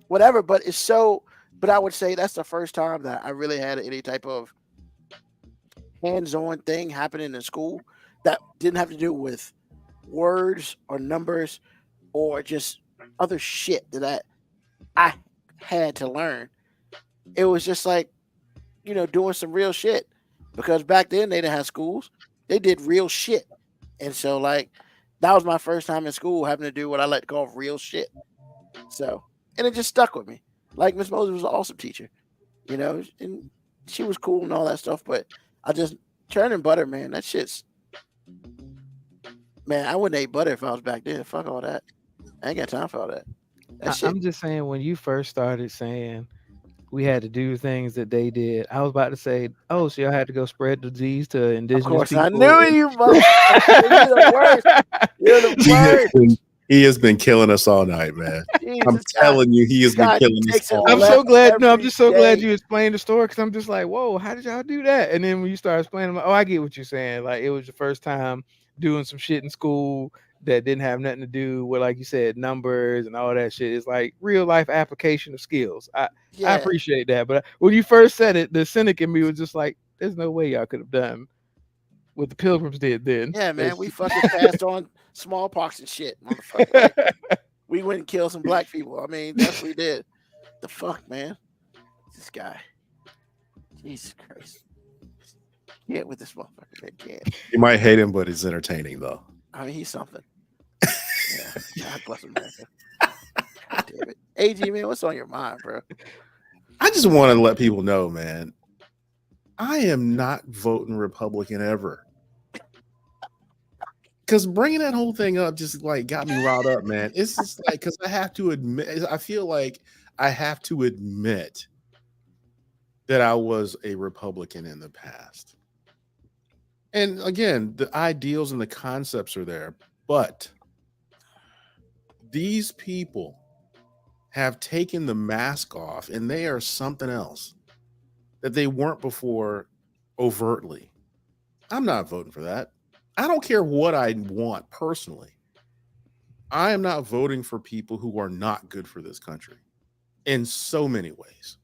whatever, but I would say that's the first time that I really had any type of hands-on thing happening in school that didn't have to do with words or numbers or just other shit that I had to learn. It was just like, doing some real shit, because back then they didn't have schools. They did real shit. And so, like, that was my first time in school having to do what I like to call real shit. So, and it just stuck with me. Like, Miss Moses was an awesome teacher, and she was cool and all that stuff, but I just churning butter, man. That shit's, man, I wouldn't eat butter if I was back then. Fuck all that. I ain't got time for all that. I'm just saying, when you first started saying we had to do things that they did, I was about to say, oh, so y'all had to go spread the disease to indigenous people. Of course, I knew you, motherfucker. You're the worst. You're the worst. He has been killing us all night, man. I'm telling you, he has been killing us all night. I'm so glad. No, I'm just so glad you explained the story, because I'm just like, whoa, how did y'all do that? And then when you start explaining, I'm like, oh, I get what you're saying. Like, it was your first time doing some shit in school that didn't have nothing to do with, like you said, numbers and all that shit. It's like real life application of skills. I appreciate that. But when you first said it, the cynic in me was just like, there's no way y'all could have done what the Pilgrims did then. Yeah, man, we fucking passed on smallpox and shit, motherfucker. Like, we went and killed some black people. I mean, that's what we did. The fuck, man? This guy. Jesus Christ. Yeah, with this motherfucker, man, can't. You might hate him, but he's entertaining though. I mean, he's something. Yeah, God bless America. God damn it. AG, man, what's on your mind, bro? I just want to let people know, man, I am not voting Republican ever. Because bringing that whole thing up just like got me riled up, man. It's just like, because I have to admit, I feel like I have to admit that I was a Republican in the past. And again, the ideals and the concepts are there, but these people have taken the mask off and they are something else that they weren't before overtly. I'm not voting for that. I don't care what I want personally. I am not voting for people who are not good for this country in so many ways.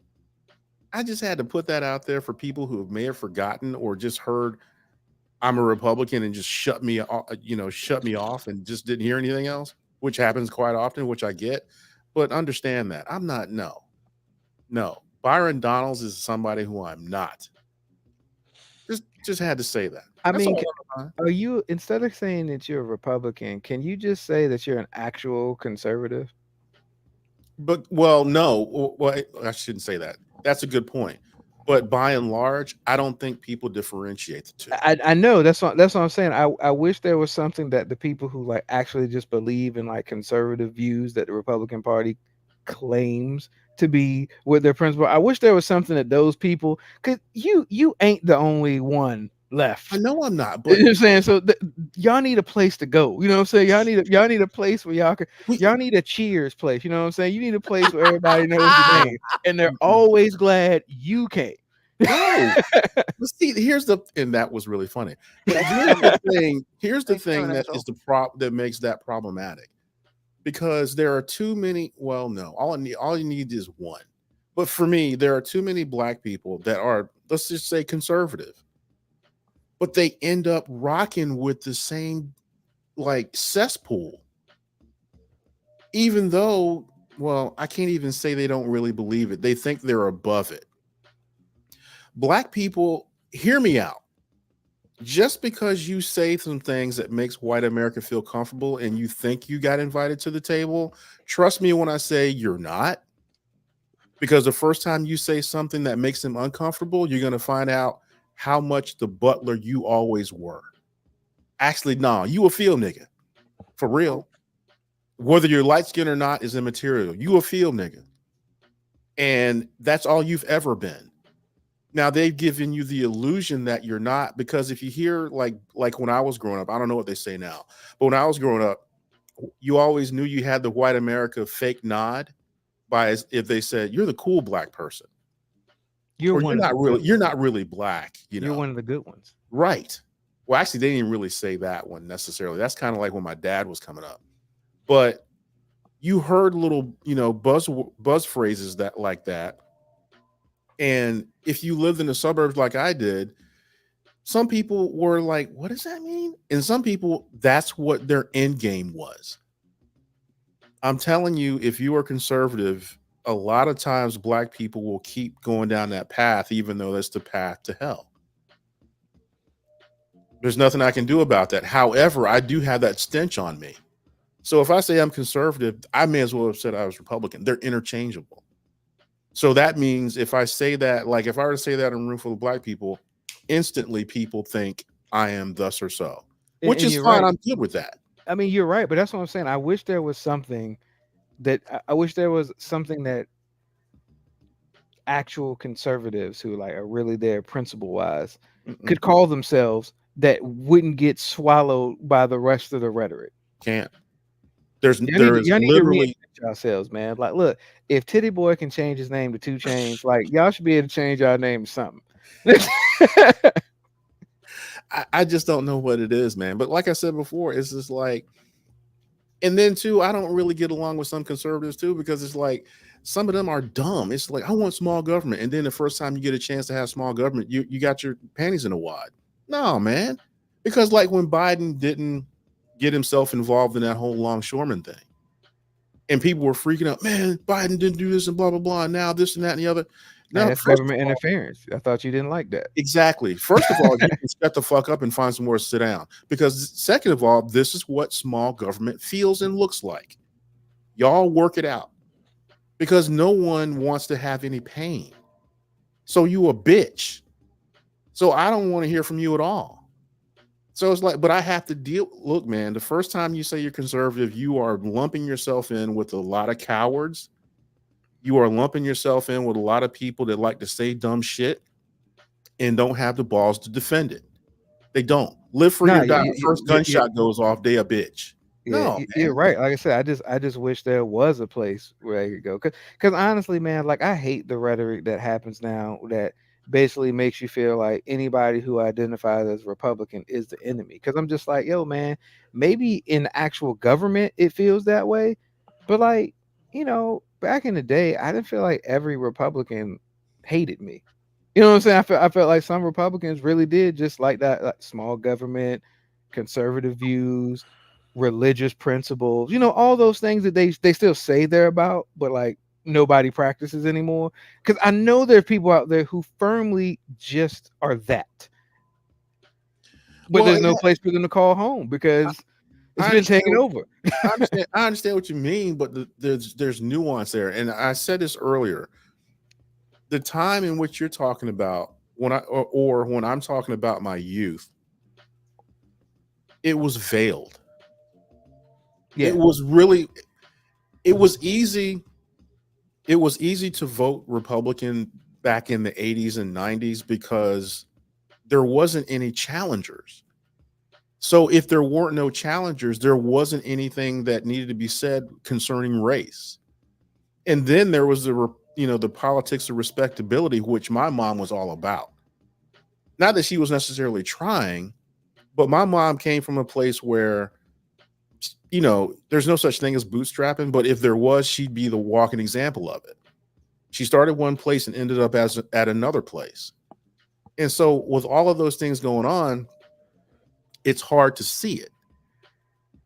I just had to put that out there for people who may have forgotten or just heard I'm a Republican and just shut me off and just didn't hear anything else, which happens quite often, which I get. But understand that I'm not. No. Byron Donalds is somebody who I'm not. Just had to say that. I mean, are you, instead of saying that you're a Republican, can you just say that you're an actual conservative? But no. Well, I shouldn't say that. That's a good point. But by and large, I don't think people differentiate the two. I know that's what I'm saying. I wish there was something that the people who like actually just believe in like conservative views that the Republican Party claims to be with their principle. I wish there was something that those people, because you ain't the only one left. I know I'm not, but you know what I'm saying, so y'all need a place to go. You know what I'm saying? Y'all need a place where y'all need a Cheers place. You know what I'm saying? You need a place where everybody knows your name, and they're always glad you came. No, see, and that was really funny. But here's the thing that is that makes that problematic, because there are too many. Well, no, all you need is one. But for me, there are too many black people that are, let's just say, conservative, but they end up rocking with the same like cesspool, even though, well, I can't even say they don't really believe it. They think they're above it. Black people, hear me out. Just because you say some things that makes white America feel comfortable and you think you got invited to the table, trust me when I say you're not. Because the first time you say something that makes them uncomfortable, you're going to find out how much the butler you always were. Actually, no, you a field nigga. For real. Whether you're light skinned or not is immaterial. You a field nigga. And that's all you've ever been. Now they've given you the illusion that you're not, because if you hear like when I was growing up, I don't know what they say now, but when I was growing up, you always knew you had the white America fake nod by if they said you're the cool black person. You're not really black, You're one of the good ones. Right. Well, actually, they didn't really say that one necessarily. That's kind of like when my dad was coming up. But you heard little, buzz phrases that like that. And if you lived in the suburbs like I did, some people were like, what does that mean? And some people, that's what their end game was. I'm telling you, if you are conservative, a lot of times black people will keep going down that path, even though that's the path to hell. There's nothing I can do about that. However, I do have that stench on me. So if I say I'm conservative, I may as well have said I was Republican. They're interchangeable. So that means if I say that, like if I were to say that in a room full of black people, instantly people think I am thus or so, which is fine. Right. I'm good with that. I mean, you're right, but that's what I'm saying. I wish there was something that actual conservatives who like are really there principle wise could call themselves that wouldn't get swallowed by the rest of the rhetoric. Can't. There's literally ourselves, man. Like, look, if Titty Boy can change his name to 2 Chainz, like y'all should be able to change our name to something. I just don't know what it is, man. But like I said before, it's just like And then too, I don't really get along with some conservatives too, because it's like some of them are dumb. It's like, I want small government. And then the first time you get a chance to have small government, you got your panties in a wad. No, man. Because like when Biden didn't get himself involved in that whole longshoreman thing, and people were freaking out, man, Biden didn't do this and blah, blah, blah. And now this and that and the other. Now, No, that's first of government all, interference. I thought you didn't like that. exactly. First of all, you can shut the fuck up and find somewhere to sit down. Because second of all, this is what small government feels and looks like. Y'all work it out. Because no one wants to have any pain. So you a bitch. So I don't want to hear from you at all. So it's like, but I have to deal. Look, man, the first time you say you're conservative, you are lumping yourself in with a lot of cowards. You are lumping yourself in with a lot of people that like to say dumb shit and don't have the balls to defend it. They don't. Live free or die. The first gunshot goes off, they a bitch. Yeah, No, you're right. Like I said, I just wish there was a place where I could go. Because honestly, man, like I hate the rhetoric that happens now that basically makes you feel like anybody who identifies as Republican is the enemy. Because I'm just like, yo, man, maybe in actual government it feels that way, but like, you know, back in the day, I didn't feel like every Republican hated me. You know what I'm saying? I felt like some Republicans really did just like that, like small government, conservative views, religious principles, you know, all those things that they still say they're about, but like nobody practices anymore. Because I know there are people out there who firmly just are that, but well, there's no place for them to call home because it's been taken over. I understand what you mean, but there's nuance there, and I said this earlier. The time in which you're talking about when when I'm talking about my youth, it was veiled. Yeah. It was easy. It was easy to vote Republican back in the 80s and 90s because there wasn't any challengers. So if there weren't no challengers, there wasn't anything that needed to be said concerning race. And then there was the politics of respectability, which my mom was all about. Not that she was necessarily trying, but my mom came from a place where, you know, there's no such thing as bootstrapping, but if there was, she'd be the walking example of it. She started one place and ended up at another place. And so with all of those things going on, it's hard to see it.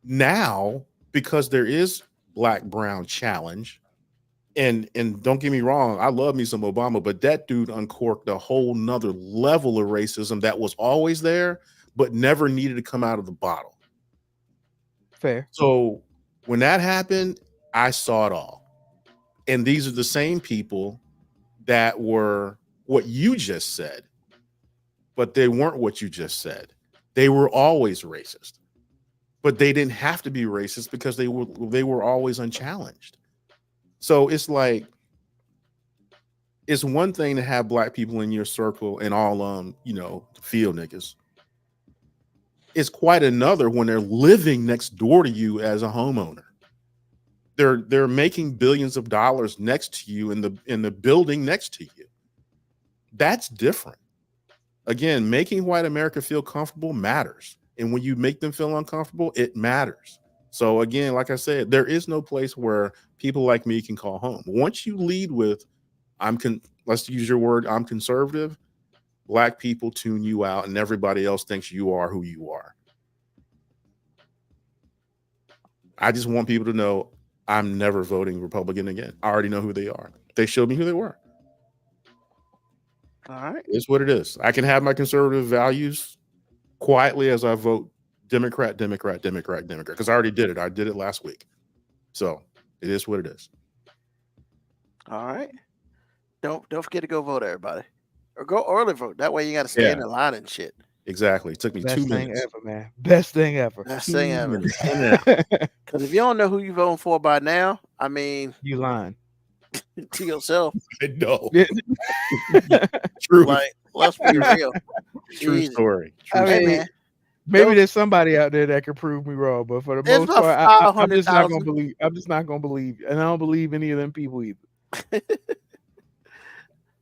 Now, because there is black-brown challenge, and don't get me wrong, I love me some Obama, but that dude uncorked a whole nother level of racism that was always there, but never needed to come out of the bottle. Fair. So when that happened, I saw it all. And these are the same people that were what you just said, but they weren't what you just said. They were always racist, but they didn't have to be racist because they were always unchallenged. So it's like, it's one thing to have black people in your circle and all, field niggas. It's quite another when they're living next door to you as a homeowner. They're making billions of dollars next to you in the building next to you. That's different. Again, making white America feel comfortable matters. And when you make them feel uncomfortable, it matters. So again, like I said, there is no place where people like me can call home. Once you lead with, let's use your word, I'm conservative, black people tune you out and everybody else thinks you are who you are. I just want people to know I'm never voting Republican again. I already know who they are. They showed me who they were. All right. It's what it is. I can have my conservative values quietly as I vote Democrat, because I already did it. I did it last week. So it is what it is. All right. Don't forget to go vote, everybody. Or go early vote. That way you got to stay in the line and shit. Exactly. It took me 2 minutes. Best thing ever, man. Best thing ever. Best thing ever. Because if you don't know who you're voting for by now, I mean, you lying to yourself. I know. True. Like, let's be real. True story. I mean, maybe there's somebody out there that can prove me wrong, but for the most part, I'm just not gonna believe. I'm just not gonna believe, and I don't believe any of them people either.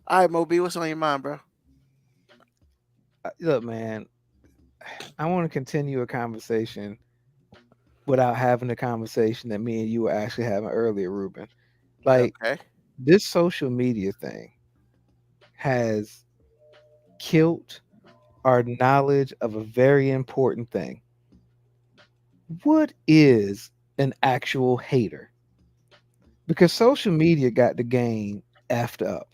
All right, Moby, what's on your mind, bro? Look, man, I want to continue a conversation without having the conversation that me and you were actually having earlier, Ruben. Like Okay. this social media thing has killed our knowledge of a very important thing. What is an actual hater? Because social media got the game effed up.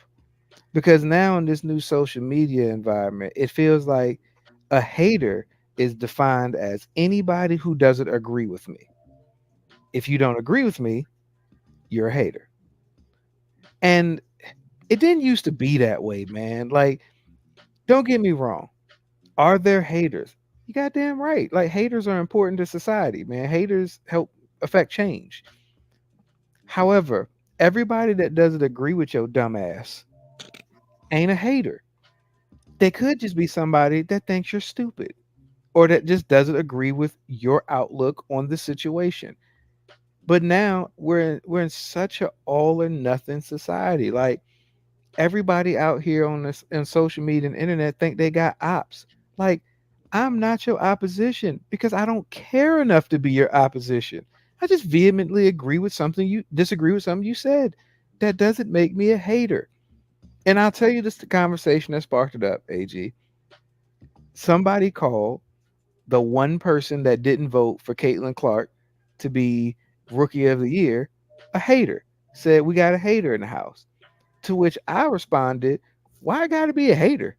Because now in this new social media environment, it feels like a hater is defined as anybody who doesn't agree with me. If you don't agree with me, you're a hater. And it didn't used to be that way, man. Like, don't get me wrong. Are there haters? You goddamn right. Like, haters are important to society, man. Haters help affect change. However, everybody that doesn't agree with your dumb ass ain't a hater. They could just be somebody that thinks you're stupid or that just doesn't agree with your outlook on the situation. But now we're in such a all or nothing society. Like everybody out here on this in social media and internet think they got ops. Like I'm not your opposition because I don't care enough to be your opposition. I just vehemently agree with something you disagree with something you said. That doesn't make me a hater. And I'll tell you this the conversation that sparked it up, AG. Somebody called the one person that didn't vote for Caitlin Clark to be rookie of the year a hater. Said we got a hater in the house. To which I responded, why I gotta be a hater?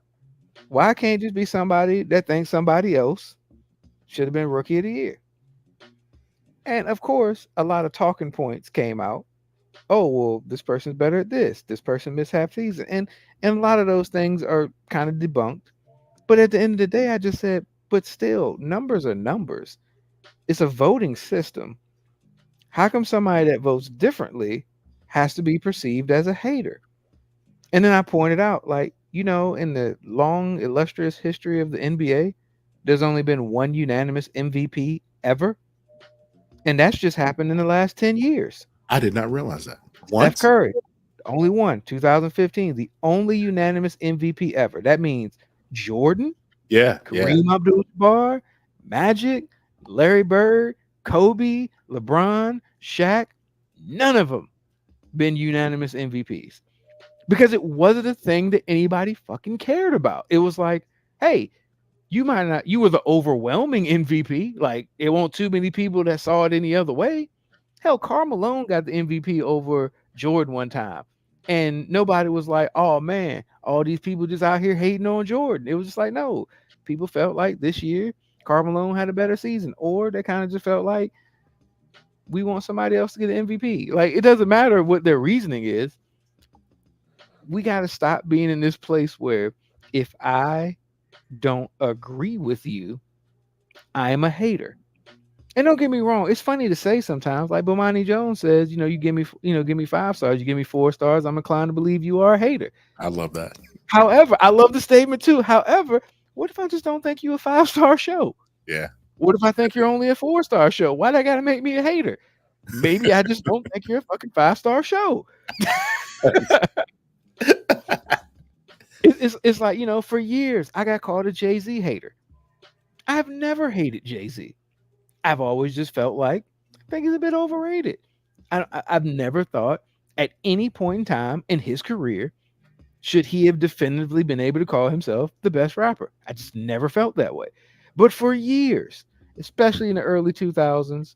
Why I can't just be somebody that thinks somebody else should have been rookie of the year? And of course, a lot of talking points came out. Oh, well, this person's better at this. This person missed half season. And a lot of those things are kind of debunked. But at the end of the day, I just said, but still, numbers are numbers. It's a voting system. How come somebody that votes differently has to be perceived as a hater? And then I pointed out, like, in the long, illustrious history of the NBA, there's only been one unanimous MVP ever. And that's just happened in the last 10 years. I did not realize that. Steph Once? Curry, only one, 2015, the only unanimous MVP ever. That means Jordan, Yeah. Kareem Abdul-Jabbar, Magic, Larry Bird, Kobe, LeBron, Shaq, none of them been unanimous MVPs because it wasn't a thing that anybody fucking cared about. It was like, hey, you were the overwhelming MVP. Like, it won't too many people that saw it any other way. Hell, Karl Malone got the MVP over Jordan one time. And nobody was like, oh man, all these people just out here hating on Jordan. It was just like, no, people felt like this year Karl Malone had a better season, or they kind of just felt like we want somebody else to get an MVP. Like, it doesn't matter what their reasoning is. We got to stop being in this place where if I don't agree with you, I am a hater. And don't get me wrong, it's funny to say sometimes. Like Bomani Jones says, you give me 5 stars, you give me 4 stars, I'm inclined to believe you are a hater. I love that. However, I love the statement too. However, what if I just don't think you a 5-star show? Yeah. What if I think you're only a 4-star show? Why that gotta make me a hater? Maybe I just don't think you're a fucking 5-star show. It's like, for years I got called a Jay-Z hater. I've never hated Jay-Z. I've always just felt like I think he's a bit overrated. I've never thought at any point in time in his career should he have definitively been able to call himself the best rapper. I just never felt that way. But for years, especially in the early 2000s,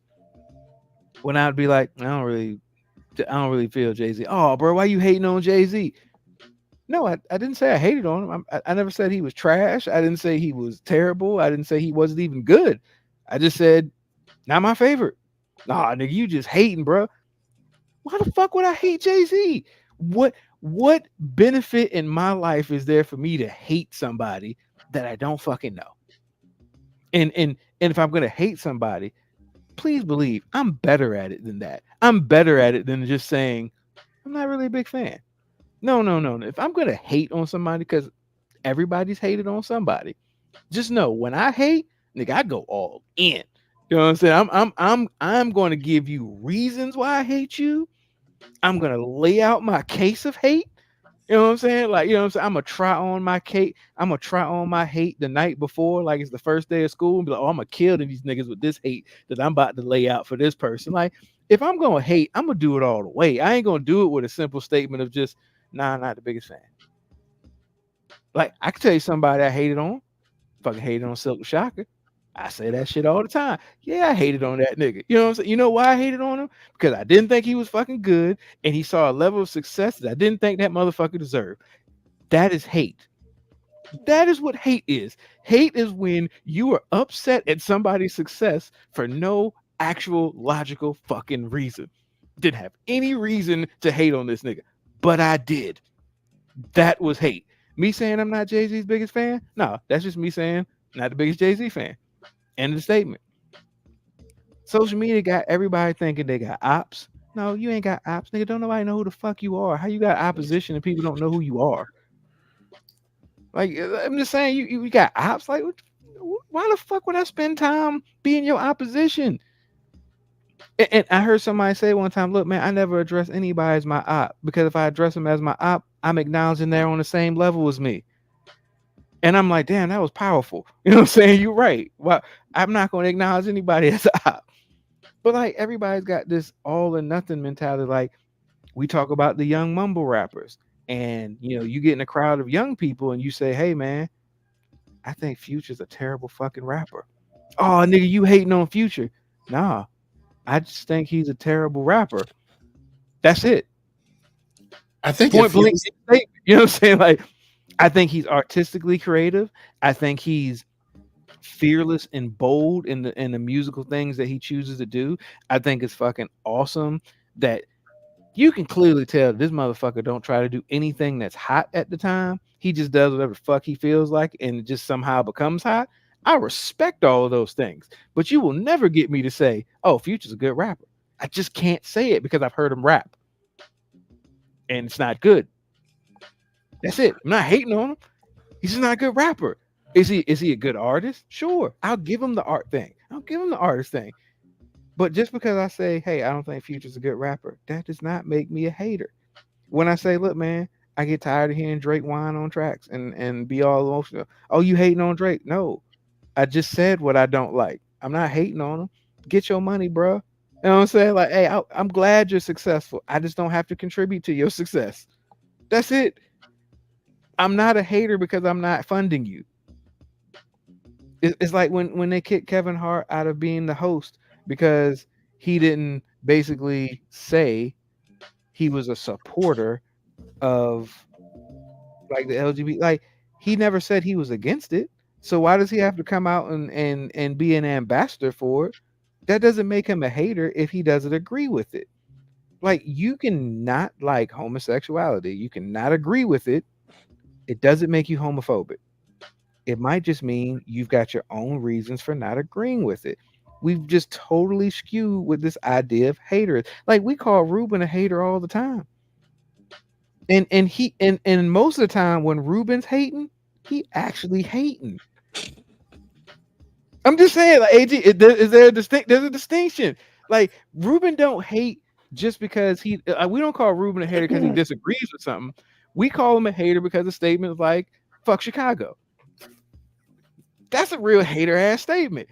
when I'd be like, I don't really feel Jay-Z. Oh, bro, why you hating on Jay-Z? No, I didn't say I hated on him. I never said he was trash. I didn't say he was terrible. I didn't say he wasn't even good. I just said, not my favorite. Nah, nigga, you just hating, bro. Why the fuck would I hate Jay-Z? What benefit in my life is there for me to hate somebody that I don't fucking know? And if I'm gonna hate somebody, please believe I'm better at it than that. I'm better at it than just saying I'm not really a big fan. No. If I'm gonna hate on somebody, because everybody's hated on somebody, just know when I hate, nigga, I go all in. You know what I'm saying? I'm going to give you reasons why I hate you. I'm going to lay out my case of hate, You know what I'm saying? Like, you know what I'm saying? I'm gonna try on my cake. I'm gonna try on my hate the night before, like it's the first day of school, and be like, oh, I'm gonna kill these niggas with this hate that I'm about to lay out for this person. Like, if I'm gonna hate, I'm gonna do it all the way. I ain't gonna do it with a simple statement of just, nah, I'm not the biggest fan. Like, I can tell you somebody I hated on. Fucking hated on Silk Shocker. I say that shit all the time. Yeah, I hated on that nigga. You know what I'm saying? You know why I hated on him? Because I didn't think he was fucking good, and he saw a level of success that I didn't think that motherfucker deserved. That is hate. That is what hate is. Hate is when you are upset at somebody's success for no actual logical fucking reason. Didn't have any reason to hate on this nigga, but I did. That was hate. Me saying I'm not Jay-Z's biggest fan? No, that's just me saying not the biggest Jay-Z fan. End of the statement. Social media got everybody thinking they got ops. No, you ain't got ops. Nigga, don't nobody know who the fuck you are. How you got opposition and people don't know who you are? Like, I'm just saying, you got ops. Like, why the fuck would I spend time being your opposition? And I heard somebody say one time, look, man, I never address anybody as my op, because if I address them as my op, I'm acknowledging they're on the same level as me. And I'm like, damn, that was powerful. You know what I'm saying? You're right. Well, I'm not going to acknowledge anybody as an op. But like, everybody's got this all or nothing mentality. Like, we talk about the young mumble rappers, and you know, you get in a crowd of young people and you say, hey man, I think Future's a terrible fucking rapper. Oh nigga, you hating on Future? Nah, I just think he's a terrible rapper. That's it. I think Point blank. You know what I'm saying? Like, I think he's artistically creative. I think he's fearless and bold in the musical things that he chooses to do. I think it's fucking awesome that you can clearly tell this motherfucker don't try to do anything that's hot at the time. He just does whatever the fuck he feels like, and it just somehow becomes hot. I respect all of those things, but you will never get me to say, oh, Future's a good rapper. I just can't say it because I've heard him rap, and it's not good. That's it. I'm not hating on him. He's just not a good rapper. Is he a good artist? Sure. I'll give him the art thing. I'll give him the artist thing. But just because I say, hey, I don't think Future's a good rapper, that does not make me a hater. When I say, look, man, I get tired of hearing Drake whine on tracks and be all emotional. Oh, you hating on Drake? No. I just said what I don't like. I'm not hating on him. Get your money, bro. You know what I'm saying? Like, hey, I'm glad you're successful. I just don't have to contribute to your success. That's it. I'm not a hater because I'm not funding you. It's like when they kicked Kevin Hart out of being the host because he didn't basically say he was a supporter of like the LGBT. Like, he never said he was against it. So why does he have to come out and be an ambassador for it? That doesn't make him a hater if he doesn't agree with it. Like, you can not like homosexuality. You can not agree with it. It doesn't make you homophobic. It might just mean you've got your own reasons for not agreeing with it. We've just totally skewed with this idea of haters. Like, we call Ruben a hater all the time. And most of the time when Ruben's hating, he actually hating. I'm just saying, like, AG, there's a distinction. Like, Ruben don't hate just because we don't call Ruben a hater because he disagrees with something. We call him a hater because of statements like "fuck Chicago." That's a real hater ass statement.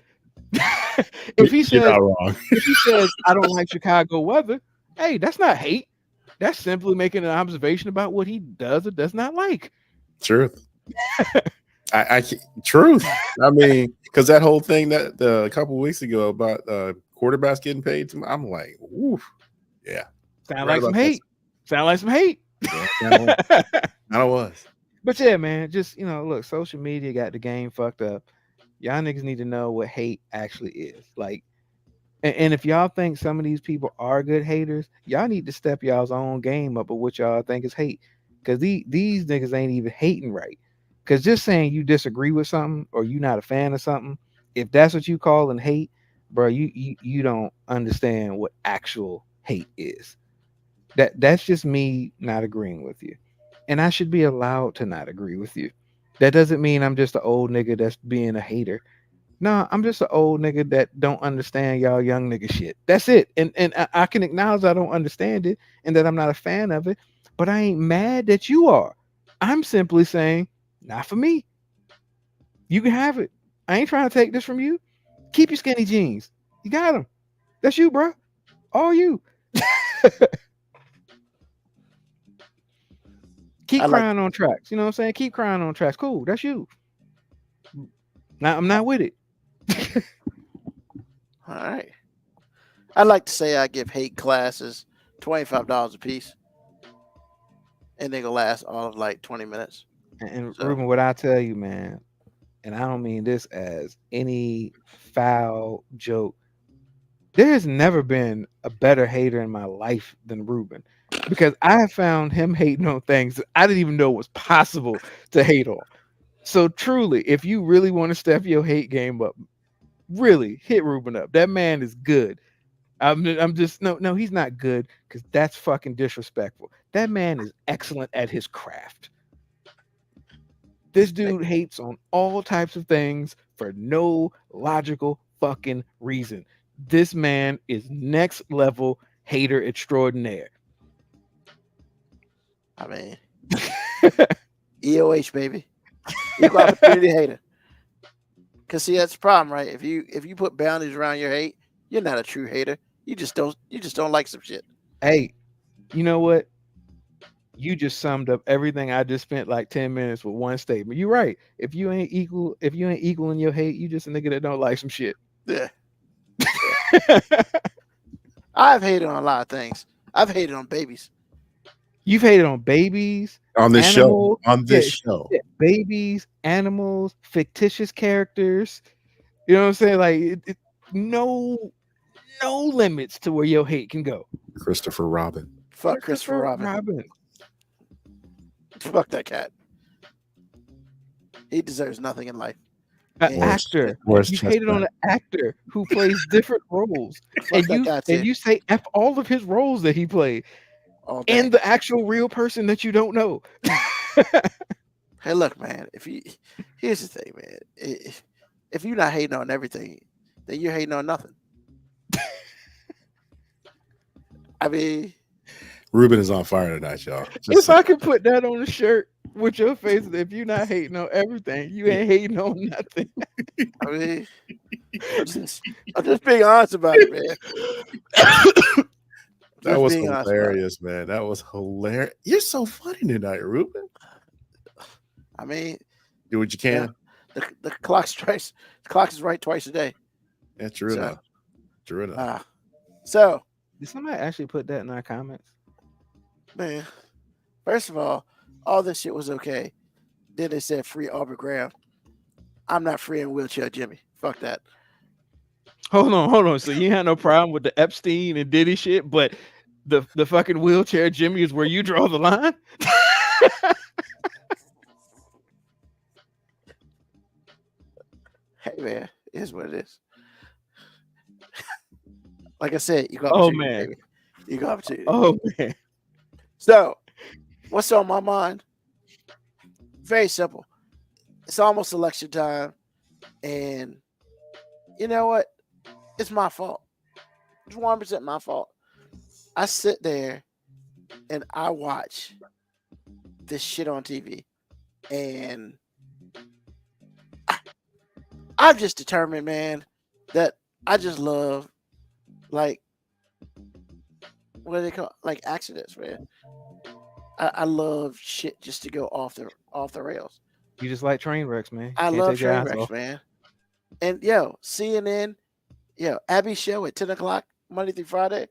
If he says I don't like Chicago weather, hey, that's not hate. That's simply making an observation about what he does or does not like. Truth. Truth. I mean, because that whole thing that a couple weeks ago about quarterbacks getting paid, I'm like, ooh, yeah. Sound like some hate. Sound like some hate. Yeah, I was. But yeah, man, just, you know, look, social media got the game fucked up. Y'all niggas need to know what hate actually is. Like, and if y'all think some of these people are good haters, y'all need to step y'all's own game up of what y'all think is hate. Because these niggas ain't even hating right. Because just saying you disagree with something or you not a fan of something, if that's what you call and hate, bro, you don't understand what actual hate is. That's just me not agreeing with you. And I should be allowed to not agree with you. That doesn't mean I'm just an old nigga that's being a hater. No, I'm just an old nigga that don't understand y'all young nigga shit. That's it. And I can acknowledge I don't understand it and that I'm not a fan of it. but I ain't mad that you are. I'm simply saying, not for me. You can have it. I ain't trying to take this from you. Keep your skinny jeans. You got them. That's you, bro. All you. Keep I like- crying on tracks. You know what I'm saying? Keep crying on tracks. Cool. That's you. Now I'm not with it. All right. I'd like to say I give hate classes $25 a piece, and they gonna last all of like 20 minutes. And So- Ruben, what I tell you, man, and I don't mean this as any foul joke. There has never been a better hater in my life than Ruben, because I have found him hating on things that I didn't even know was possible to hate on. So truly, if you really want to step your hate game up, really hit Ruben up. That man is good. I'm just no, he's not good, because that's fucking disrespectful. That man is excellent at his craft. This dude hates on all types of things for no logical fucking reason. This man is next level hater extraordinaire. I mean, EOH baby, equal opportunity hater. Cause see, that's the problem, right? If you put boundaries around your hate, you're not a true hater. You just don't like some shit. Hey, you know what? You just summed up everything I just spent like 10 minutes with one statement. You're right. If you ain't equal in your hate, you just a nigga that don't like some shit. Yeah. I've hated on a lot of things. I've hated on babies. You've hated on babies, On this animals, show. On this yeah, show. yeah, babies, animals, fictitious characters. You know what I'm saying? Like no limits to where your hate can go. Christopher Robin. Fuck Christopher Robin. Fuck that cat. He deserves nothing in life. An Yeah. actor. Where's You hated on an actor who plays different roles. Fuck that guy too. And you say F all of his roles that he played All day. and the actual real person that you don't know. Hey, look, man. Here's the thing, man. If you're not hating on everything, then you're hating on nothing. I mean, Ruben is on fire tonight, y'all. If I could put that on a shirt with your face, if you're not hating on everything, you ain't hating on nothing. I'm just being honest about it, man. That was being honest about it. hilarious, man. That was hilarious. You're so funny tonight, Ruben. I mean, Do what you can. the clock strikes. The clock is right twice a day. Yeah, true So- enough. True enough. So, Did somebody actually put that in our comments? man, first of all this shit was okay. Then they said free Aubrey Graham. I'm not freeing Wheelchair Jimmy. Fuck that. Hold on. So you had no problem with the Epstein and Diddy shit, but the fucking Wheelchair Jimmy is where you draw the line? Hey, man, it is what it is. Like I said, you got Oh, opportunity, man. baby. You got opportunity. Oh man. So, what's on my mind? Very simple. It's almost election time, and you know what? It's my fault. It's 100% my fault. I sit there and I watch this shit on TV, and I've just determined, man, that I just love, like, what do they call, like, accidents, man. I love shit just to go off the rails. You just like train wrecks, man. I Can't love take your train eyes wrecks, off. man. And yo, CNN, Abby's show at 10 o'clock Monday through Friday.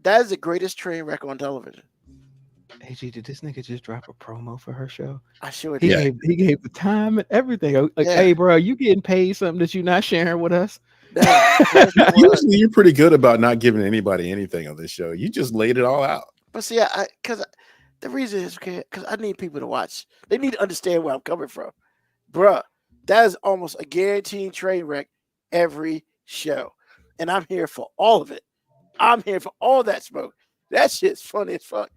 That is the greatest train wreck on television. Hey, G, did this nigga just drop a promo for her show? I sure He did. gave the time and everything. Like, Yeah. hey, bro, you getting paid something that you're not sharing with us? Usually you're pretty good about not giving anybody anything on this show. You just laid it all out. But see, because the reason is because I need people to watch. They need to understand where I'm coming from. Bruh, that is almost a guaranteed train wreck every show. And I'm here for all of it. I'm here for all that smoke. That shit's funny as fuck.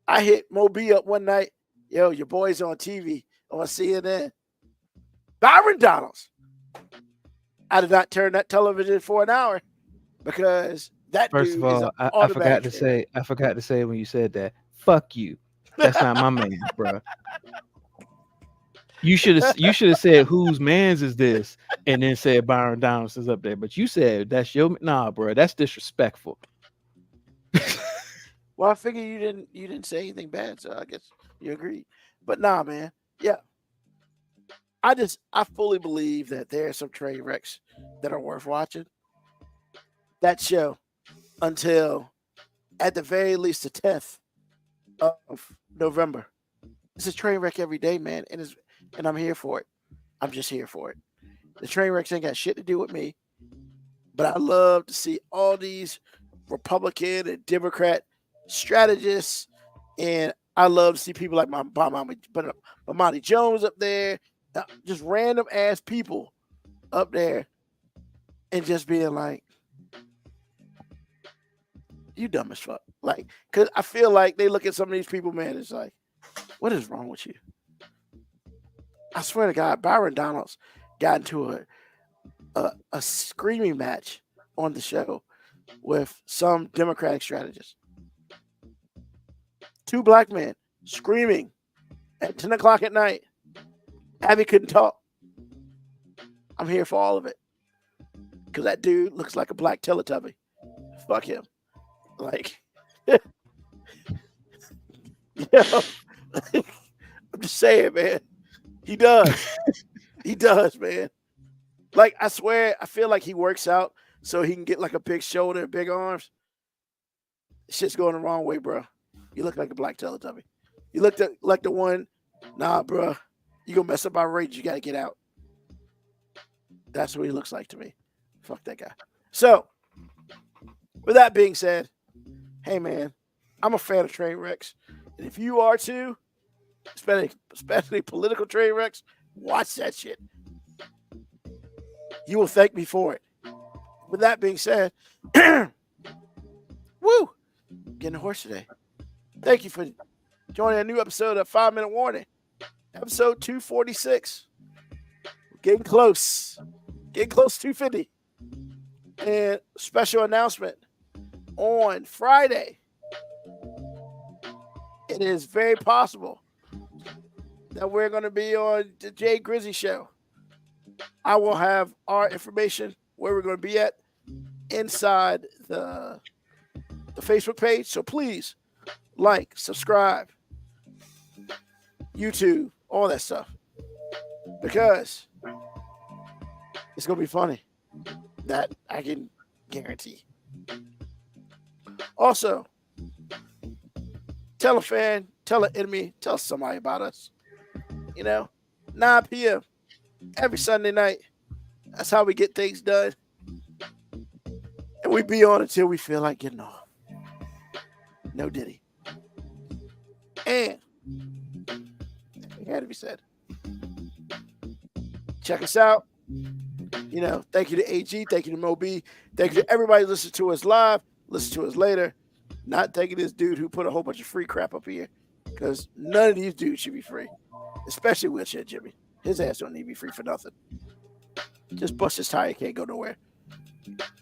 I hit Moby up one night. Yo, your boy's on TV on CNN. Byron Donalds. I did not turn that television for an hour because that First dude of is all, an I forgot automatic to train wreck. say when you said that, Fuck you. That's not my man, bro. You should have said whose man's is this, and then said Byron Donaldson's up there. But you said that's your bro. That's disrespectful. Well, I figure you didn't say anything bad, so I guess you agree. But nah, man. Yeah. I fully believe that there are some train wrecks that are worth watching. That show until at the very least the 10th of November. It's a train wreck every day, man, and I'm here for it. I'm just here for it. The train wrecks ain't got shit to do with me, but I love to see all these Republican and Democrat strategists, and I love to see people like Bomani Jones up there, just random ass people up there, and just being like, "You dumb as fuck." Like, cause I feel like they look at some of these people, man. It's like, what is wrong with you? I swear to God, Byron Donalds got into a screaming match on the show with some Democratic strategist. 2 black men screaming at 10 o'clock at night. Abby couldn't talk. I'm here for all of it. Because that dude looks like a black Teletubby. Fuck him. Like, you know, I'm just saying, man. He does. He does, man. Like, I swear, I feel like he works out so he can get like a big shoulder, big arms. Shit's going the wrong way, bro. You look like a black Teletubby. You look like the one, nah, bro. You gonna mess up our rage. You gotta get out. That's what he looks like to me. Fuck that guy. So, with that being said, hey, man, I'm a fan of train wrecks. And if you are too, especially political train wrecks, watch that shit. You will thank me for it. With that being said, woo, getting a horse today. Thank you for joining a new episode of 5 Minute Warning, episode 246. We're getting close to 250. And special announcement on Friday. It is very possible that we're going to be on the Jay Grizzy show. I will have our information where we're going to be at inside the Facebook page. So please like, subscribe, YouTube, all that stuff. Because it's going to be funny. That I can guarantee. Also, tell a fan, tell an enemy, tell somebody about us. 9 p.m. every Sunday night. That's how we get things done. And we be on until we feel like getting off. No Diddy. And it had to be said. Check us out. Thank you to AG. Thank you to Moby. Thank you to everybody listening to us live. Listen to us later. Not thanking this dude who put a whole bunch of free crap up here. Because none of these dudes should be free. Especially Wheelchair Jimmy. His ass don't need to be free for nothing. Just bust his tire. Can't go nowhere.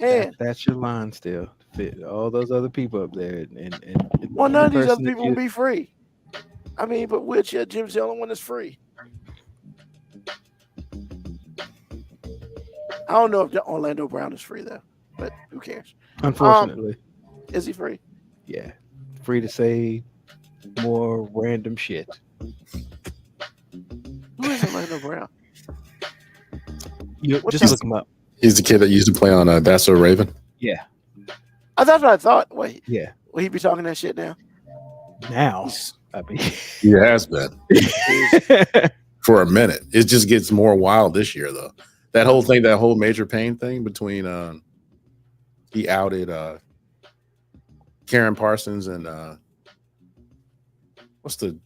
And that's your line still. Fit all those other people up there. Well, none of these other people will be free. I mean, but Wheelchair Jim's the only one that's free. I don't know if Orlando Brown is free, though. But who cares? Unfortunately. Is he free? Yeah. Free to say more random shit. Who is Orlando Brown? You just look him up. He's the kid that used to play on That's So Raven. Yeah. That's what I thought. Wait. Yeah. Will he be talking that shit now? Now. I mean. He has been. For a minute. It just gets more wild this year, though. That whole thing, that whole Major Payne thing between he outed Karen Parsons and what's the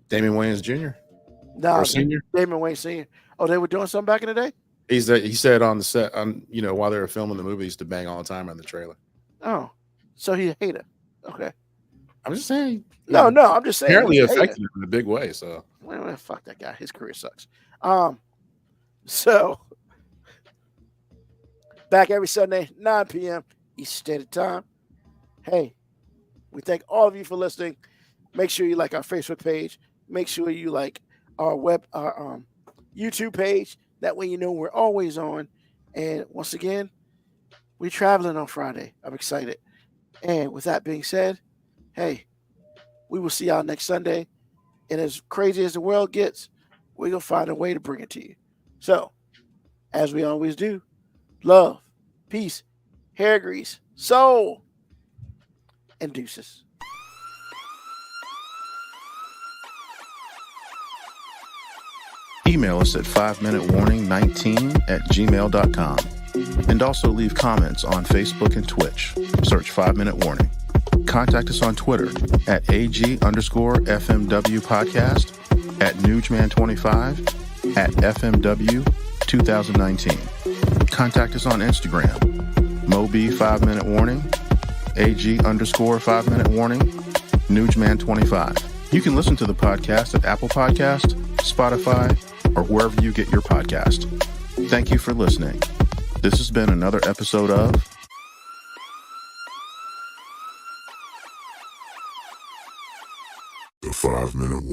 Damon Wayans Jr. No, Senior? Damon Wayans Sr. Oh, they were doing something back in the day? He said on the set, while they were filming the movie, he used to bang all the time on the trailer. Oh, so he a hater. Okay. I'm just saying. No, I'm just saying. Apparently affected him in a big way. So well, fuck that guy. His career sucks. So back every Sunday, 9 p.m. Eastern Standard Time. Hey, We thank all of you for listening. Make sure you like our Facebook page. Make sure you like our YouTube page. That way you know we're always on. And once again, we're traveling on Friday. I'm excited. And with that being said, hey, we will see y'all next Sunday. And as crazy as the world gets, we're going to find a way to bring it to you. So, as we always do, love, peace, hair grease, soul, and deuces. Email us at 5minutewarning19@gmail.com. And also leave comments on Facebook and Twitch. Search 5 Minute Warning. Contact us on Twitter at AG_FMW Podcast, at Nugman25, at FMW 2019. Contact us on Instagram, Moby 5 Minute Warning, AG_5 Minute Warning, Nugman25. You can listen to the podcast at Apple Podcast, Spotify, or wherever you get your podcast. Thank you for listening. This has been another episode of The 5 Minute Warning.